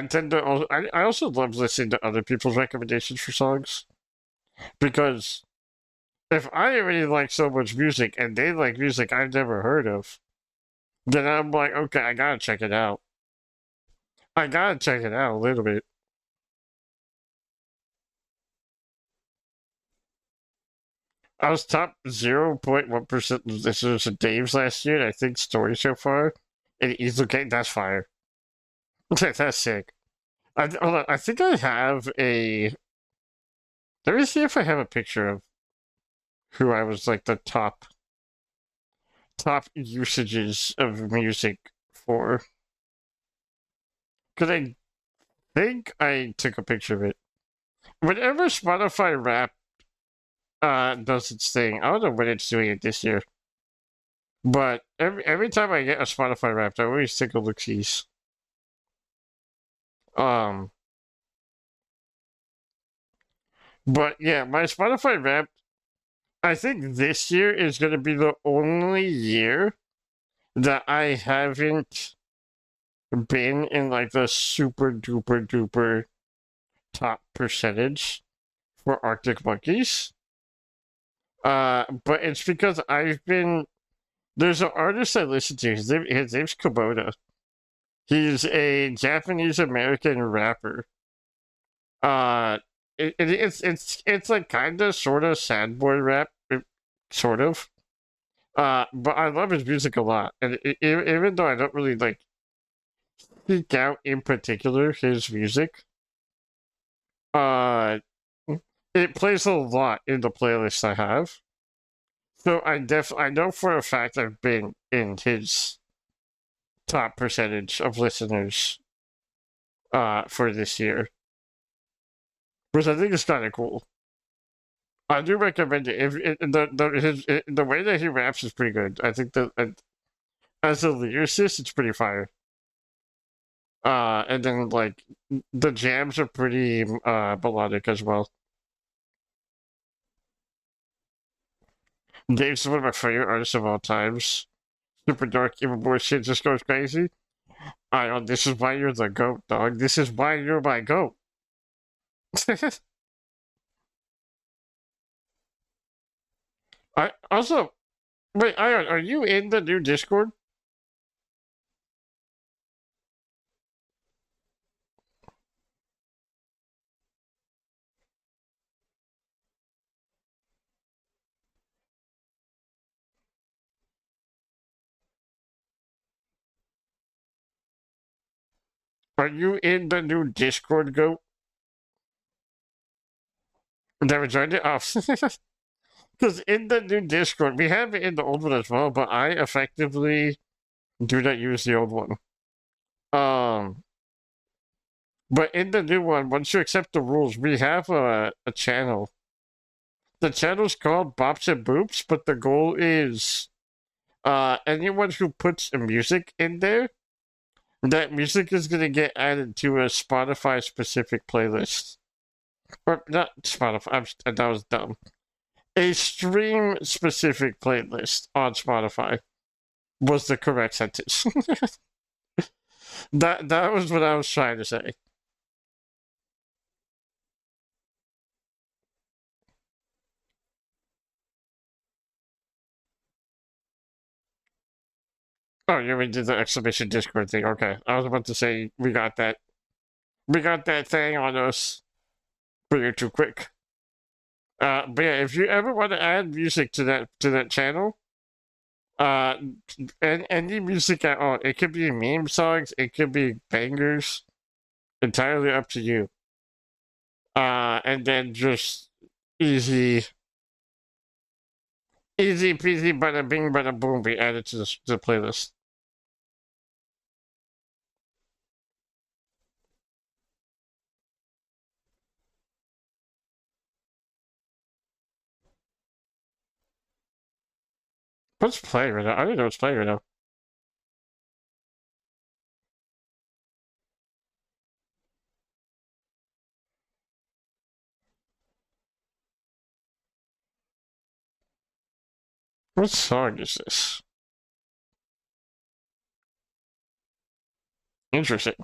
tend to also, I also love listening to other people's recommendations for songs because if I already like so much music and they like music I've never heard of, then I'm like, okay, I gotta check it out. I gotta check it out a little bit. I was top 0.1% listeners of Dave's last year, and I think story so far. And he's okay, that's fire. That's sick. Hold on, I think I have a. Let me see if I have a picture of who I was like the top usages of music for. Because I think I took a picture of it. Whenever Spotify Rap does its thing, I don't know when it's doing it this year. But every time I get a Spotify Wrapped, I always take a look-sees. Um, but yeah, my Spotify Wrapped, I think this year is going to be the only year that I haven't been in like the super duper duper top percentage for Arctic Monkeys. But it's because there's an artist I listen to. His name's Kubota. He's a Japanese American rapper. Uh, it's like kind of sort of sad boy rap, sort of. But I love his music a lot, and even though I don't really like seek out in particular his music, uh, it plays a lot in the playlist I have. So I know for a fact I've been in his top percentage of listeners for this year, which I think is kind of cool. I do recommend it. If it, the way that he raps is pretty good. I think that as a lyricist, it's pretty fire. And then like the jams are pretty melodic as well. Dave's one of my favorite artists of all times. Super dark, evil boy shit just goes crazy. This is why you're the goat, dog. This is why you're my goat. I also wait, Ion, are you in the new Discord? Are you in the new Discord, goat? Never joined it? Oh. Because in the new Discord, we have it in the old one as well, but I effectively do not use the old one. Um, but in the new one, once you accept the rules, we have a channel. The channel's called Bops and Boops, but the goal is anyone who puts music in there, that music is going to get added to a Spotify specific playlist. Or not Spotify, that was dumb. A stream specific playlist on Spotify was the correct sentence. That was what I was trying to say. Oh, you already did the exclamation Discord thing. Okay, I was about to say we got that. We got that thing on us. But you're too quick. But yeah, if you ever want to add music to that channel, uh, and any music at all, it could be meme songs, it could be bangers, entirely up to you. And then just easy, easy peasy, bada bing, bada boom, be added to the playlist. What's playing right now? I don't know what's playing right now. What song is this? Interesting.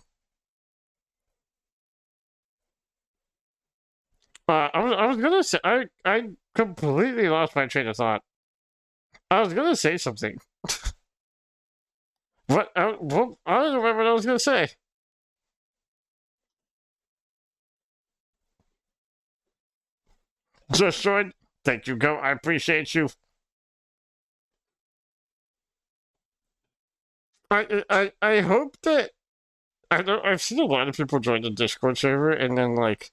I was gonna say I completely lost my train of thought. I was gonna say something. What? Well, I don't remember what I was gonna say. Just joined. Thank you, Go. I appreciate you. I hope that I know I've seen a lot of people join the Discord server and then like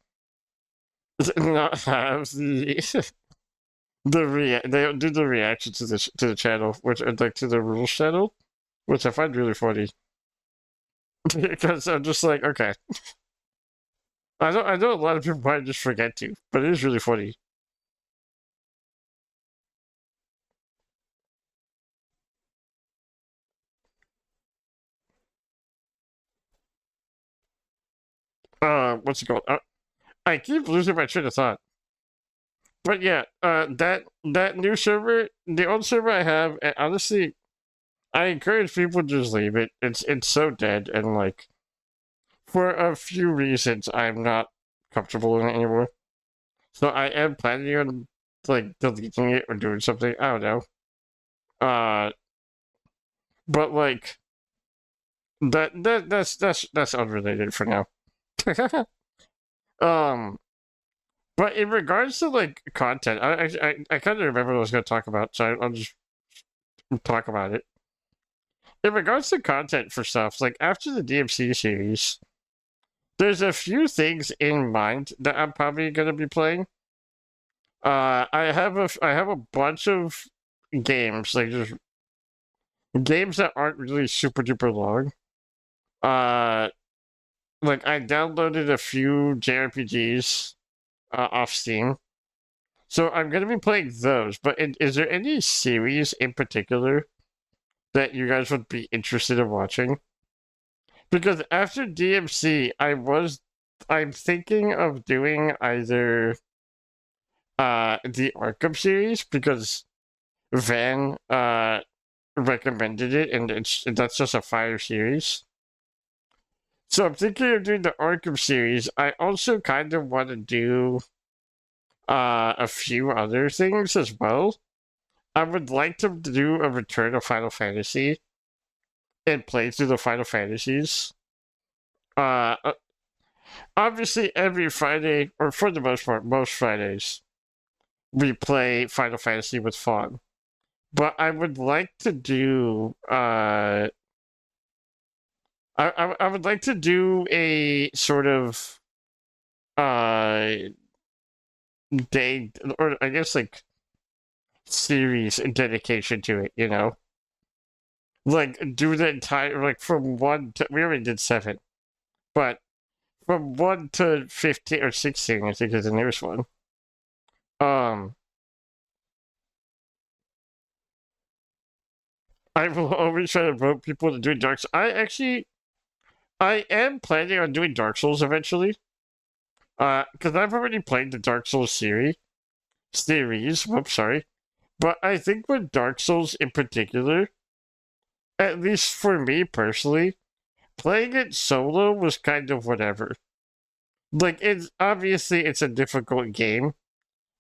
not have they don't do the reaction to the channel, which like to the rules channel, which I find really funny because I'm just like, okay, I know a lot of people might just forget to, but it is really funny. What's it called? I keep losing my train of thought. But yeah, that new server, the old server I have, and honestly, I encourage people to just leave it. It's so dead, and like for a few reasons, I'm not comfortable in it anymore. So I am planning on like deleting it or doing something. I don't know. Uh, but like that's unrelated for now. um, but in regards to like content, I kind of remember what I was going to talk about, so I'll just talk about it. In regards to content for stuff, like after the DMC series, there's a few things in mind that I'm probably gonna be playing. I have a bunch of games, like just games that aren't really super duper long. Uh, like I downloaded a few JRPGs off Steam, so I'm gonna be playing those. But is there any series in particular that you guys would be interested in watching? Because after DMC, I'm thinking of doing either the Arkham series because Van recommended it and that's just a fire series. So I'm thinking of doing the Arkham series. I also kind of want to do a few other things as well. I would like to do a return of Final Fantasy and play through the Final Fantasies. Uh, Obviously, every Friday, or for the most part, most Fridays, we play Final Fantasy with Fawn. But I would like to do, I would like to do a sort of, uh, day, or I guess like series dedication to it, you know? Like, do the entire, like, from 1 to, we already did 7, but from 1 to 15 or 16, I think is the nearest one. Um, I will always try to vote people to do Dark Souls. I am planning on doing Dark Souls eventually. Because I've already played the Dark Souls series. Whoops, sorry. But I think with Dark Souls in particular, at least for me personally, playing it solo was kind of whatever. Like it's a difficult game,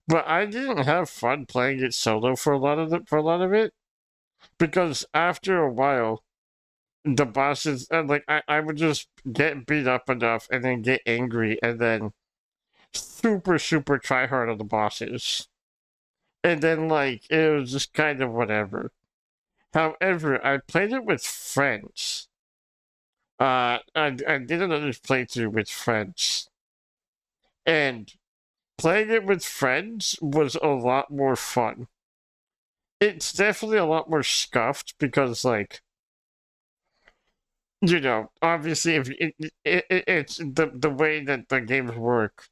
but I didn't have fun playing it solo for a lot of it because after a while the bosses like I would just get beat up enough and then get angry and then super try hard on the bosses. And then like it was just kind of whatever. However, I played it with friends. I did another playthrough with friends. And playing it with friends was a lot more fun. It's definitely a lot more scuffed because like you know, obviously if it's the way that the games work.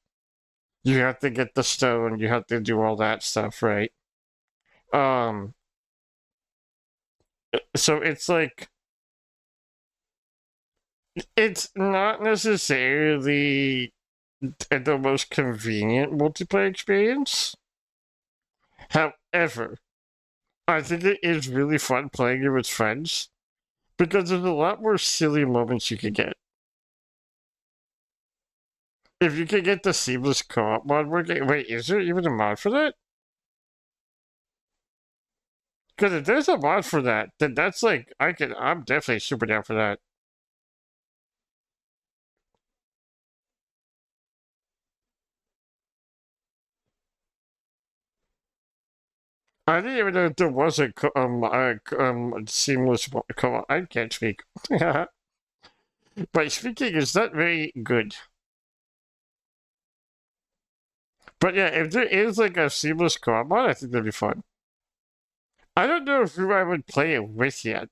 You have to get the stone, you have to do all that stuff, right? Um So it's like it's not necessarily the most convenient multiplayer experience. However, I think it is really fun playing it with friends because there's a lot more silly moments you can get. If you can get the seamless co-op mod working, wait, is there even a mod for that? Because if there's a mod for that, then that's like I'm definitely super down for that. I didn't even know if there was a seamless co-op. I can't speak. My speaking is not very good. But yeah, if there is like a seamless co-op mod, I think that'd be fun. I don't know who I would play it with yet.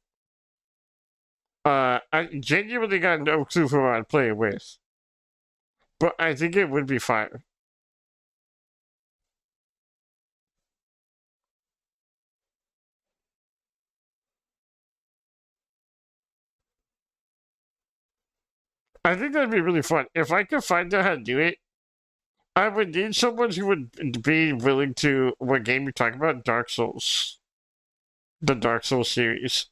I genuinely got no clue who I'd play it with. But I think it would be fire. I think that'd be really fun. If I could find out how to do it, I would need someone who would be willing to. What game you talking about? Dark Souls. The Dark Souls series.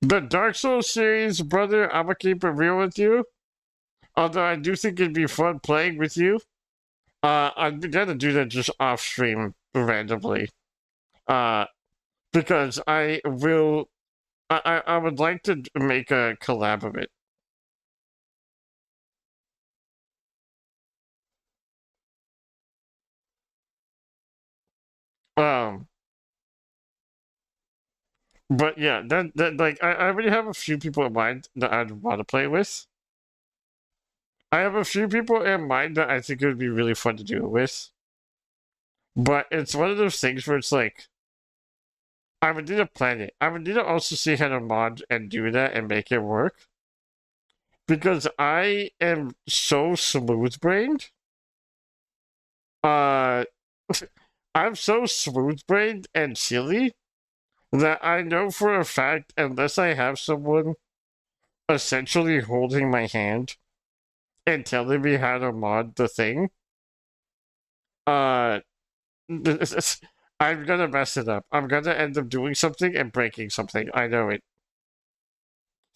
The Dark Souls series, brother, I'm gonna keep it real with you. Although I do think it'd be fun playing with you. I'm gonna do that just off stream randomly. Uh, because I will. I would like to make a collab of it. Um, but yeah, that like I already have a few people in mind that I'd want to play with. I have a few people in mind that I think it would be really fun to do it with. But it's one of those things where it's like I would need to plan it. I would need to also see how to mod and do that and make it work. Because I am so smooth brained. Uh I'm so smooth brained and silly that I know for a fact unless I have someone essentially holding my hand and telling me how to mod the thing, uh I'm gonna mess it up. I'm gonna end up doing something and breaking something. I know it.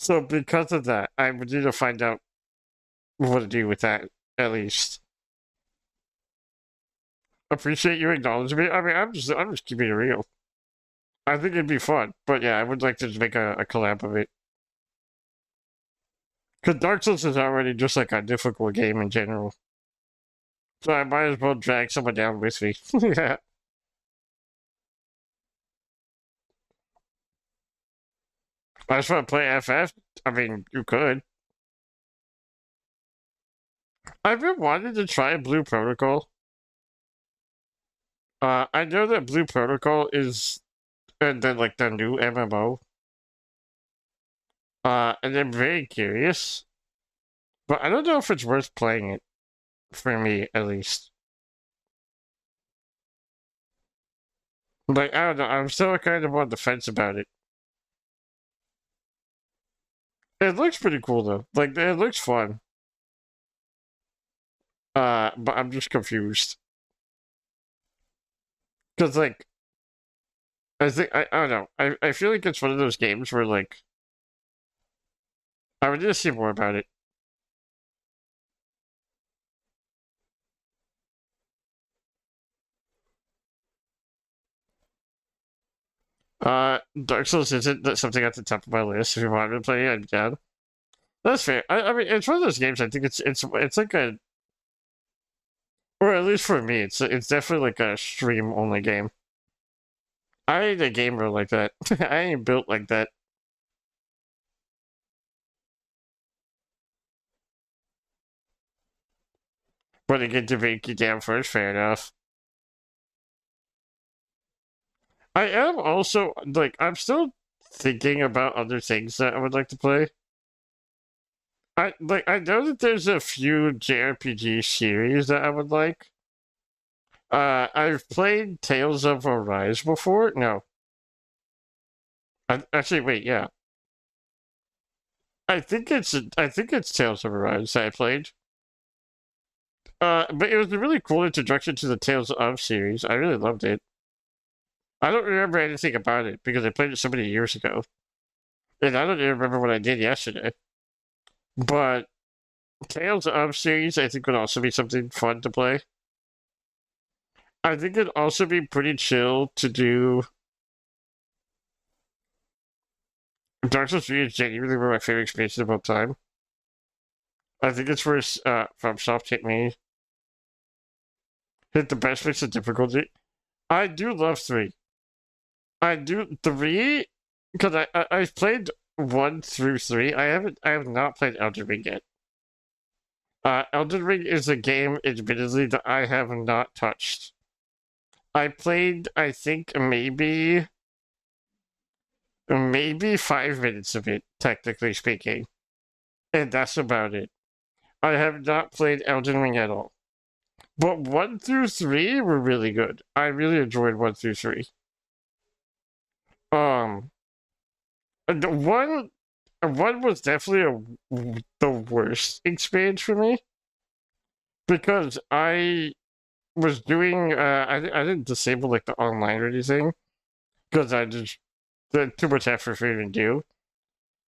So because of that, I would need to find out what to do with that, at least. Appreciate you acknowledging me. I mean, I'm just keeping it real. I think it'd be fun, but yeah, I would like to make a collab of it. Because Dark Souls is already just like a difficult game in general. So I might as well drag someone down with me. Yeah. I just want to play FF. I mean, you could. I've been wanting to try Blue Protocol. I know that Blue Protocol is, and then like the new MMO. And I'm very curious, but I don't know if it's worth playing it for me, at least. Like I don't know, I'm still kind of on the fence about it. It looks pretty cool though. Like it looks fun. But I'm just confused because like I don't know. I feel like it's one of those games where like I would just see more about it. Dark Souls isn't something at the top of my list. If you want to play it, I'm down. That's fair. I mean, it's one of those games. I think it's like a, or at least for me, it's definitely like a stream only game. I ain't a gamer like that. I ain't built like that. But to get to Vinky down first, fair enough. I am also like I'm still thinking about other things that I would like to play. I know that there's a few JRPG series that I would like. I've played Tales of Arise before. No, actually, wait, yeah, I think it's Tales of Arise that I played. But it was a really cool introduction to the Tales of series. I really loved it. I don't remember anything about it because I played it so many years ago, and I don't even remember what I did yesterday. But Tales of series, I think, would also be something fun to play. I think it'd also be pretty chill to do. Dark Souls 3 is genuinely one of my favorite experiences of all time. I think it's where from Soft hit me. Hit the best mix of difficulty. I do love 3. I do 3 because I've played 1 through 3. I have not played Elden Ring yet. Elden Ring is a game, admittedly, that I have not touched. I played, I think, maybe 5 minutes of it, technically speaking. And that's about it. I have not played Elden Ring at all. But 1 through 3 were really good. I really enjoyed 1 through 3. The one was definitely the worst experience for me because I was doing I didn't disable like the online or anything because I just too much effort for me to do.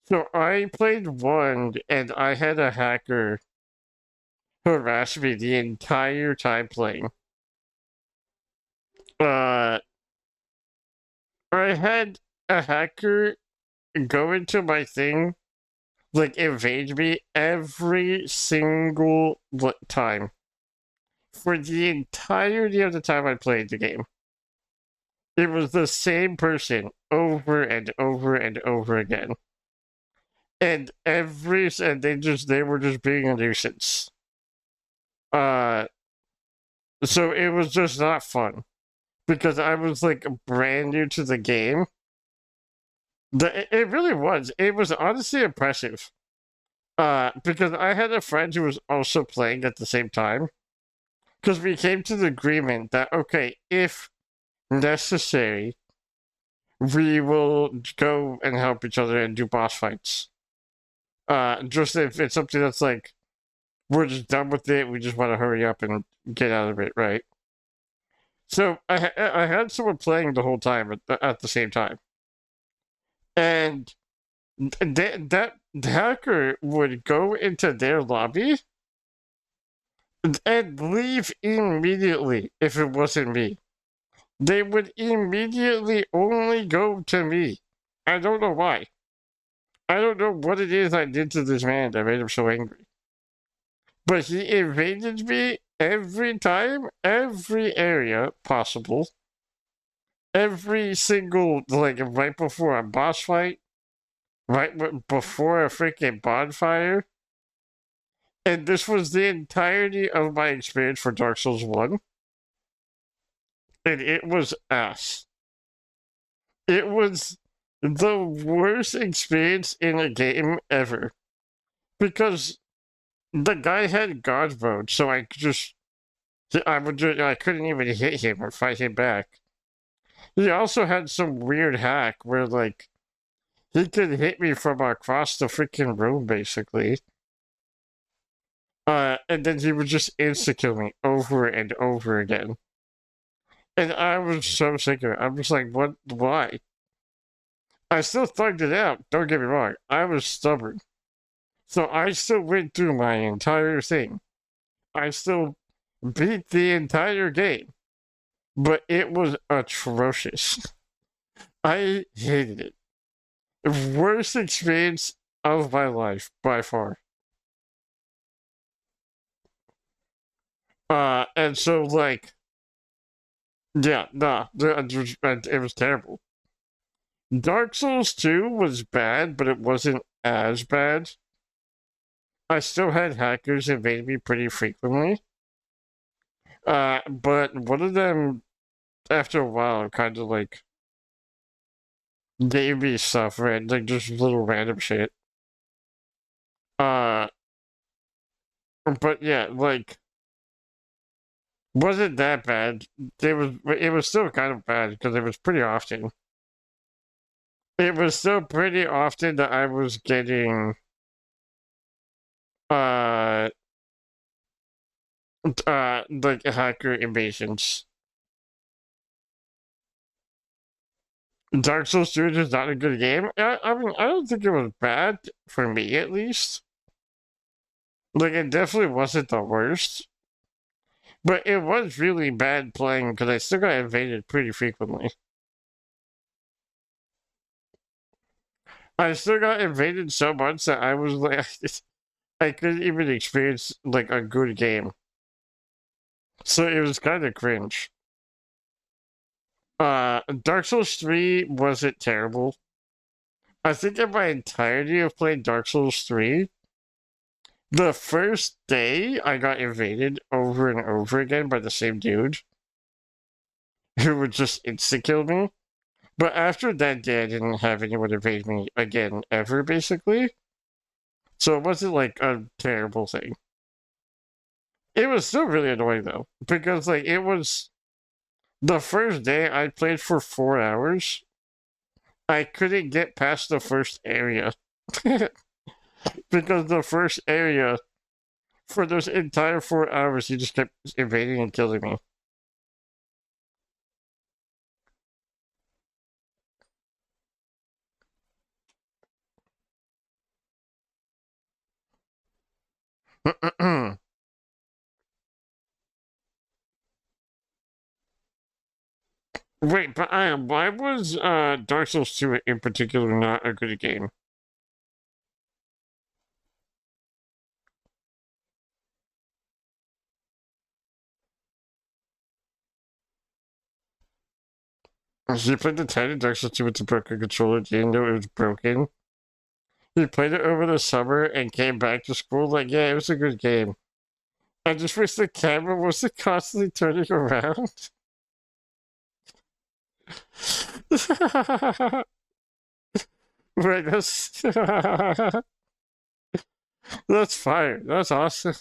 So I played 1 and I had a hacker harass me the entire time playing. Uh, I had a hacker go into my thing, like invade me every single time for the entirety of the time I played the game. It was the same person over and over and over again. And they were just being a nuisance. So it was just not fun because I was like brand new to the game. It really was. It was honestly impressive. Because I had a friend who was also playing at the same time. Because we came to the agreement that okay, if necessary, we will go and help each other and do boss fights. Just if it's something that's like we're just done with it, we just want to hurry up and get out of it, right? So I had someone playing the whole time at the same time, and that hacker would go into their lobby and leave immediately if it wasn't me. They would immediately only go to me. I don't know why. I don't know what it is I did to this man that made him so angry. But he invaded me every time, every area possible. Every single, like, right before a boss fight, before a freaking bonfire. And this was the entirety of my experience for Dark Souls 1. And it was ass. It was the worst experience in a game ever. Because the guy had God mode, so I couldn't even hit him or fight him back. He also had some weird hack where, like, he could hit me from across the freaking room, basically. And then he would just insta-kill me over and over again. And I was so sick of it. I'm just like, what? Why? I still thugged it out. Don't get me wrong. I was stubborn. So I still went through my entire thing. I still beat the entire game. But it was atrocious. I hated it. Worst experience of my life, by far. And so, like, yeah, nah, it was terrible. Dark Souls 2 was bad, but it wasn't as bad. I still had hackers invade me pretty frequently. But one of them, after a while, kind of like gave me stuff, right? Like just little random shit. But yeah, like, wasn't that bad. It was still kind of bad because it was pretty often. It was still pretty often that I was getting uh like hacker invasions. Dark Souls 2 is not a good game. I mean, I don't think it was bad for me at least. Like, it definitely wasn't the worst, but it was really bad playing because I still got invaded pretty frequently. I still got invaded so much that I was like, I couldn't even experience like a good game. So it was kind of cringe. Dark Souls 3 wasn't terrible. I think in my entirety of playing Dark Souls 3, the first day I got invaded over and over again by the same dude who would just insta kill me. But after that day, I didn't have anyone invade me again ever, basically. So it wasn't like a terrible thing. It was still really annoying though, because like it was the first day I played for 4 hours. I couldn't get past the first area because the first area for those entire 4 hours he just kept invading and killing me. Wait, but why was Dark Souls 2 in particular not a good game? He played the Tiny Dark Souls 2 with the broken controller, didn't know it was broken. He played it over the summer and came back to school like, yeah, it was a good game. I just wish the camera wasn't constantly turning around. Right, that's fire. That's awesome.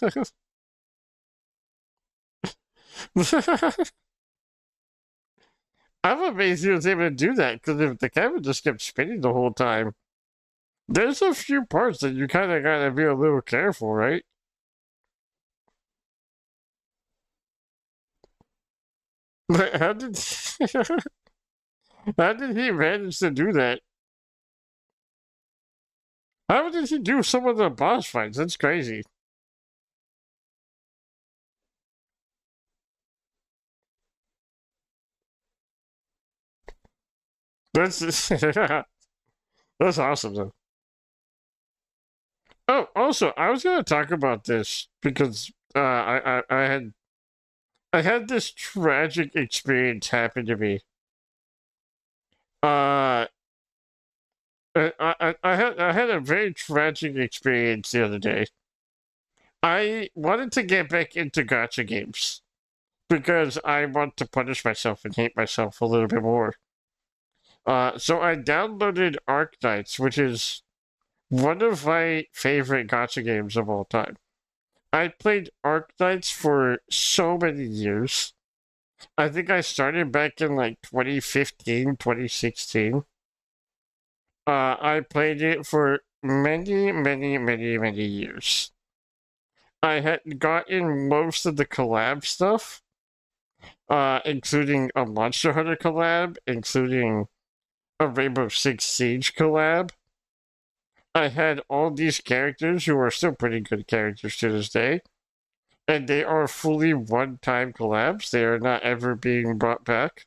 I'm amazed he was able to do that because if the camera just kept spinning the whole time, there's a few parts that you kind of gotta be a little careful, right? But how did how did he manage to do that? How did he do some of the boss fights? That's crazy. That's that's awesome though. Oh, also, I was gonna talk about this because I had this tragic experience happen to me. Uh, I had a very tragic experience the other day. I wanted to get back into gacha games because I want to punish myself and hate myself a little bit more. So I downloaded Arknights, which is one of my favorite gacha games of all time. I played Arknights for so many years. I think I started back in like 2015, 2016. I played it for many, many, many, many years. I had gotten most of the collab stuff, including a Monster Hunter collab, including a Rainbow Six Siege collab. I had all these characters who are still pretty good characters to this day, and they are fully one-time collabs. They are not ever being brought back.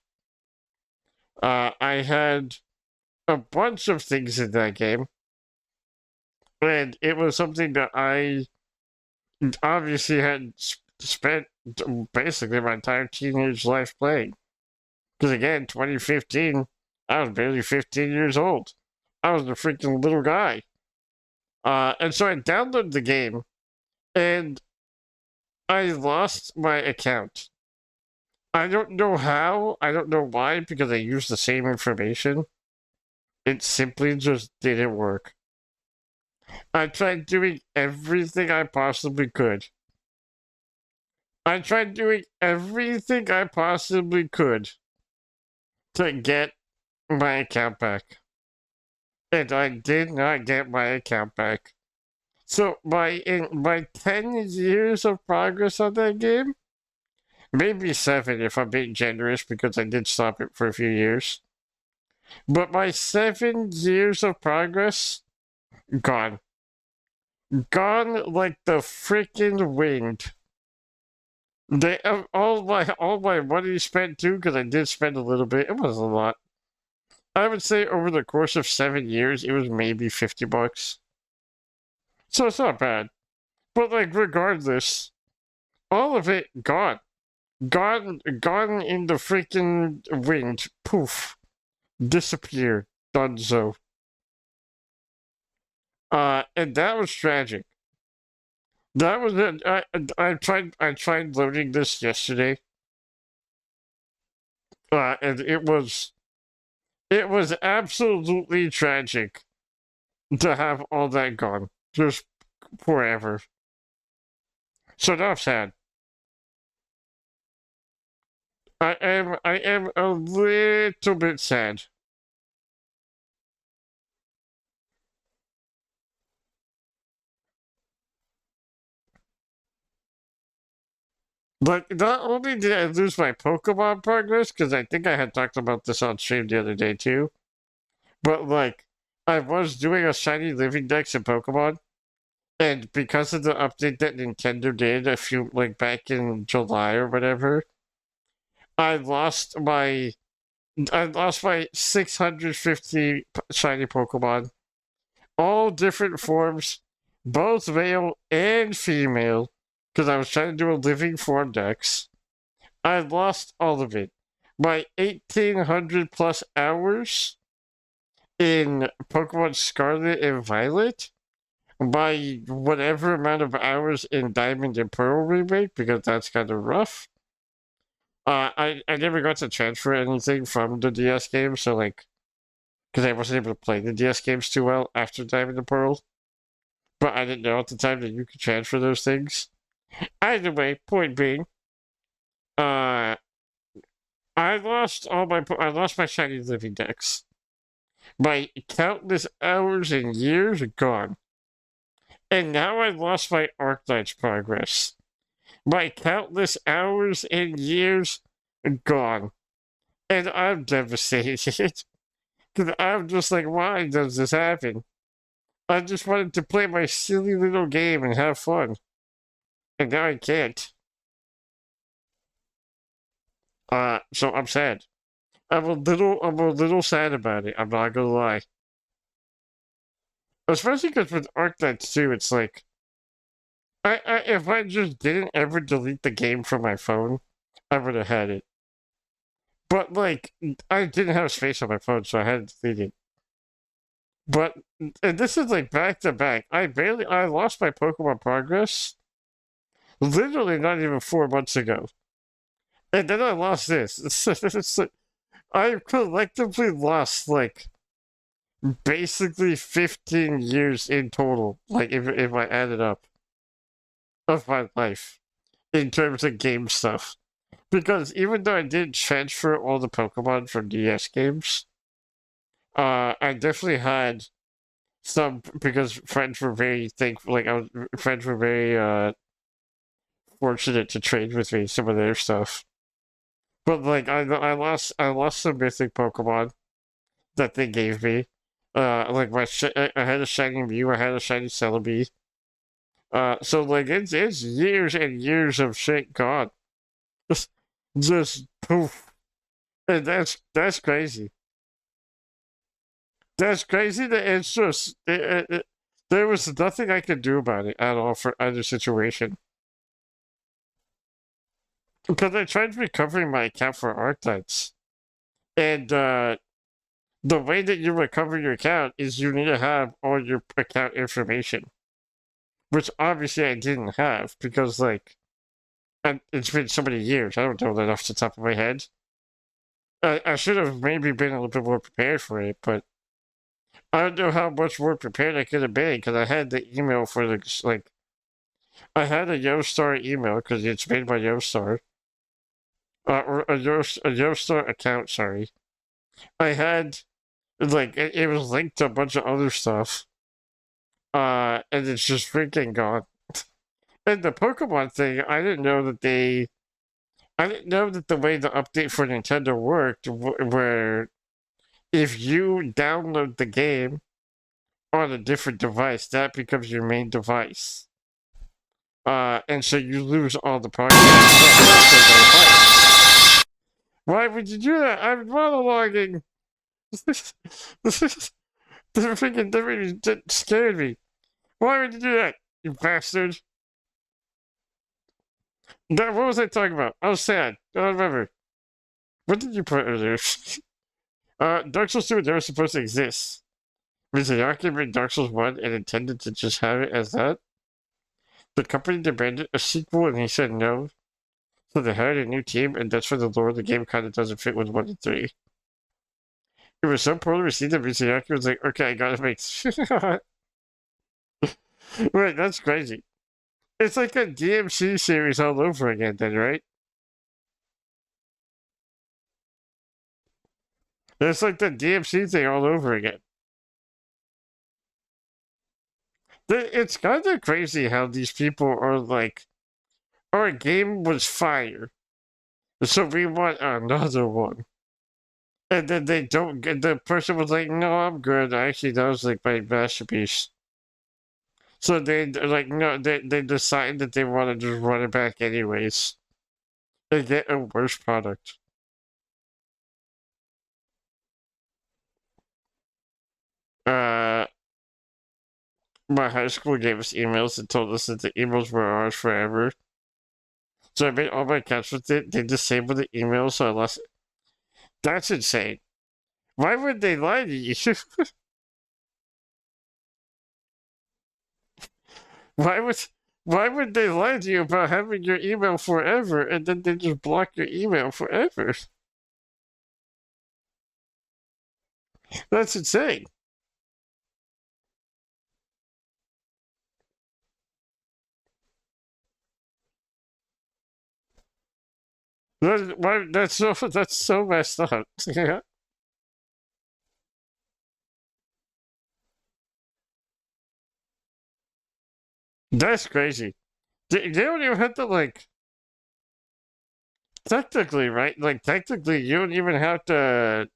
I had a bunch of things in that game, and it was something that I obviously had spent basically my entire teenage life playing. Because again, 2015, I was barely 15 years old. I was a freaking little guy. And so I downloaded the game, and I lost my account. I don't know how, I don't know why, because I used the same information. It simply just didn't work. I tried doing everything I possibly could I tried doing everything I possibly could to get my account back. And I did not get my account back. So in my 10 years of progress on that game, maybe 7 if I'm being generous because I did stop it for a few years. But my 7 years of progress, gone. Gone like the freaking wind. They all my money spent too, because I did spend a little bit. It was a lot. I would say over the course of 7 years, it was maybe $50. So it's not bad. But like regardless, all of it gone. Gone in the freaking wind. Poof. Disappear. Dunzo. And that was tragic. That was it. I tried loading this yesterday. And it was absolutely tragic to have all that gone. Just forever. So now I'm sad. I am a little bit sad. But not only did I lose my Pokemon progress, because I think I had talked about this on stream the other day too, but like, I was doing a shiny living dex in Pokemon, and because of the update that Nintendo did a few, like back in July or whatever, I lost my 650 shiny Pokemon, all different forms, both male and female, because I was trying to do a living form dex. I lost all of it. My 1800 plus hours in Pokemon Scarlet and Violet, my whatever amount of hours in Diamond and Pearl remake, because that's kind of rough. I never got to transfer anything from the DS game, so like, because I wasn't able to play the DS games too well after Diamond and Pearl. But I didn't know at the time that you could transfer those things. Either way, point being, I lost my shiny living dex. My countless hours and years are gone. And now I lost my Arclight's progress. My countless hours and years are gone. And I'm devastated. Because I'm just like, why does this happen? I just wanted to play my silly little game and have fun. And now I can't. So I'm sad. I'm a little sad about it. I'm not gonna lie. Especially because with Arclights too, it's like, if I just didn't ever delete the game from my phone, I would have had it. But like, I didn't have space on my phone, so I had to delete it. But and this is like back to back. I lost my Pokemon progress literally not even 4 months ago. And then I lost this. It's like, I collectively lost like basically 15 years in total, like if I add it up, of my life in terms of game stuff. Because even though I did transfer all the Pokemon from DS games, I definitely had some, because friends were very thankful. Like friends were very fortunate to trade with me some of their stuff. But like I lost some mythic Pokemon that they gave me. Like I had a shiny Mew, I had a shiny Celebi. So like it's years and years of shit gone. Just poof. And that's crazy. That's crazy that it's just there was nothing I could do about it at all for either situation. Because I tried recovering my account for Arctites. And the way that you recover your account is you need to have all your account information. Which obviously I didn't have, because like, and it's been so many years, I don't know that off the top of my head. I should have maybe been a little bit more prepared for it, but I don't know how much more prepared I could have been, because I had the email for the, like, I had a YoStar email because it's made by YoStar. Or a YoStar account, sorry. I had, like, it was linked to a bunch of other stuff. And it's just freaking gone. And the Pokemon thing, I didn't know that the way the update for Nintendo worked, where if you download the game on a different device, that becomes your main device. And so you lose all the progress. Why would you do that? I'm monologuing. The freaking difference scared me. Why would you do that, you bastard? What was I talking about? I was sad. I don't remember. What did you put earlier? Dark Souls 2 was never supposed to exist. Miyazaki made Dark Souls 1 and intended to just have it as that. The company demanded a sequel and he said no. So they hired a new team, and that's why the lore of the game kind of doesn't fit with 1 and 3. It was so poorly received that Miyazaki was like, okay, I gotta make. Right, that's crazy. It's like a DMC series all over again, then, right? It's like the DMC thing all over again. It's kind of crazy how these people are like, our game was fire, so we want another one. And then they don't get, the person was like, no, I'm good. Actually, that was like my masterpiece. So they're like, no, they decide that they want to just run it back anyways. They get a worse product. Uh, my high school gave us emails and told us that the emails were ours forever. So I made all my accounts with it. They disabled the email, so I lost it. That's insane. Why would they lie to you? why would why would they lie to you about having your email forever and then they just block your email forever? That's insane. That's so messed up. Yeah. That's crazy. They don't even have to like technically, right? Like technically, you don't even have to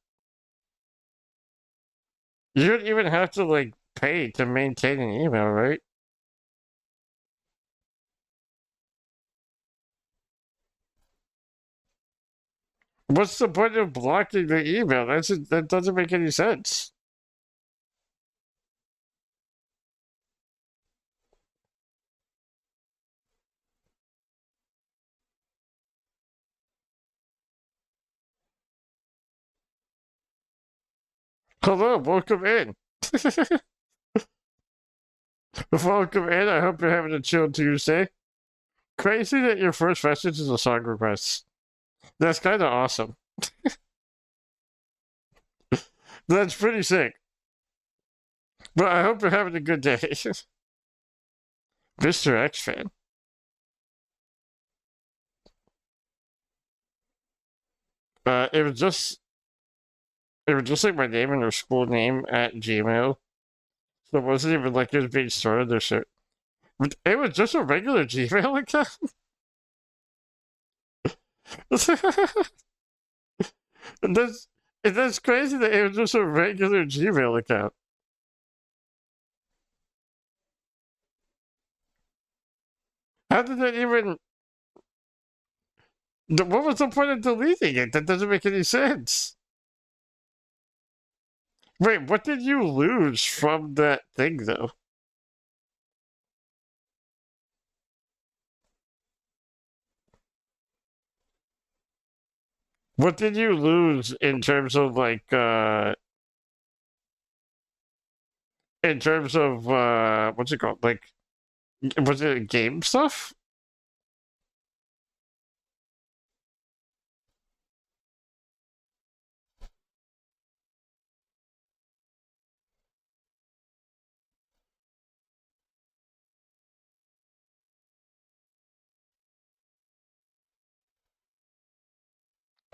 like pay to maintain an email, right? What's the point of blocking the email? That doesn't make any sense. Hello, welcome in. Welcome in. I hope you're having a chill Tuesday. Crazy that your first message is a song request. That's kind of awesome. That's pretty sick. But I hope you're having a good day. Mr. X fan. It was just like my name and their school name at Gmail. So it wasn't even like it was being started or shit. It was just a regular Gmail account. and that's and that's crazy that it was just a regular Gmail account. How did that even? What was the point of deleting it? That doesn't make any sense. Wait, what did you lose from that thing, though? What did you lose in terms of like in terms of what's it called? Like was it game stuff?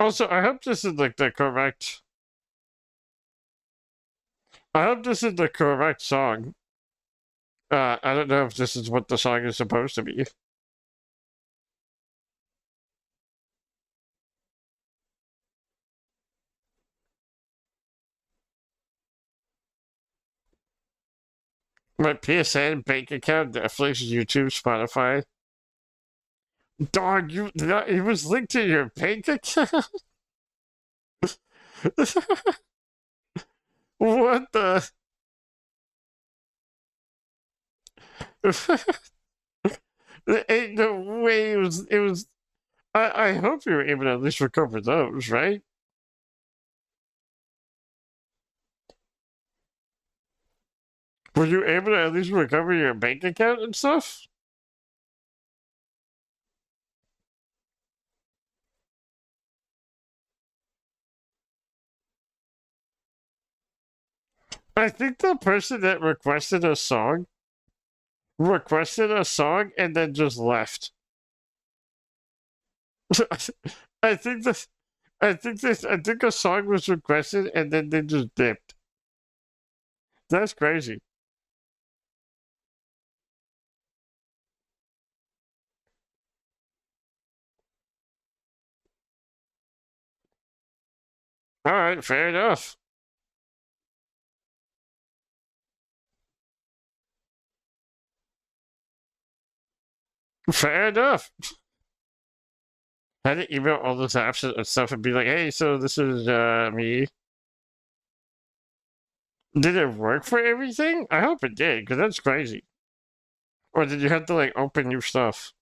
Also, I hope this is like the correct. I hope this is the correct song. I don't know if this is what the song is supposed to be. My PSN, bank account, Netflix, YouTube, Spotify. Dog, it was linked to your bank account? What the? There ain't no way it was. I hope you were able to at least recover those, right? Were you able to at least recover your bank account and stuff? I think the person that requested a song and then just left. I think this I think a song was requested and then they just dipped. That's crazy. All right, fair enough. Fair enough. I had to email all those apps and stuff and be like, "Hey, so this is me." Did it work for everything? I hope it did, because that's crazy. Or did you have to like open new stuff?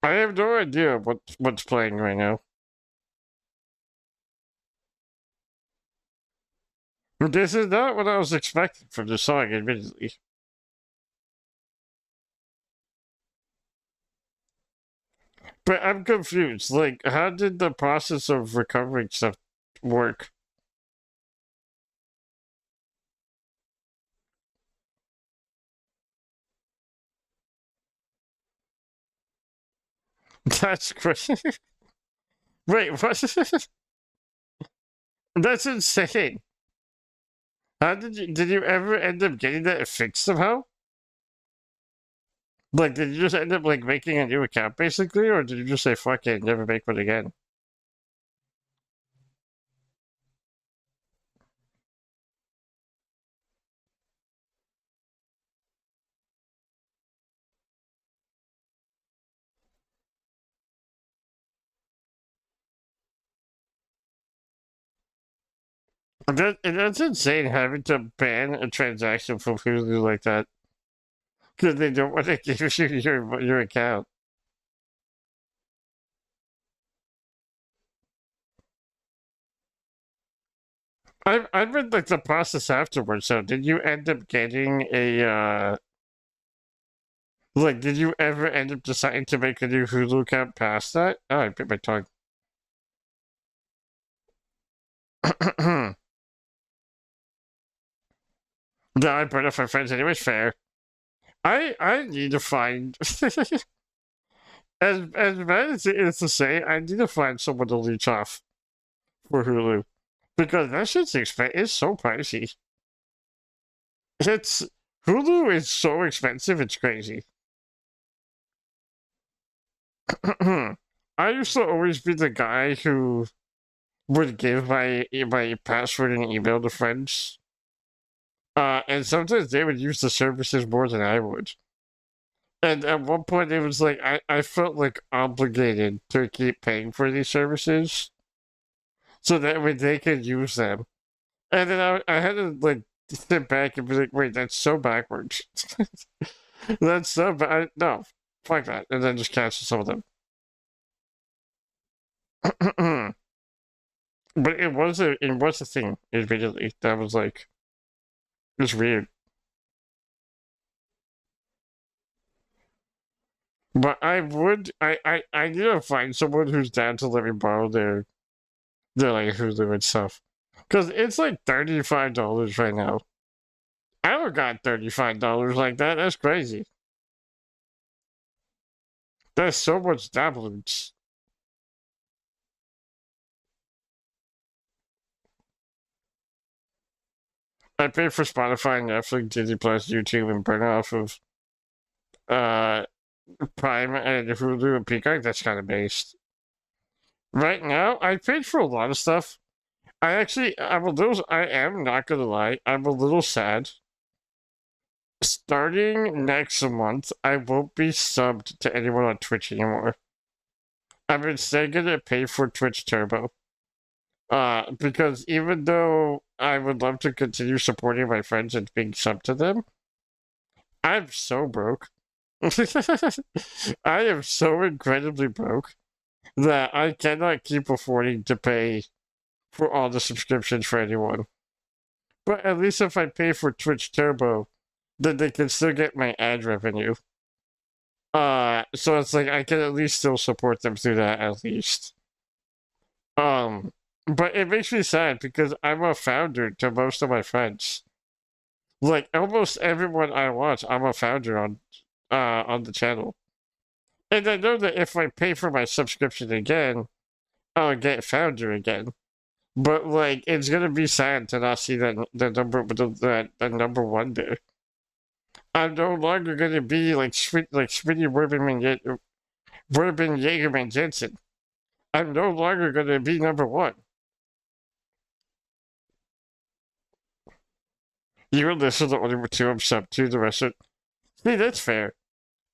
I have no idea what's playing right now. This is not what I was expecting from the song, admittedly. But I'm confused. Like, how did the process of recovering stuff work? That's crazy. Wait, what? That's insane. How did you ever end up getting that fixed somehow? Like, did you just end up like making a new account basically, or did you just say fuck it, never make one again? That's insane having to ban a transaction from Hulu like that because they don't want to give you your account. I read like the process afterwards. So did you end up getting a like? Did you ever end up deciding to make a new Hulu account past that? Oh, I bit my tongue. No, I brought up my friends anyways. Fair. I need to find as bad as it is to say, I need to find someone to leech off for Hulu because that shit's it's so pricey. It's Hulu is so expensive, it's crazy. I used to always be the guy who would give my password and email to friends. And sometimes they would use the services more than I would. And at one point, it was like I felt like obligated to keep paying for these services so that way they could use them. And then I had to like sit back and be like, wait, that's so backwards. That's so bad. No, fuck that. And then just cancel some of them. But it was a thing, admittedly. That was like, it was weird. But I need to find someone who's down to let me borrow their like Hulu and stuff. Because it's like $35 right now. I never got $35 like that. That's crazy. That's so much downloads. I pay for Spotify, Netflix, Disney Plus, YouTube, and burn off of uh Prime and Hulu and Peacock. That's kind of based. Right now, I paid for a lot of stuff. I am not gonna lie, I'm a little sad. Starting next month, I won't be subbed to anyone on Twitch anymore. I'm instead gonna pay for Twitch Turbo. Because even though I would love to continue supporting my friends and being subbed to them, I'm so broke. I am so incredibly broke that I cannot keep affording to pay for all the subscriptions for anyone. But at least if I pay for Twitch Turbo, then they can still get my ad revenue. So it's like I can at least still support them through that at least. But it makes me sad because I'm a founder to most of my friends. Like almost everyone I watch, I'm a founder on the channel. And I know that if I pay for my subscription again, I'll get founder again. But like, it's gonna be sad to not see the number one there. I'm no longer gonna be like Smitty Werben Jagerman Jensen. I'm no longer gonna be number one. You and this are the only two I'm sub to. The rest of see, that's fair.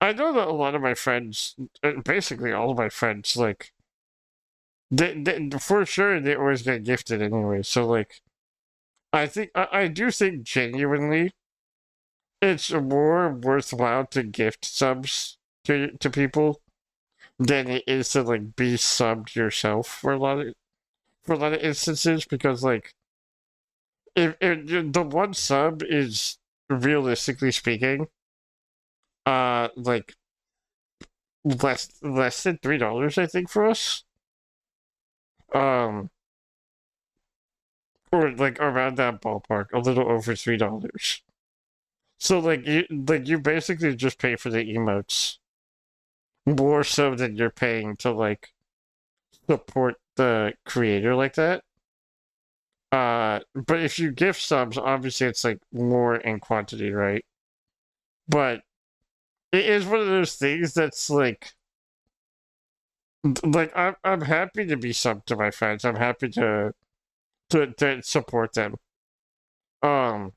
I know that a lot of my friends, basically all of my friends, like they for sure they always get gifted anyway. So like, I do think genuinely it's more worthwhile to gift subs to people than it is to like be subbed yourself for a lot of instances because like if the one sub is realistically speaking like less than $3 I think for us um or like around that ballpark a little over $3. So you basically just pay for the emotes more so than you're paying to like support the creator like that. But if you gift subs, obviously it's like more in quantity, right? But it is one of those things that's like I'm happy to be subbed to my friends. I'm happy to support them. Um,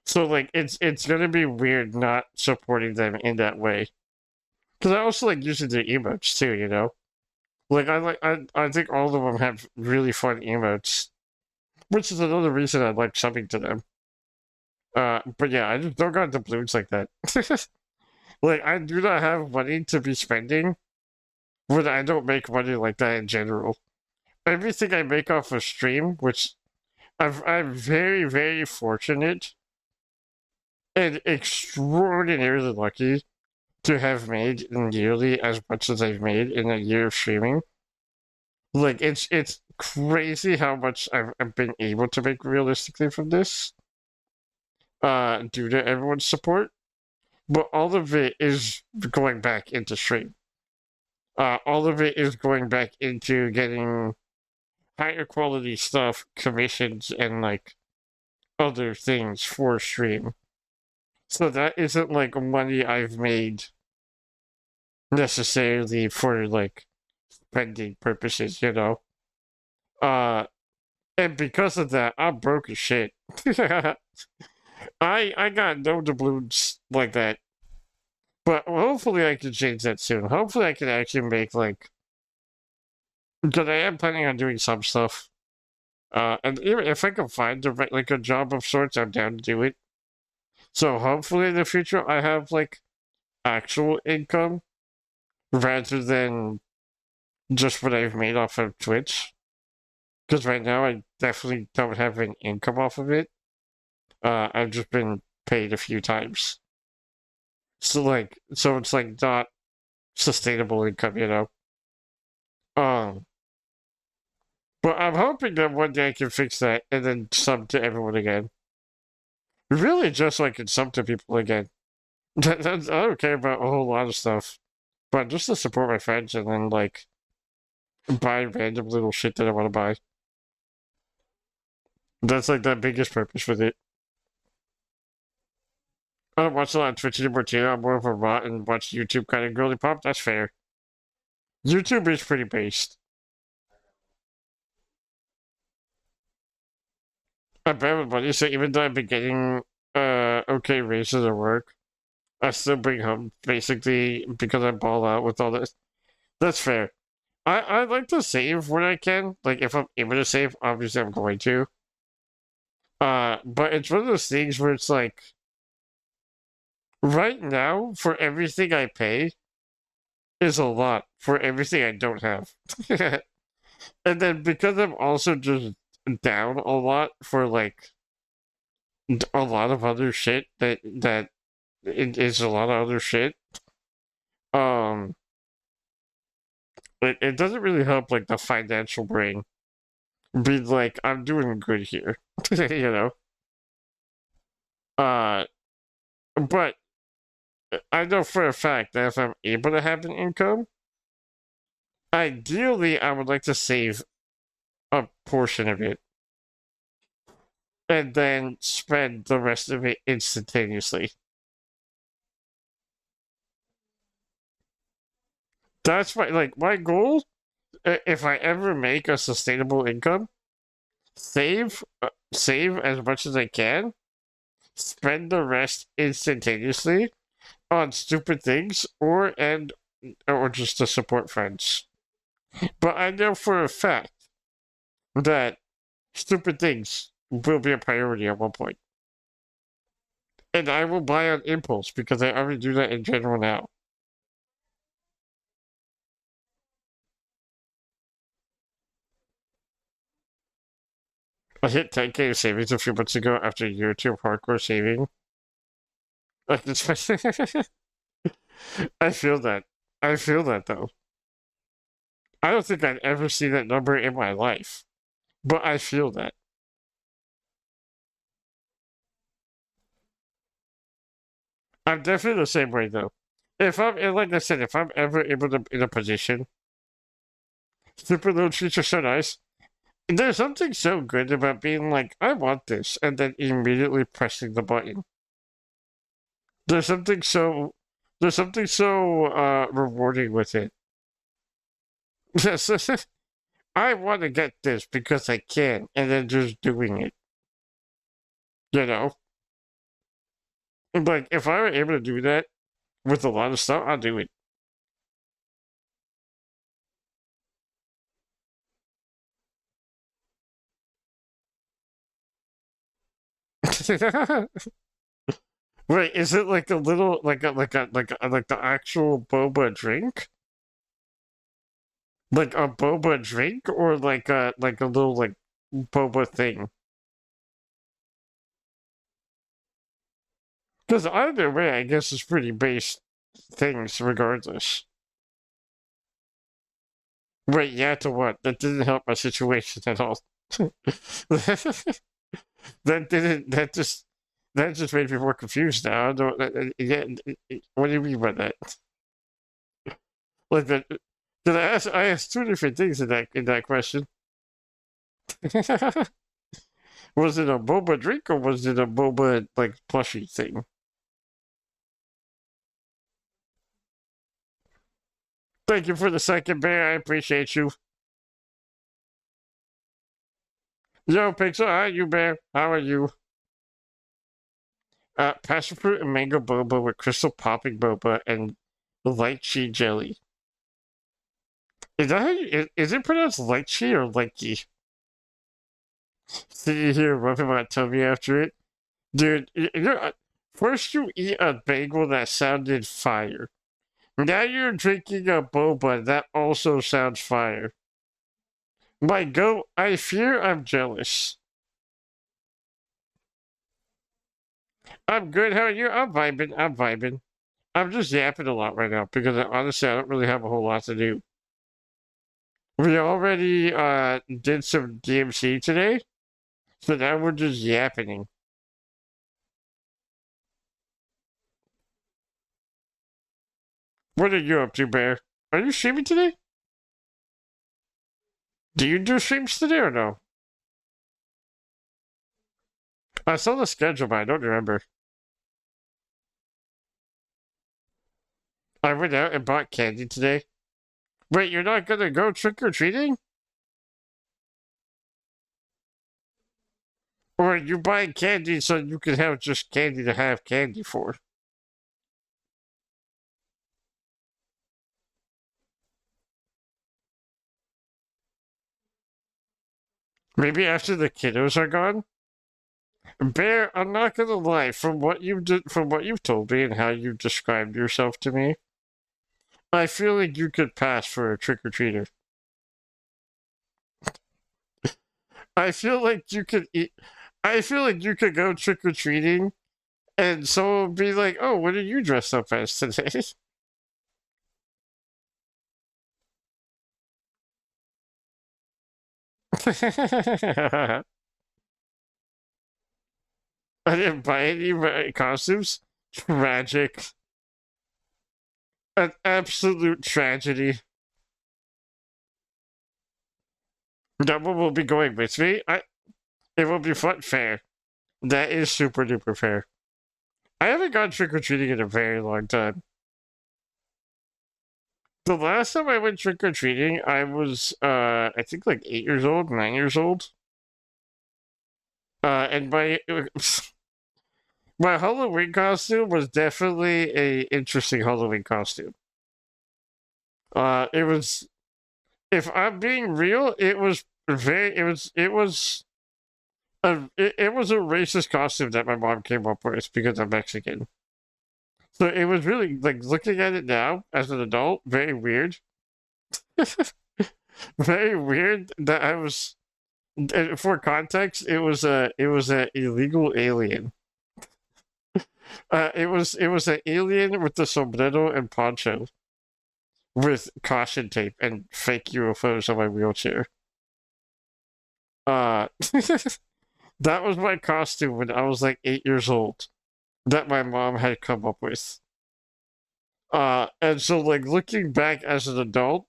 so like it's gonna be weird not supporting them in that way. Because I also like using their emotes too, you know. I think all of them have really fun emotes, which is another reason I like subbing to them. But yeah, I just don't got the balloons like that. Like I do not have money to be spending when I don't make money like that in general. Everything I make off of stream, which I'm very, very fortunate and extraordinarily lucky to have made nearly as much as I've made in a year of streaming. Like it's crazy how much I've been able to make realistically from this. Due to everyone's support. But all of it is going back into stream. All of it is going back into getting higher quality stuff, commissions, and like other things for stream. So that isn't like money I've made necessarily for like spending purposes, you know? And because of that, I'm broke as shit. I got no doubloons like that. But hopefully I can change that soon. Hopefully I can actually make like because I am planning on doing some stuff. And even if I can find like a job of sorts, I'm down to do it. So hopefully in the future I have like actual income rather than just what I've made off of Twitch. Because right now I definitely don't have an income off of it. I've just been paid a few times. So it's like not sustainable income, you know. Um But I'm hoping that one day I can fix that and then sub to everyone again. Really, just so I can sub to people again. I don't care about a whole lot of stuff. But just to support my friends and then, like, buy random little shit that I want to buy. That's, like, the biggest purpose with it. I don't watch a lot of Twitch anymore, too. I'm more of a rot and watch YouTube kind of girly pop. That's fair. YouTube is pretty based. I bet with money, so even though I've been getting okay raises at work, I still bring home basically because I ball out with all this. That's fair. I like to save when I can. Like if I'm able to save, obviously I'm going to. But it's one of those things where it's like right now for everything I pay is a lot for everything I don't have. And then because I'm also just down a lot for like a lot of other shit that it is a lot of other shit. Um, it doesn't really help like the financial brain be like I'm doing good here, you know. Uh, but I know for a fact that if I'm able to have an income, ideally I would like to save a portion of it and then spend the rest of it instantaneously. That's my goal. If I ever make a sustainable income, save as much as I can, spend the rest instantaneously on stupid things or just to support friends. But I know for a fact that stupid things will be a priority at one point. And I will buy on impulse because I already do that in general now. I hit 10k of savings a few months ago after a year or two of hardcore saving. I feel that. I feel that though. I don't think I'd ever see that number in my life, but I feel that. I'm definitely the same way though. If I'm, like I said, if I'm ever able to in a position, super little treats are so nice. There's something so good about being like, I want this, and then immediately pressing the button. There's something so, there's something so rewarding with it. I want to get this because I can, and then just doing it. You know, like if I were able to do that with a lot of stuff, I'll do it. Wait, is it like a little like the actual boba drink? Like a boba drink or like a little like boba thing? Because either way, I guess it's pretty base things regardless. Wait, yeah, to what? That didn't help my situation at all. that didn't. That just made me more confused now. I don't. Yeah, what do you mean by that? Like that? Did I ask? I asked two different things in that question. Was it a boba drink or was it a boba like plushie thing? Thank you for the second bear. I appreciate you. Yo, Pixel, hi, you bear. How are you? Passion fruit and mango boba with crystal popping boba and lychee jelly. Is that how is it pronounced lychee or lychee? Sitting here rubbing my tummy after it. Dude, first you eat a bagel that sounded fire. Now you're drinking a boba that also sounds fire. My goat, I fear I'm jealous. I'm good, how are you? I'm vibing, I'm vibing. I'm just yapping a lot right now because honestly I don't really have a whole lot to do. We already did some DMC today, so now we're just yapping. What are you up to, Bear? Are you streaming today? Do you do streams today or no? I saw the schedule, but I don't remember. I went out and bought candy today. Wait, you're not gonna go trick-or-treating? Or are you buying candy so you can have just candy to have candy for? Maybe after the kiddos are gone? Bear, I'm not gonna lie, from what you've told me and how you've described yourself to me, I feel like you could pass for a trick-or-treater. I feel like you could eat. I feel like you could go trick or treating, and someone would be like, "Oh, what are you dressed up as today?" I didn't buy any costumes. Tragic. An absolute tragedy. No one will be going with me. It will be fun. Fair. That is super duper fair. I haven't gone trick or treating in a very long time. The last time I went trick or treating, I was I think like 8 years old, 9 years old. And my my Halloween costume was definitely a interesting Halloween costume. It was, if I'm being real, it was very, it was a racist costume that my mom came up with because I'm Mexican. So it was really like looking at it now as an adult, very weird. Very weird that I was. For context, it was a illegal alien. It was an alien with the sombrero and poncho, with caution tape and fake UFOs on my wheelchair. Uh, that was my costume when I was like 8 years old, that my mom had come up with. And so like looking back as an adult,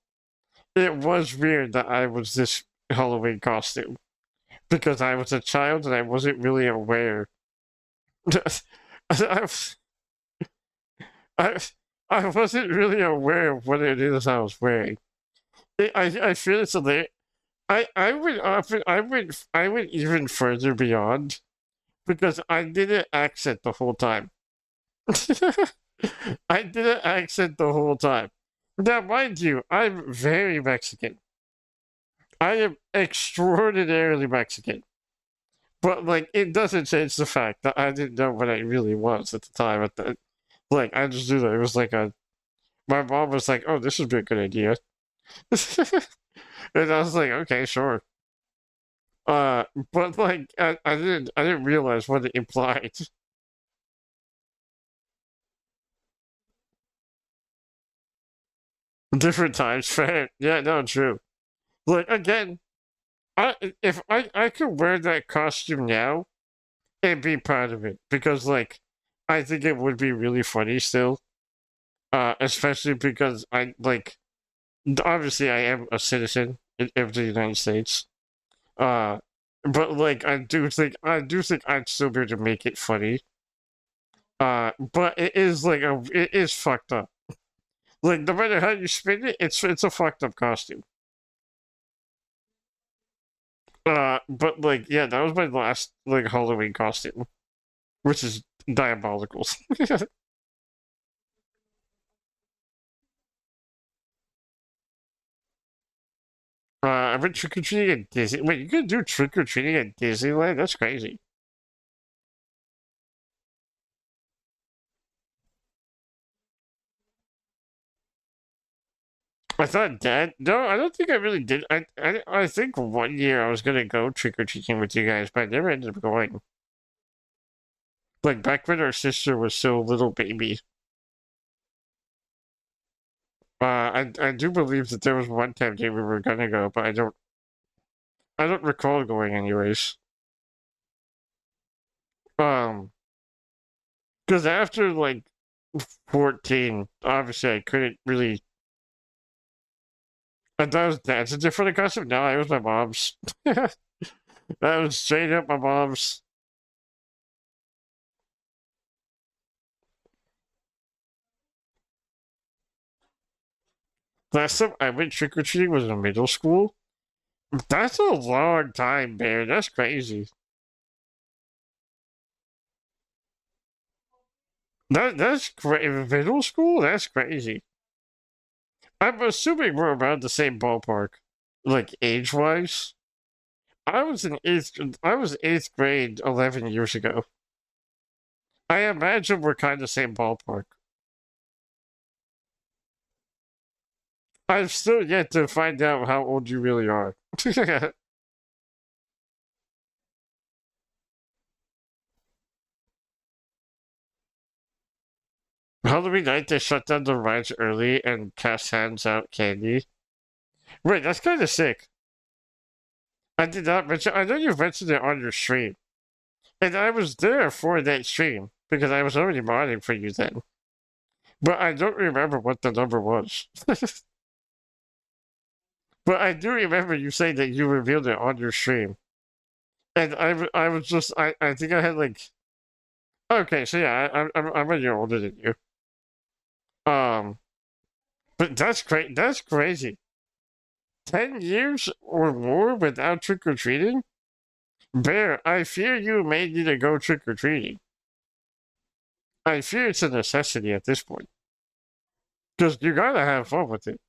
it was weird that I was this Halloween costume because I was a child and I wasn't really aware. I, was- I, I wasn't really aware of what it is I was wearing. I feel it's a I went I went even further beyond because I did an accent the whole time. I did an accent the whole time. Now, mind you, I'm very Mexican. I am extraordinarily Mexican. But like, it doesn't change the fact that I didn't know what I really was at the time. Like, I just knew that it was like a. My mom was like, "Oh, this would be a good idea," and I was like, "Okay, sure." But like, I didn't realize what it implied. Different times, fair. Yeah, no, true. Like again, if I could wear that costume now and be proud of it because like I think it would be really funny still. Especially because I like obviously I am a citizen of the United States. Uh, but like I do think I'd still be able to make it funny. But it is fucked up. Like no matter how you spin it, it's a fucked up costume. But like yeah, that was my last like Halloween costume, which is diabolical. I went trick or treating at Disney. Wait, you can do trick or treating at Disneyland? That's crazy. I thought Dad. No, I don't think I really did. I think one year I was gonna go trick or treating with you guys, but I never ended up going. Like back when our sister was still a little baby. I do believe that there was one time that we were gonna go, but I don't recall going anyways. Because after like 14, obviously I couldn't really. And that's a different costume. No, it was my mom's. That was straight up my mom's. Last time I went trick or treating was in middle school. That's a long time, man. That's crazy. That's crazy. Middle school? That's crazy. I'm assuming we're around the same ballpark, like age wise. I was eighth grade 11 years ago. I imagine we're kind of same ballpark. I've still yet to find out how old you really are. Halloween night, they shut down the rides early and Cass hands out candy. Wait, that's kind of sick. I did not mention. I know you mentioned it on your stream, and I was there for that stream because I was already modding for you then. But I don't remember what the number was. But I do remember you saying that you revealed it on your stream, and I was just I think I had like okay, so yeah, I'm a year older than you. Um, but that's great. That's crazy. 10 years or more without trick or treating. Bear, I fear you may need to go trick or treating. I fear it's a necessity at this point. Because you gotta have fun with it.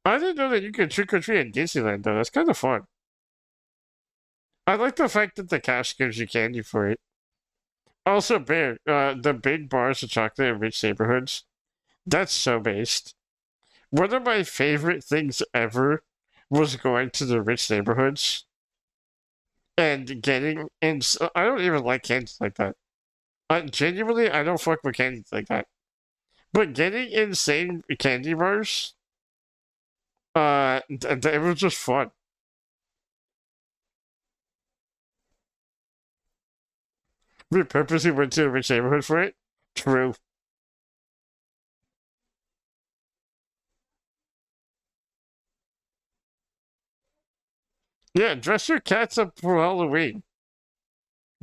I didn't know that you could trick or treat at Disneyland, though. That's kind of fun. I like the fact that the cash gives you candy for it. Also, Bear, the big bars of chocolate in rich neighborhoods, that's so based. One of my favorite things ever was going to the rich neighborhoods and getting in. I don't even like candies like that. Genuinely, I don't fuck with candies like that. But getting insane candy bars, it was just fun. We purposely went to a rich neighborhood for it. True. Yeah, dress your cats up for Halloween.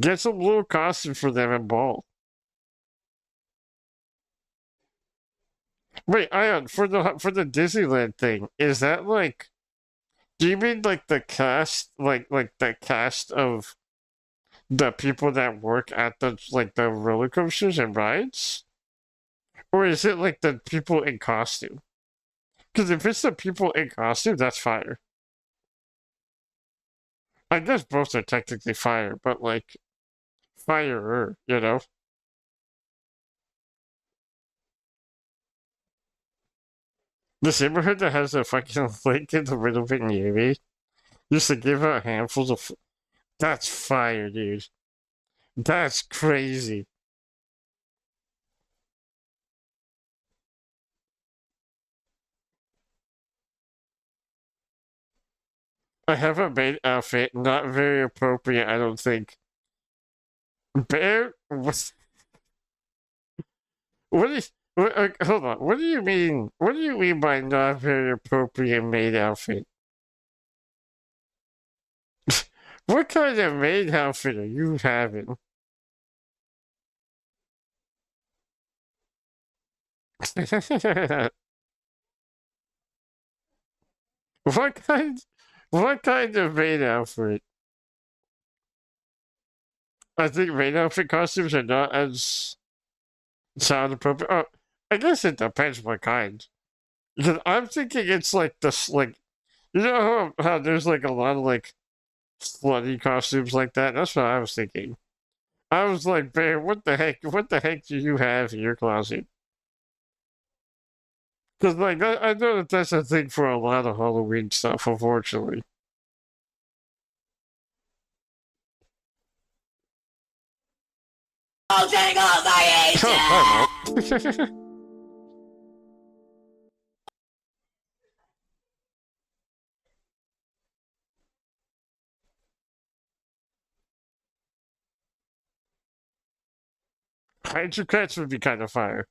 Get some little costume for them and ball. Wait, Ion, for the Disneyland thing, is that like? Do you mean like the cast, like the cast of the people that work at the roller coasters and rides, or is it like the people in costume? Because if it's the people in costume, that's fire. I guess both are technically fire, but like firer, you know. This neighborhood that has a fucking lake in the middle of it near me used to give out handfuls of. That's fire, dude. That's crazy. I have a maid outfit, not very appropriate, I don't think. Bear, what is? Hold on. What do you mean? What do you mean by not very appropriate maid outfit? What kind of maid outfit are you having? what kind? What kind of maid outfit? I think maid outfit costumes are not as sound appropriate. Oh, I guess it depends what kind. Because I'm thinking it's like this, like you know how there's like a lot of like slutty costumes like that. That's what I was thinking. I was like, Bear, what the heck? What the heck do you have in your closet? Because like I know that that's a thing for a lot of Halloween stuff, unfortunately. Oh, sorry, Walt. Hydro cats would be kind of fire.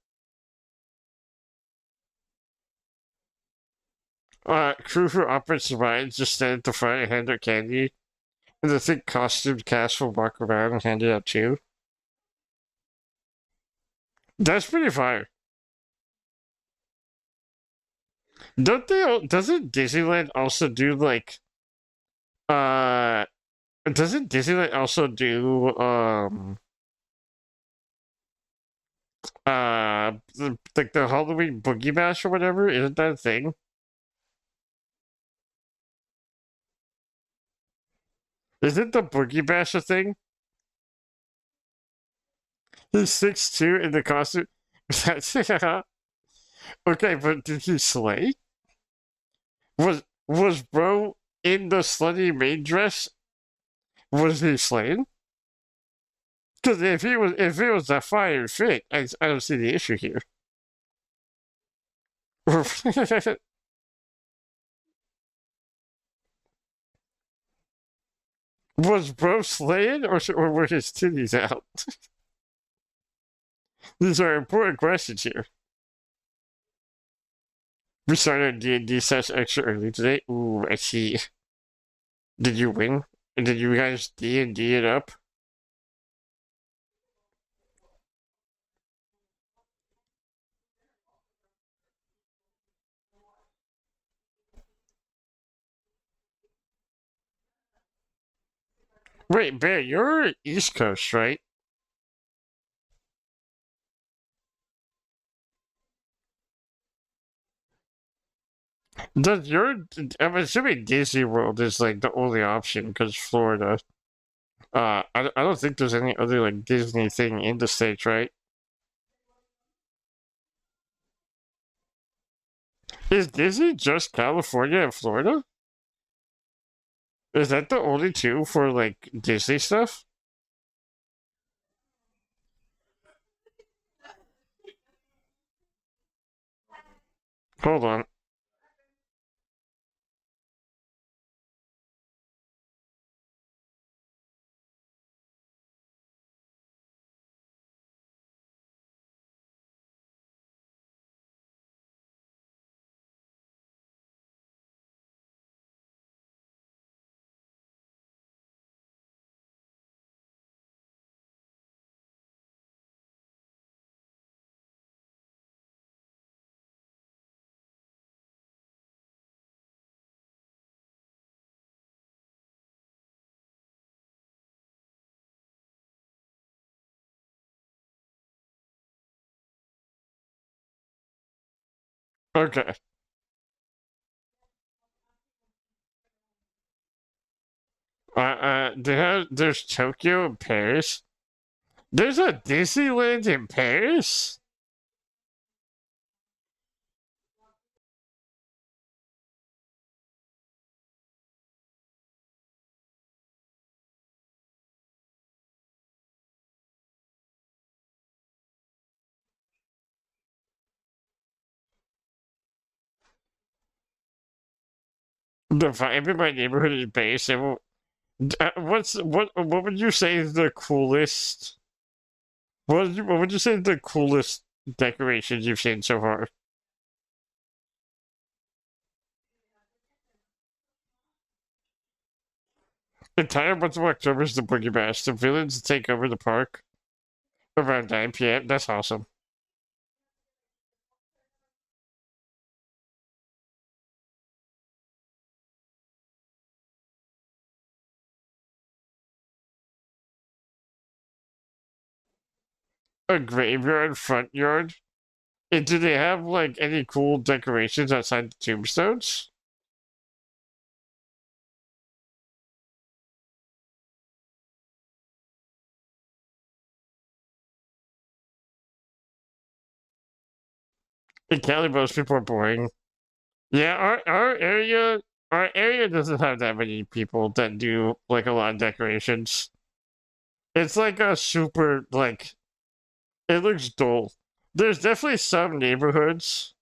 Crew who operates the rides just stand at the front and hand out candy. And the thick costumed cast will walk around and hand it out too. That's pretty fire. Don't they? Doesn't Disneyland also do like? Uh, doesn't Disneyland also do like the Halloween Boogie Bash or whatever? Isn't that a thing? Isn't the Boogie Bash a thing? He's 6'2" in the costume. Okay, but did he slay? Was bro in the slutty maid dress? Was he slaying? Because if it was a fire fit, I don't see the issue here. Was bro slaying or were his titties out? These are important questions here. We started D&D session extra early today. Ooh, I see. Did you win? Did you guys D&D it up? Wait, Bear, you're East Coast, right? Does your I'm assuming Disney World is like the only option because Florida. I don't think there's any other like Disney thing in the States, right? Is Disney just California and Florida? Is that the only two for like Disney stuff? Hold on. Okay. There's Tokyo and Paris. There's a Disneyland in Paris? The vibe in my neighborhood is based. What would you say is the coolest? What would you say is the coolest decorations you've seen so far? The entire month of October is the Boogie Bash. The villains take over the park around 9 p.m. That's awesome. A graveyard front yard. And do they have like any cool decorations outside the tombstones? In Cali, most people are boring. Yeah, our area doesn't have that many people that do like a lot of decorations. It's like a super like It looks dull. There's definitely some neighborhoods.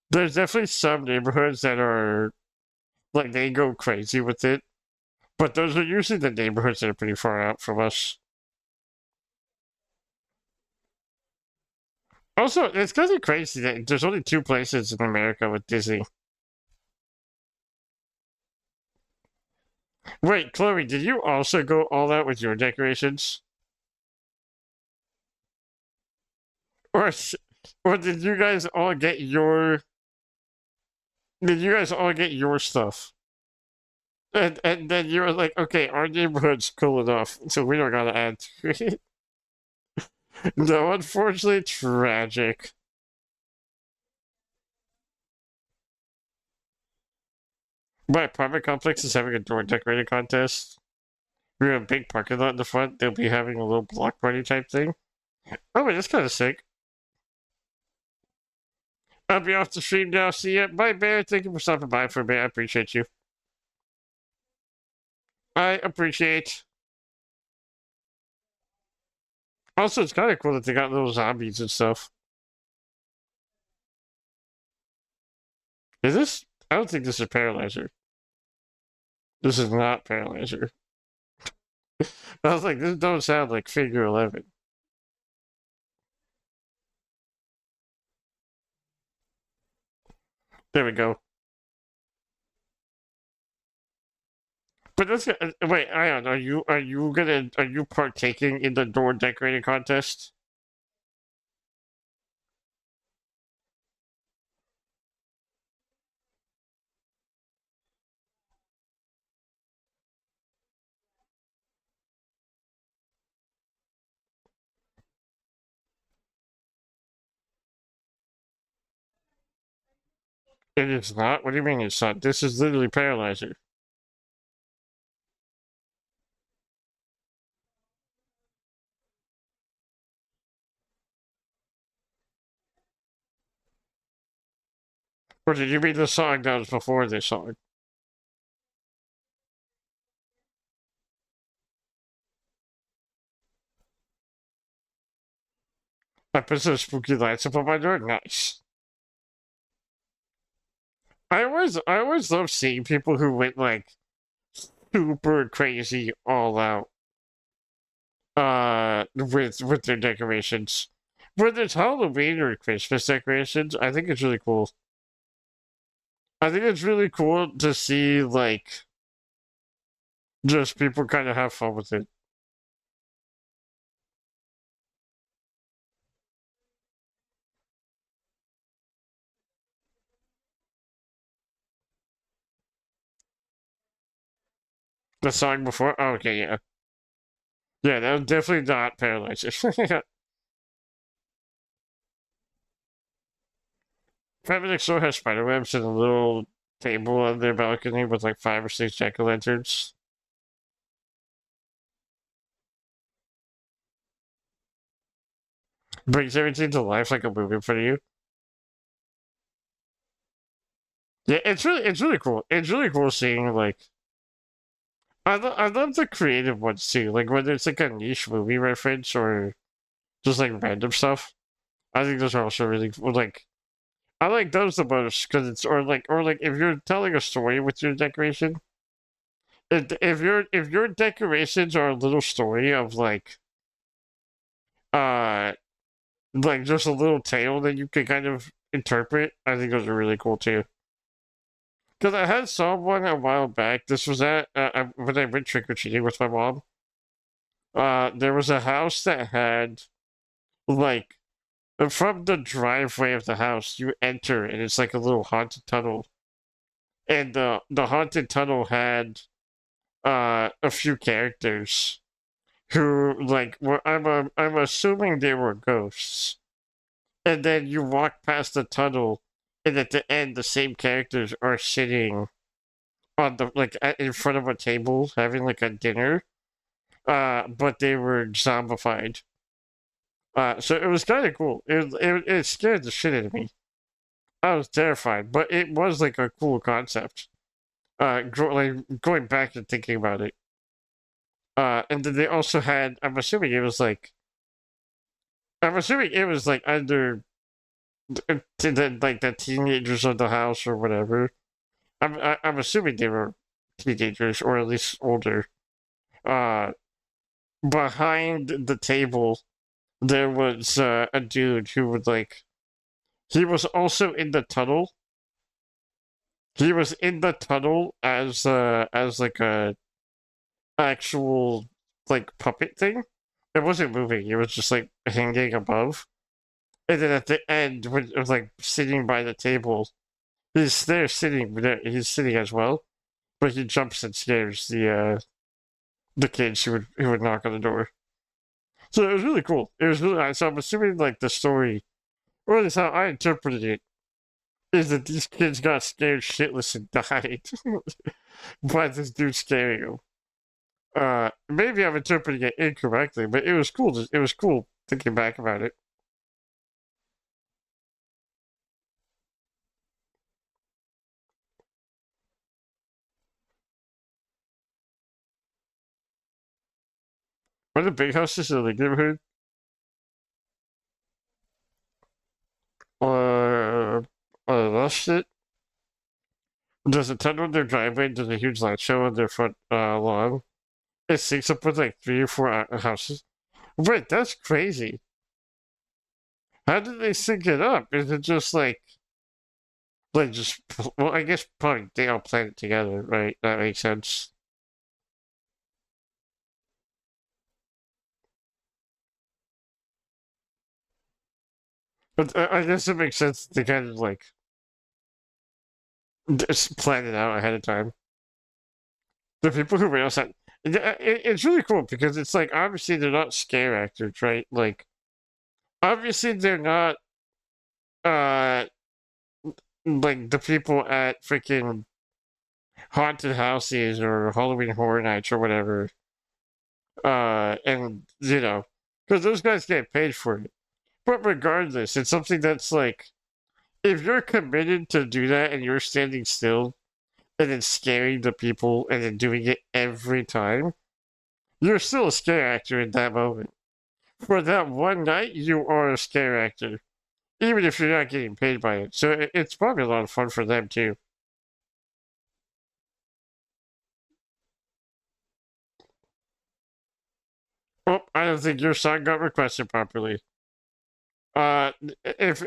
There's definitely some neighborhoods that are like they go crazy with it, but those are usually the neighborhoods that are pretty far out from us. Also, it's kind of crazy that there's only two places in America with Disney. Wait, Chloe, did you also go all out with your decorations? Or, or did you guys all get your... Did you guys all get your stuff? And then you were like, okay, our neighborhood's cool enough, so we don't gotta add to it. No, unfortunately, tragic. My apartment complex is having a door decorating contest. We have a big parking lot in the front. They'll be having a little block party type thing. Oh, wait, that's kind of sick. I'll be off the stream now. See ya. Bye, Bear. Thank you for stopping by for me. I appreciate you. I appreciate. Also, it's kind of cool that they got little zombies and stuff. Is this? I don't think this is Paralyzer. This is not Paralyzer. I was like, this don't sound like Figure 11. There we go. But that's wait, Ion, are you partaking in the door decorating contest? It is not? What do you mean it's not? This is literally Paralyzer. Or did you mean the song that was before this song? I put some spooky lights up on my door. Nice. I always love seeing people who went like super crazy all out with their decorations. Whether it's Halloween or Christmas decorations, I think it's really cool. I think it's really cool to see like just people kind of have fun with it. The song before? Oh, okay, yeah. Yeah, that was definitely not Paralysis. Family next door has spiderwebs and a little table on their balcony with like 5 or 6 jack-o'-lanterns. Brings everything to life like a movie in front of you. Yeah, it's really cool. It's really cool seeing like I love the creative ones too. Like whether it's like a niche movie reference or just like random stuff. I think those are also really cool. Like I like those the most because it's or like if you're telling a story with your decoration. If your decorations are a little story of uh like just a little tale that you can kind of interpret, I think those are really cool too. Because I had saw one a while back. This was at when I went trick or treating with my mom. There was a house that had like from the driveway of the house you enter, and it's like a little haunted tunnel. And the haunted tunnel had a few characters who like were I'm assuming they were ghosts. And then you walk past the tunnel, and at the end, the same characters are sitting on the in front of a table having like a dinner. But they were zombified. So it was kind of cool. It scared the shit out of me. I was terrified, but it was like a cool concept. Like going back and thinking about it. And then they also had. I'm assuming it was like I'm assuming it was like under to the teenagers of the house or whatever. I'm assuming they were teenagers or at least older. Uh, Behind the table there was a dude who would like. He was also in the tunnel. He was in the tunnel as like a actual like puppet thing. It wasn't moving. It was just like hanging above. And then at the end, when it was like sitting by the table, he's there sitting there. He's sitting as well, but he jumps and scares the kids who would knock on the door. So it was really cool. It was really nice. So I'm assuming like the story, or at least how I interpreted it, is that these kids got scared shitless and died by this dude scaring them. Maybe I'm interpreting it incorrectly, but it was cool. It was cool thinking back about it. What the big houses in the neighborhood? Uh, that shit. There's a tunnel in their driveway. There's a huge light show on their front lawn. It syncs up with like 3 or 4 houses. Wait, that's crazy. How did they sync it up? Is it just like just well? I guess probably they all planned it together, right? That makes sense. But I guess it makes sense to kind of like just plan it out ahead of time. The people who were outside, it's really cool because it's like obviously they're not scare actors, right? Like obviously they're not uh like the people at freaking haunted houses or Halloween Horror Nights or whatever. And because those guys get paid for it. But regardless, it's something that's like if you're committed to do that and you're standing still and then scaring the people and then doing it every time, you're still a scare actor in that moment. For that one night, you are a scare actor, even if you're not getting paid by it. So it's probably a lot of fun for them too. Oh, I don't think your song got requested properly. Uh, if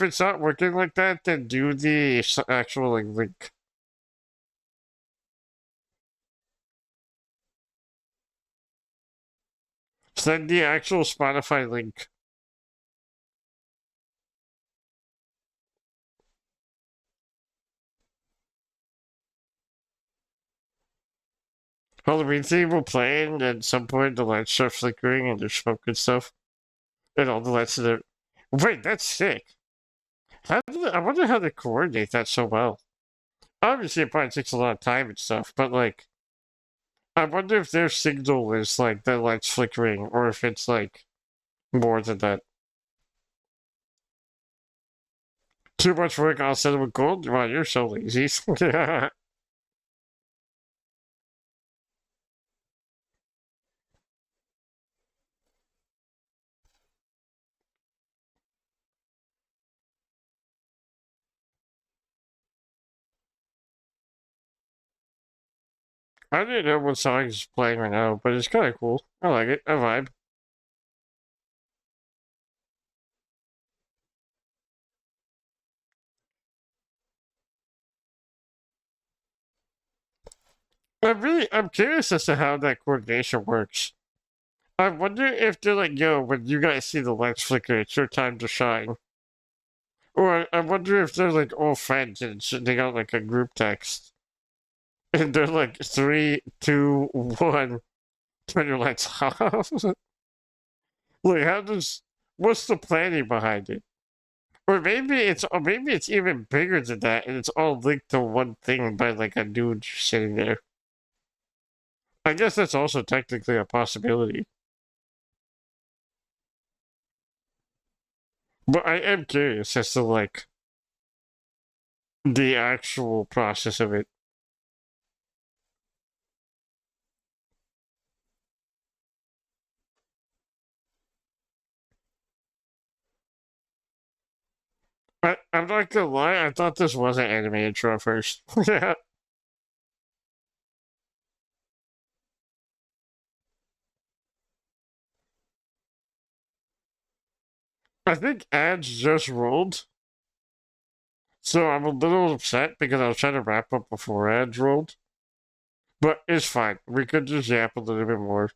it's not working like that, then do the actual like, link. Send the actual Spotify link. Halloween theme will play, and at some point the lights start flickering and there's smoke and stuff, and all the lights in there. Wait, that's sick. I wonder how they coordinate that so well. Obviously, it probably takes a lot of time and stuff, but like, I wonder if their signal is like the lights flickering, or if it's like more than that. Too much work on cinnamon gold? Wow, you're so lazy. I didn't know what song is playing right now, but it's kind of cool. I like it. I vibe. I'm curious as to how that coordination works. I wonder if they're like, yo, when you guys see the lights flicker, it's your time to shine. Or I wonder if they're like all friends and they got like a group text. And they're like, 3, 2, 1, turn your lights off. Like, what's the planning behind it? Or maybe it's even bigger than that and it's all linked to one thing by like a dude sitting there. I guess that's also technically a possibility. But I am curious as to like the actual process of it. I'm not gonna lie, I thought this was an anime intro at first. Yeah. I think ads just rolled, so I'm a little upset because I was trying to wrap up before ads rolled. But it's fine. We could just yap a little bit more.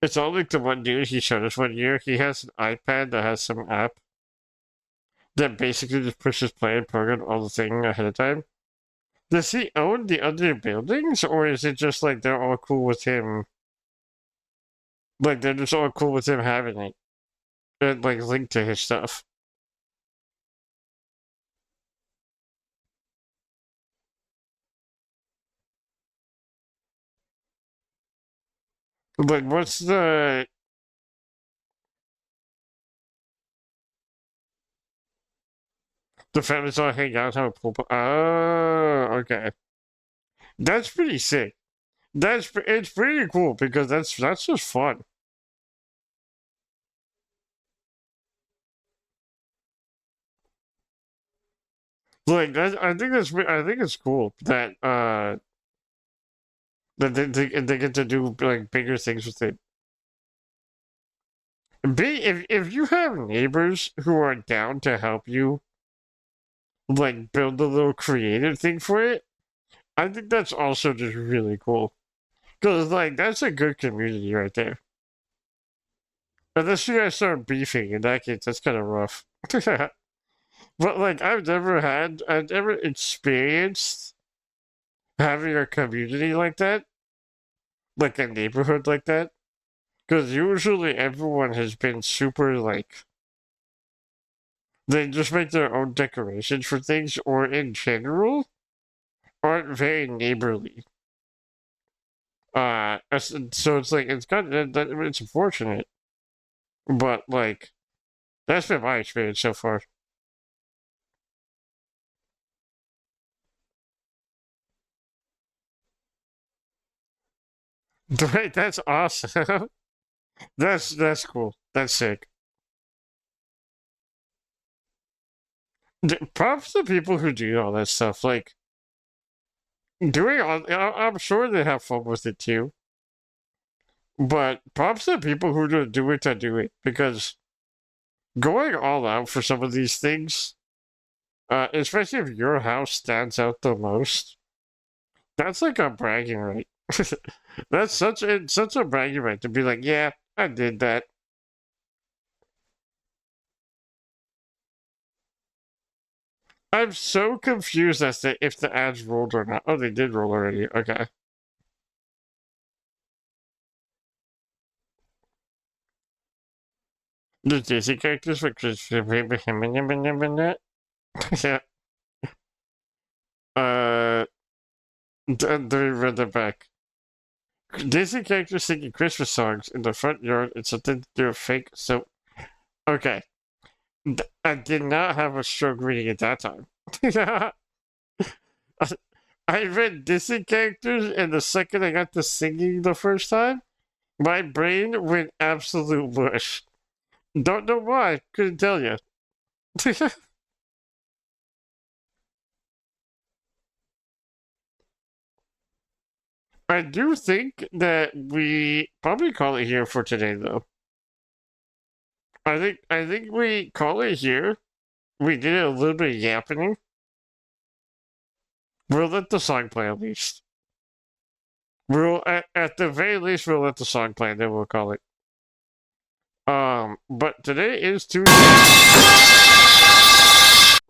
It's all like the one dude he showed us one year. He has an iPad that has some app that basically just pushes play and program all the thing ahead of time. Does he own the other buildings, or is it just like they're all cool with him? Like they're just all cool with him having it and like linked to his stuff. Like, what's the families all hang out, have a pool? Oh, okay. That's pretty sick. It's pretty cool because that's just fun. Like I think it's cool that they get to do like bigger things with it. If you have neighbors who are down to help you, like build a little creative thing for it, I think that's also just really cool. Because like that's a good community right there. Unless you guys start beefing, in that case, that's kind of rough. But like I've never experienced having a community like that, like a neighborhood like that. Because usually everyone has been super like they just make their own decorations for things, or in general aren't very neighborly. So it's like it's kind of it's unfortunate, but like that's been my experience so far. Right, that's awesome. That's cool. That's sick. Props to people who do all that stuff. Like doing all, I'm sure they have fun with it too. But props to people who do it to do it because going all out for some of these things, especially if your house stands out the most, that's like a bragging right. That's such a bragging right to be like, yeah, I did that. I'm so confused as to if the ads rolled or not. Oh, they did roll already. Okay. The Disney characters for yeah. They read it back. Disney characters singing Christmas songs in the front yard. It's something to do with fake. So, okay. I did not have a stroke reading at that time. I read Disney characters, and the second I got to singing the first time, my brain went absolute mush. Don't know why. Couldn't tell you. I do think that we probably call it here for today, though. I think we call it here. We did a little bit of yapping. We'll let the song play at least. We'll at the very least we'll let the song play, and then we'll call it. But today is Tuesday.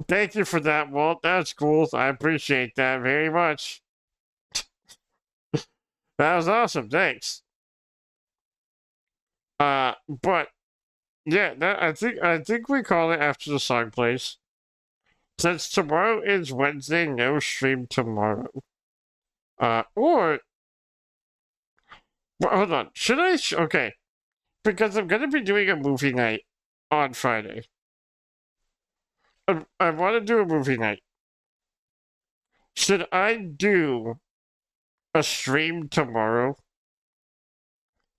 Thank you for that, Walt. That's cool. I appreciate that very much. That was awesome. Thanks. But yeah, I think we call it after the song plays. Since tomorrow is Wednesday, no stream tomorrow. Or well, hold on. Should I? Okay, because I'm gonna be doing a movie night on Friday. I want to do a movie night. Should I do a stream tomorrow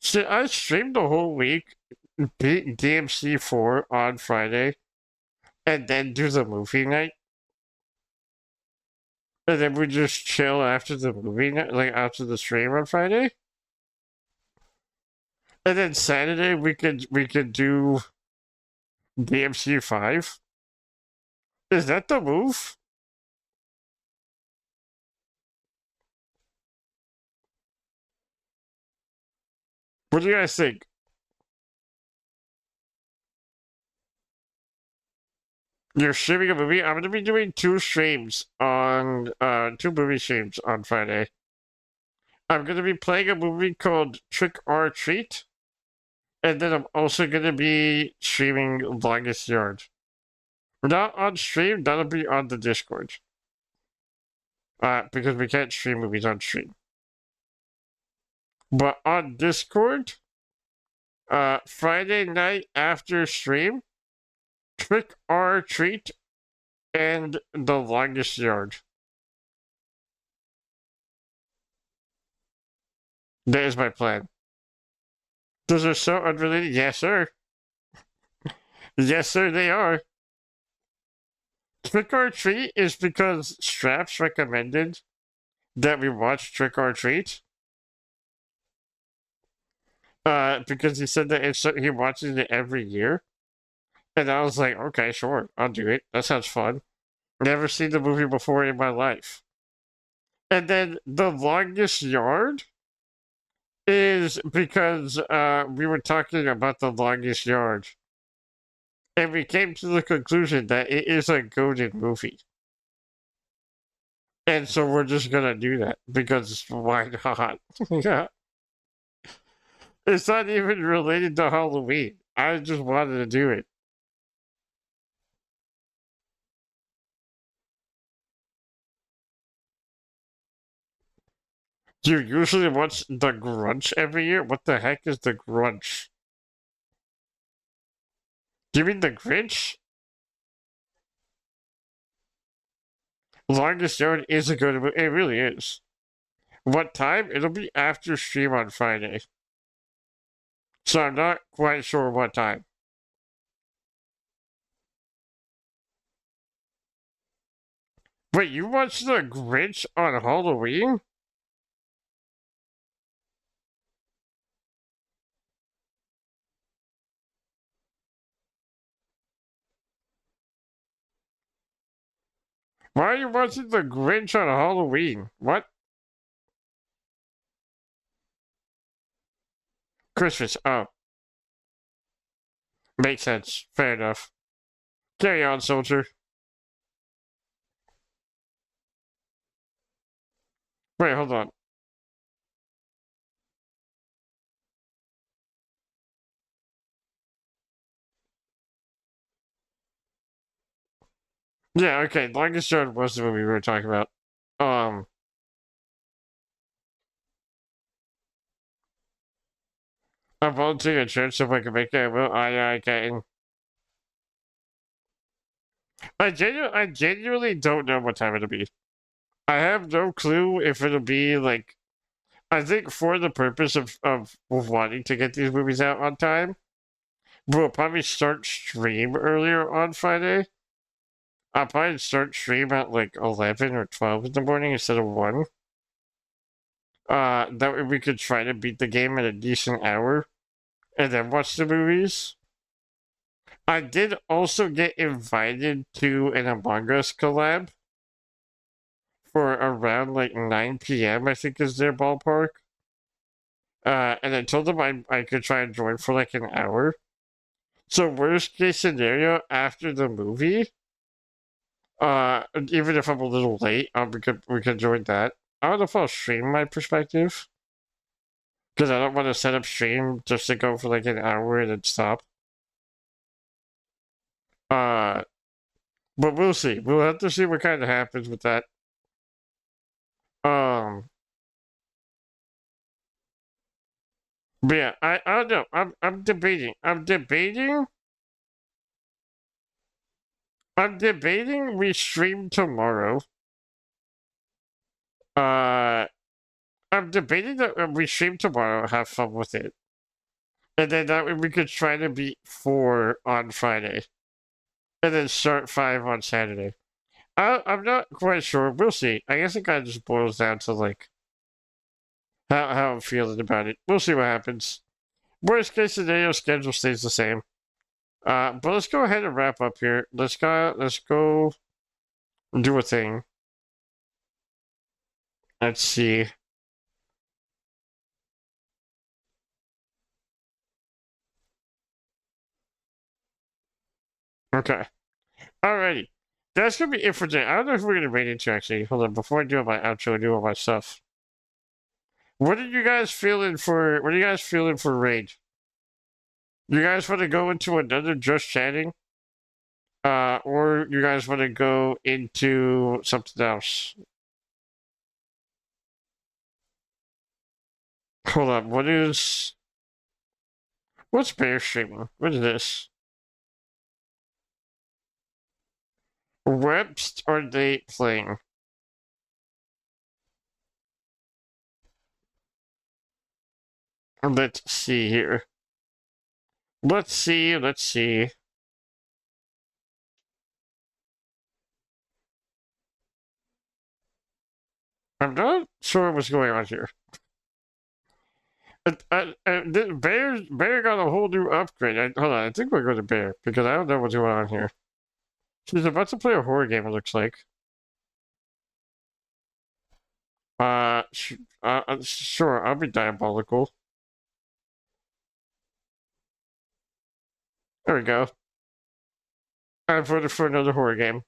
See, I streamed the whole week, beat DMC 4 on Friday, and then do the movie night. And then we just chill after the movie night, like after the stream on Friday. And then Saturday we could do DMC 5. Is that the move? What do you guys think? You're streaming a movie? I'm gonna be doing two streams on two movie streams on Friday. I'm gonna be playing a movie called Trick or Treat, and then I'm also gonna be streaming Longest Yard. Not on stream, that'll be on the Discord. Because we can't stream movies on stream. But on Discord, Friday night after stream, Trick or Treat and The Longest Yard. That is my plan. Those are so unrelated. Yes, sir. Yes, sir, they are. Trick or Treat is because Straps recommended that we watch Trick or Treat. Because he said that he watches it every year. And I was like, okay, sure, I'll do it. That sounds fun. Never seen the movie before in my life. And then The Longest Yard is because we were talking about The Longest Yard. And we came to the conclusion that it is a goated movie. And so we're just gonna do that because why not? Yeah. It's not even related to Halloween. I just wanted to do it. Do you usually watch The Grunch every year? What the heck is The Grunch? Do you mean The Grinch? Longest Yard is a good movie. It really is. What time? It'll be after stream on Friday. So I'm not quite sure what time. Wait, you watched The Grinch on Halloween? Why are you watching The Grinch on Halloween? What? Christmas. Oh. Makes sense. Fair enough. Carry on, soldier. Wait, hold on. Yeah, okay. Longest Yard was the movie we were talking about. Um, I'm volunteering at church, so if I can make it, I will. I can. I genuinely don't know what time it'll be. I have no clue if it'll be like. I think for the purpose of wanting to get these movies out on time, we'll probably start stream earlier on Friday. I'll probably start stream at like 11 or 12 in the morning instead of 1. That way we could try to beat the game at a decent hour and then watch the movies. I did also get invited to an Among Us collab for around like 9 p.m., I think is their ballpark. And I told them I could try and join for like an hour. So worst case scenario, after the movie, even if I'm a little late, we could join that. I don't know if I'll stream my perspective. Because I don't want to set up stream just to go for like an hour and then stop. But we'll see. We'll have to see what kind of happens with that. But yeah, I don't know. I'm debating. I'm debating we stream tomorrow. I'm debating that we stream tomorrow, have fun with it. And then that way we could try to beat 4 on Friday. And then start 5 on Saturday. I'm not quite sure. We'll see. I guess it kind of just boils down to, like, how I'm feeling about it. We'll see what happens. Worst case scenario, schedule stays the same. But let's go ahead and wrap up here. Let's go do a thing. Let's see. Okay. Alrighty. That's gonna be it for today. I don't know if we're gonna raid into actually. Hold on, before I do my outro and do all my stuff. What are you guys feeling for raid? You guys want to go into another just chatting? Or you guys want to go into something else? Hold on, what's Bear streaming? What is this? What are they playing? Let's see here. Let's see. I'm not sure what's going on here. Bear got a whole new upgrade. Hold on, I think we'll go to Bear, because I don't know what's going on here. She's about to play a horror game, it looks like. Sure, I'll be diabolical. There we go. I voted for another horror game.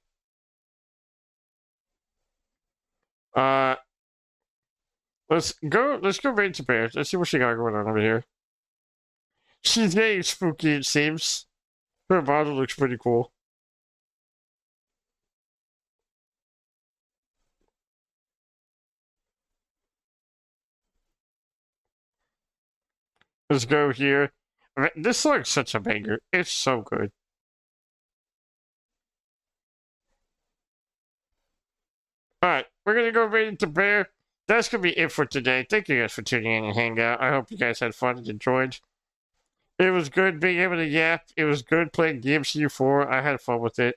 Let's go right into Bear. Let's see what she got going on over here. She's getting spooky, it seems. Her model looks pretty cool. Let's go here. I mean, this song's such a banger. It's so good. Alright, we're gonna go right into Bear. That's gonna be it for today. Thank you guys for tuning in and hanging out. I hope you guys had fun and enjoyed. It was good being able to yap. It was good playing DMCU4. I had fun with it.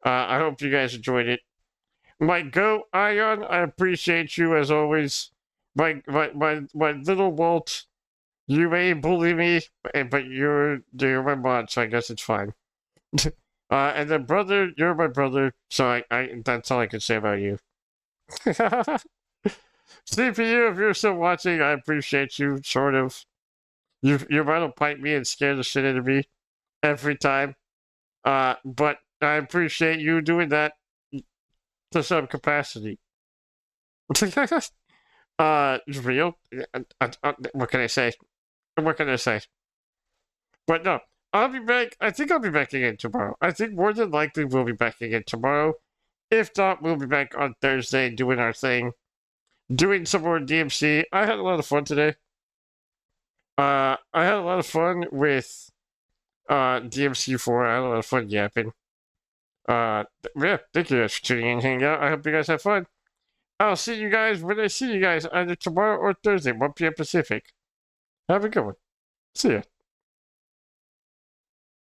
I hope you guys enjoyed it. My goat, Ion, I appreciate you as always. My little Walt, you may bully me, but you're my mod, so I guess it's fine. And then brother, you're my brother, so I that's all I can say about you. CPU, if you're still watching, I appreciate you, sort of. You might have pipe me and scare the shit out of me every time. But I appreciate you doing that to some capacity. It's real. What can I say? What can I say? But no, I'll be back. I think I'll be back again tomorrow. I think more than likely we'll be back again tomorrow. If not, we'll be back on Thursday doing our thing. Doing some more DMC. I had a lot of fun today. I had a lot of fun with DMC4. I had a lot of fun yapping. Yeah, thank you guys for tuning in and hanging out. I hope you guys have fun. I'll see you guys when I see you guys either tomorrow or Thursday, 1 p.m. Pacific. Have a good one. See ya.